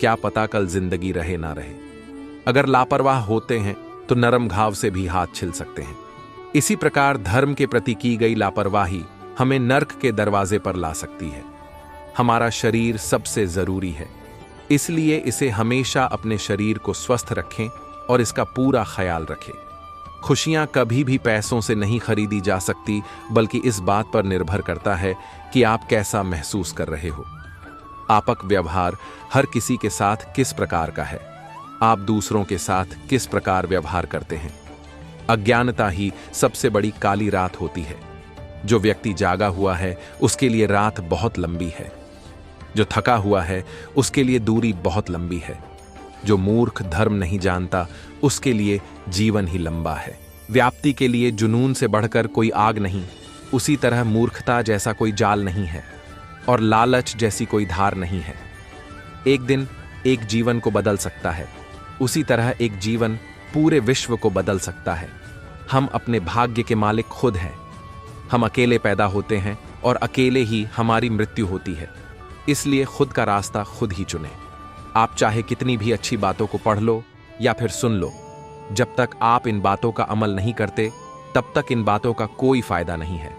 क्या पता कल जिंदगी रहे ना रहे। अगर लापरवाह होते हैं तो नरम घाव से भी हाथ छिल सकते हैं। इसी प्रकार धर्म के प्रति की गई लापरवाही हमें नर्क के दरवाजे पर ला सकती है। हमारा शरीर सबसे जरूरी है, इसलिए इसे हमेशा अपने शरीर को स्वस्थ रखें और इसका पूरा ख्याल रखें। खुशियां कभी भी पैसों से नहीं खरीदी जा सकती, बल्कि इस बात पर निर्भर करता है कि आप कैसा महसूस कर रहे हो। आपका व्यवहार हर किसी के साथ किस प्रकार का है। आप दूसरों के साथ किस प्रकार व्यवहार करते हैं। अज्ञानता ही सबसे बड़ी काली रात होती है। जो व्यक्ति जागा हुआ है उसके लिए रात बहुत लंबी है। जो थका हुआ है उसके लिए दूरी बहुत लंबी है। जो मूर्ख धर्म नहीं जानता उसके लिए जीवन ही लंबा है। व्याप्ति के लिए जुनून से बढ़कर कोई आग नहीं, उसी तरह मूर्खता जैसा कोई जाल नहीं है और लालच जैसी कोई धार नहीं है। एक दिन एक जीवन को बदल सकता है, उसी तरह एक जीवन पूरे विश्व को बदल सकता है। हम अपने भाग्य के मालिक खुद हैं। हम अकेले पैदा होते हैं और अकेले ही हमारी मृत्यु होती है। इसलिए खुद का रास्ता खुद ही चुनें। आप चाहे कितनी भी अच्छी बातों को पढ़ लो या फिर सुन लो, जब तक आप इन बातों का अमल नहीं करते तब तक इन बातों का कोई फायदा नहीं है।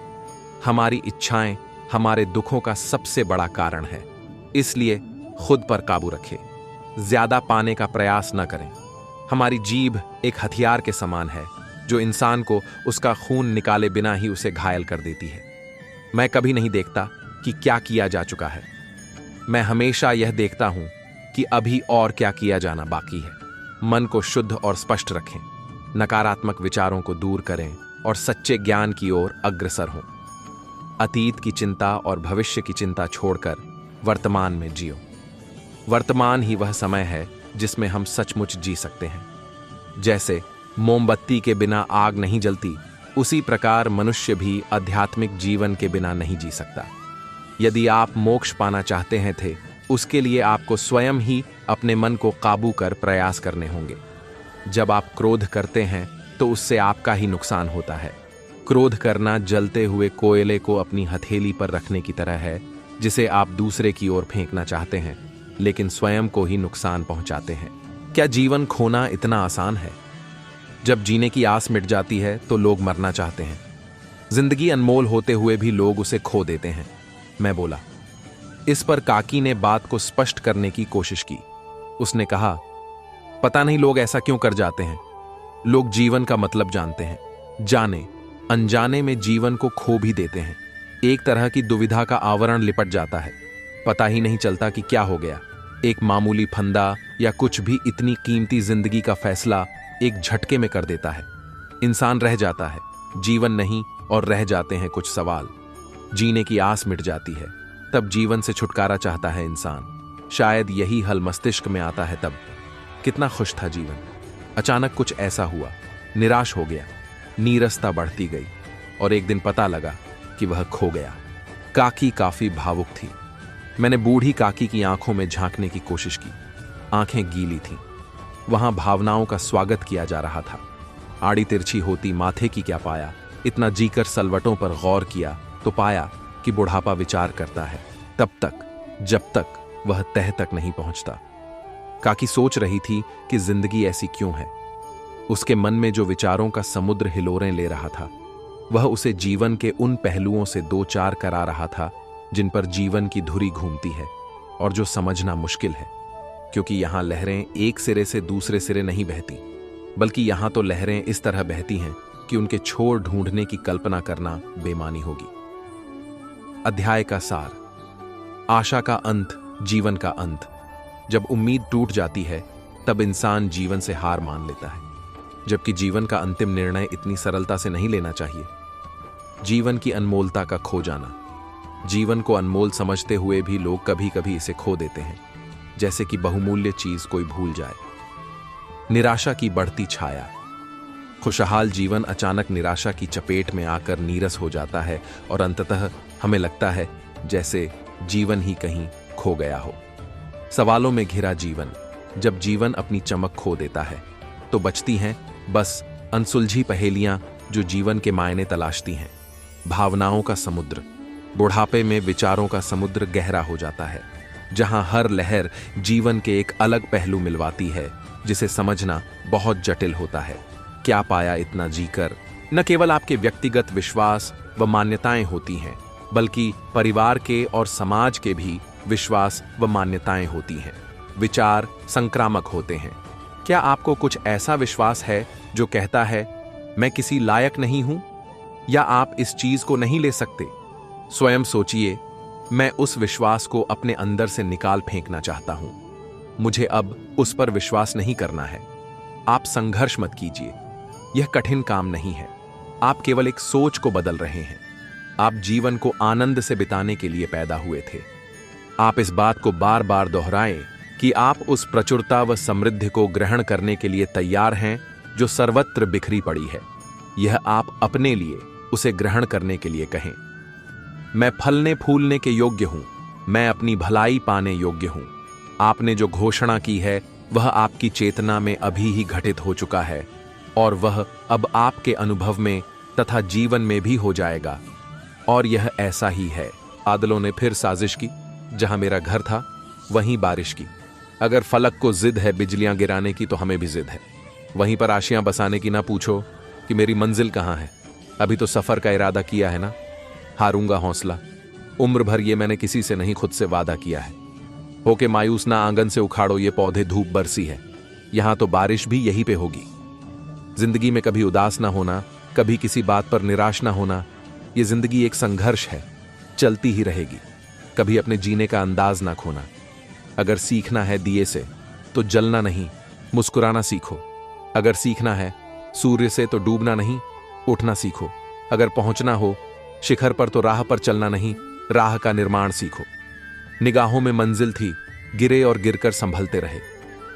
हमारी इच्छाएं हमारे दुखों का सबसे बड़ा कारण है। इसलिए खुद पर काबू रखें। ज्यादा पाने का प्रयास न करें। हमारी जीभ एक हथियार के समान है जो इंसान को उसका खून निकाले बिना ही उसे घायल कर देती है। मैं कभी नहीं देखता कि क्या किया जा चुका है। मैं हमेशा यह देखता हूं कि अभी और क्या किया जाना बाकी है। मन को शुद्ध और स्पष्ट रखें। नकारात्मक विचारों को दूर करें और सच्चे ज्ञान की ओर अग्रसर हों। अतीत की चिंता और भविष्य की चिंता छोड़कर वर्तमान में जियो। वर्तमान ही वह समय है जिसमें हम सचमुच जी सकते हैं। जैसे मोमबत्ती के बिना आग नहीं जलती, उसी प्रकार मनुष्य भी आध्यात्मिक जीवन के बिना नहीं जी सकता। यदि आप मोक्ष पाना चाहते हैं उसके लिए आपको स्वयं ही अपने मन को काबू कर प्रयास करने होंगे। जब आप क्रोध करते हैं तो उससे आपका ही नुकसान होता है। क्रोध करना जलते हुए कोयले को अपनी हथेली पर रखने की तरह है, जिसे आप दूसरे की ओर फेंकना चाहते हैं लेकिन स्वयं को ही नुकसान पहुंचाते हैं। क्या जीवन खोना इतना आसान है? जब जीने की आस मिट जाती है तो लोग मरना चाहते हैं। जिंदगी अनमोल होते हुए भी लोग उसे खो देते हैं। मैं बोला। इस पर काकी ने बात को स्पष्ट करने की कोशिश की। उसने कहा, पता नहीं लोग ऐसा क्यों कर जाते हैं। लोग जीवन का मतलब जानते हैं, जाने अनजाने में जीवन को खो भी देते हैं। एक तरह की दुविधा का आवरण लिपट जाता है। पता ही नहीं चलता कि क्या हो गया। एक मामूली फंदा या कुछ भी इतनी कीमती जिंदगी का फैसला एक झटके में कर देता है। इंसान रह जाता है, जीवन नहीं, और रह जाते हैं कुछ सवाल। जीने की आस मिट जाती है, तब जीवन से छुटकारा चाहता है इंसान। शायद यही हल मस्तिष्क में आता है तब। कितना खुश था जीवन। अचानक कुछ ऐसा हुआ, निराश हो गया, नीरसता बढ़ती गई और एक दिन पता लगा कि वह खो गया। काकी काफी भावुक थी। मैंने बूढ़ी काकी की आंखों में झांकने की कोशिश की। आंखें गीली थीं। वहां भावनाओं का स्वागत किया जा रहा था। आड़ी तिरछी होती माथे की क्या पाया। इतना जीकर सलवटों पर गौर किया तो पाया कि बुढ़ापा विचार करता है तब तक जब तक वह तह तक नहीं पहुंचता। काकी सोच रही थी कि जिंदगी ऐसी क्यों है। उसके मन में जो विचारों का समुद्र हिलोरें ले रहा था, वह उसे जीवन के उन पहलुओं से दो चार करा रहा था जिन पर जीवन की धुरी घूमती है और जो समझना मुश्किल है, क्योंकि यहां लहरें एक सिरे से दूसरे सिरे नहीं बहती, बल्कि यहां तो लहरें इस तरह बहती हैं कि उनके छोर ढूंढने की कल्पना करना बेमानी होगी। अध्याय का सार। आशा का अंत, जीवन का अंत। जब उम्मीद टूट जाती है तब इंसान जीवन से हार मान लेता है, जबकि जीवन का अंतिम निर्णय इतनी सरलता से नहीं लेना चाहिए। जीवन की अनमोलता का खो जाना। जीवन को अनमोल समझते हुए भी लोग कभी कभी इसे खो देते हैं, जैसे कि बहुमूल्य चीज कोई भूल जाए। निराशा की बढ़ती छाया। खुशहाल जीवन अचानक निराशा की चपेट में आकर नीरस हो जाता है और अंततः हमें लगता है जैसे जीवन ही कहीं खो गया हो। सवालों में घिरा जीवन। जब जीवन अपनी चमक खो देता है तो बचती हैं बस अनसुलझी पहेलियां जो जीवन के मायने तलाशती हैं। भावनाओं का समुद्र। बुढ़ापे में विचारों का समुद्र गहरा हो जाता है, जहां हर लहर जीवन के एक अलग पहलू मिलवाती है जिसे समझना बहुत जटिल होता है। क्या पाया इतना जीकर? न केवल आपके व्यक्तिगत विश्वास व मान्यताएं होती हैं, बल्कि परिवार के और समाज के भी विश्वास व मान्यताएं होती हैं। विचार संक्रामक होते हैं। क्या आपको कुछ ऐसा विश्वास है जो कहता है मैं किसी लायक नहीं हूं, या आप इस चीज को नहीं ले सकते? स्वयं सोचिए, मैं उस विश्वास को अपने अंदर से निकाल फेंकना चाहता हूं। मुझे अब उस पर विश्वास नहीं करना है। आप संघर्ष मत कीजिए, यह कठिन काम नहीं है। आप केवल एक सोच को बदल रहे हैं। आप जीवन को आनंद से बिताने के लिए पैदा हुए थे। आप इस बात को बार बार दोहराएं कि आप उस प्रचुरता व समृद्धि को ग्रहण करने के लिए तैयार हैं जो सर्वत्र बिखरी पड़ी है। यह आप अपने लिए उसे ग्रहण करने के लिए कहें। मैं फलने फूलने के योग्य हूं, मैं अपनी भलाई पाने योग्य हूं। आपने जो घोषणा की है वह आपकी चेतना में अभी ही घटित हो चुका है और वह अब आपके अनुभव में तथा जीवन में भी हो जाएगा। और यह ऐसा ही है। बादलों ने फिर साजिश की, जहां मेरा घर था वहीं बारिश की। अगर फलक को जिद है बिजलियां गिराने की तो हमें भी जिद है। वहीं पर आशियां बसाने की ना पूछो कि मेरी मंजिल कहां है। अभी तो सफर का इरादा किया है ना, हारूंगा हौसला। उम्र भर ये मैंने किसी से नहीं, खुद से वादा किया है। होके मायूस ना आंगन से उखाड़ो ये पौधे, धूप बरसी है। यहां तो बारिश भी यहीं पे होगी। जिंदगी में कभी उदास ना होना, कभी किसी बात पर निराश ना होना। ये जिंदगी एक संघर्ष है, चलती ही रहेगी। कभी अपने जीने का अंदाज ना खोना। अगर सीखना है दिए से तो जलना नहीं, मुस्कुराना सीखो। अगर सीखना है सूर्य से तो डूबना नहीं, उठना सीखो। अगर पहुंचना हो शिखर पर तो राह पर चलना नहीं, राह का निर्माण सीखो। निगाहों में मंजिल थी, गिरे और गिरकर संभलते रहे।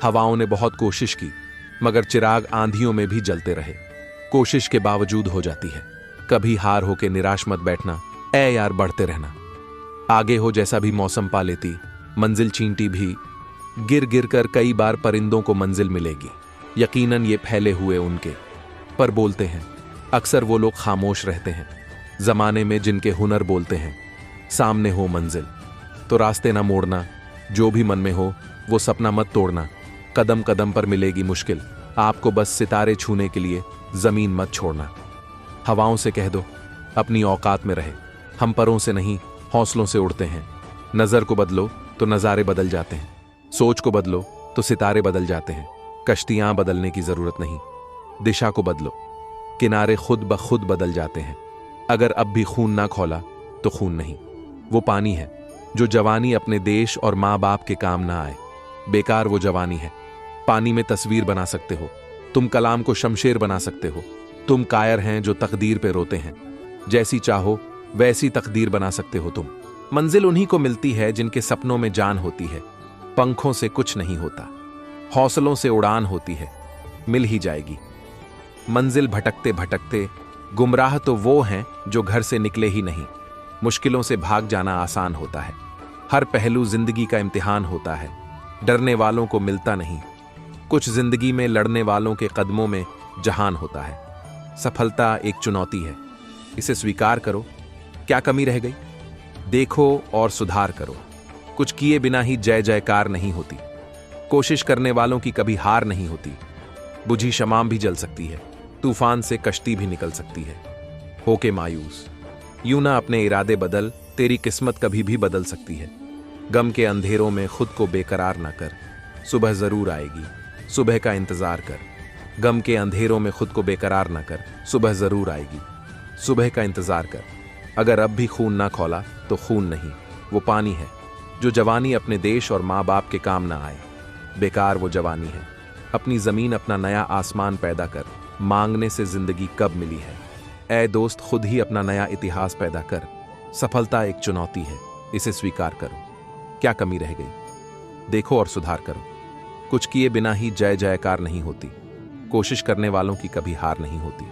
हवाओं ने बहुत कोशिश की मगर चिराग आंधियों में भी जलते रहे। कोशिश के बावजूद हो जाती है। कभी हार होके निराश मत बैठना, ए यार बढ़ते रहना। आगे हो जैसा भी मौसम पा लेती, मंजिल छींटी भी। गिर गिर कर कई बार परिंदों को मंजिल मिलेगी। यकीनन ये फैले हुए उनके पर बोलते हैं। अक्सर वो लोग खामोश रहते हैं जमाने में जिनके हुनर बोलते हैं। सामने हो मंजिल तो रास्ते ना मोड़ना, जो भी मन में हो वो सपना मत तोड़ना। कदम कदम पर मिलेगी मुश्किल, आपको बस सितारे छूने के लिए जमीन मत छोड़ना। हवाओं से कह दो अपनी औकात में रहे, हम परों से नहीं हौसलों से उड़ते हैं। नजर को बदलो तो नजारे बदल जाते हैं, सोच को बदलो तो सितारे बदल जाते हैं। कश्तियां बदलने की जरूरत नहीं, दिशा को बदलो, किनारे खुद ब खुद बदल जाते हैं। अगर अब भी खून ना खौला तो खून नहीं, वो पानी है जो जवानी अपने देश और माँ बाप के काम ना आए। बेकार वो जवानी है। पानी में तस्वीर बना सकते हो, तुम कलाम को शमशेर बना सकते हो। तुम कायर हैं जो तकदीर पे रोते हैं, जैसी चाहो वैसी तकदीर बना सकते हो तुम। मंजिल उन्हीं को मिलती है जिनके सपनों में जान होती है। पंखों से कुछ नहीं होता, हौसलों से उड़ान होती है, मिल ही जाएगी। मंजिल भटकते भटकते गुमराह तो वो हैं जो घर से निकले ही नहीं। मुश्किलों से भाग जाना आसान होता है। हर पहलू जिंदगी का इम्तिहान होता है, डरने वालों को मिलता नहीं। कुछ जिंदगी में लड़ने वालों के कदमों में जहान होता है। सफलता एक चुनौती है, इसे स्वीकार करो। क्या कमी रह गई? देखो और सुधार करो। कुछ किए बिना ही जय जयकार नहीं होती। कोशिश करने वालों की कभी हार नहीं होती। बुझी शमाम भी जल सकती है, तूफान से कश्ती भी निकल सकती है। होके मायूस यूं ना अपने इरादे बदल, तेरी किस्मत कभी भी बदल सकती है। गम के अंधेरों में खुद को बेकरार ना कर, सुबह जरूर आएगी, सुबह का इंतजार कर। गम के अंधेरों में खुद को बेकरार ना कर, सुबह जरूर आएगी, सुबह का इंतजार कर। अगर अब भी खून ना खौला तो खून नहीं, वो पानी है जो जवानी अपने देश और माँ बाप के काम ना आए। बेकार वो जवानी है। अपनी जमीन अपना नया आसमान पैदा कर, मांगने से जिंदगी कब मिली है। ऐ दोस्त खुद ही अपना नया इतिहास पैदा कर। सफलता एक चुनौती है, इसे स्वीकार करो। क्या कमी रह गई? देखो और सुधार करो। कुछ किए बिना ही जय जयकार नहीं होती। कोशिश करने वालों की कभी हार नहीं होती।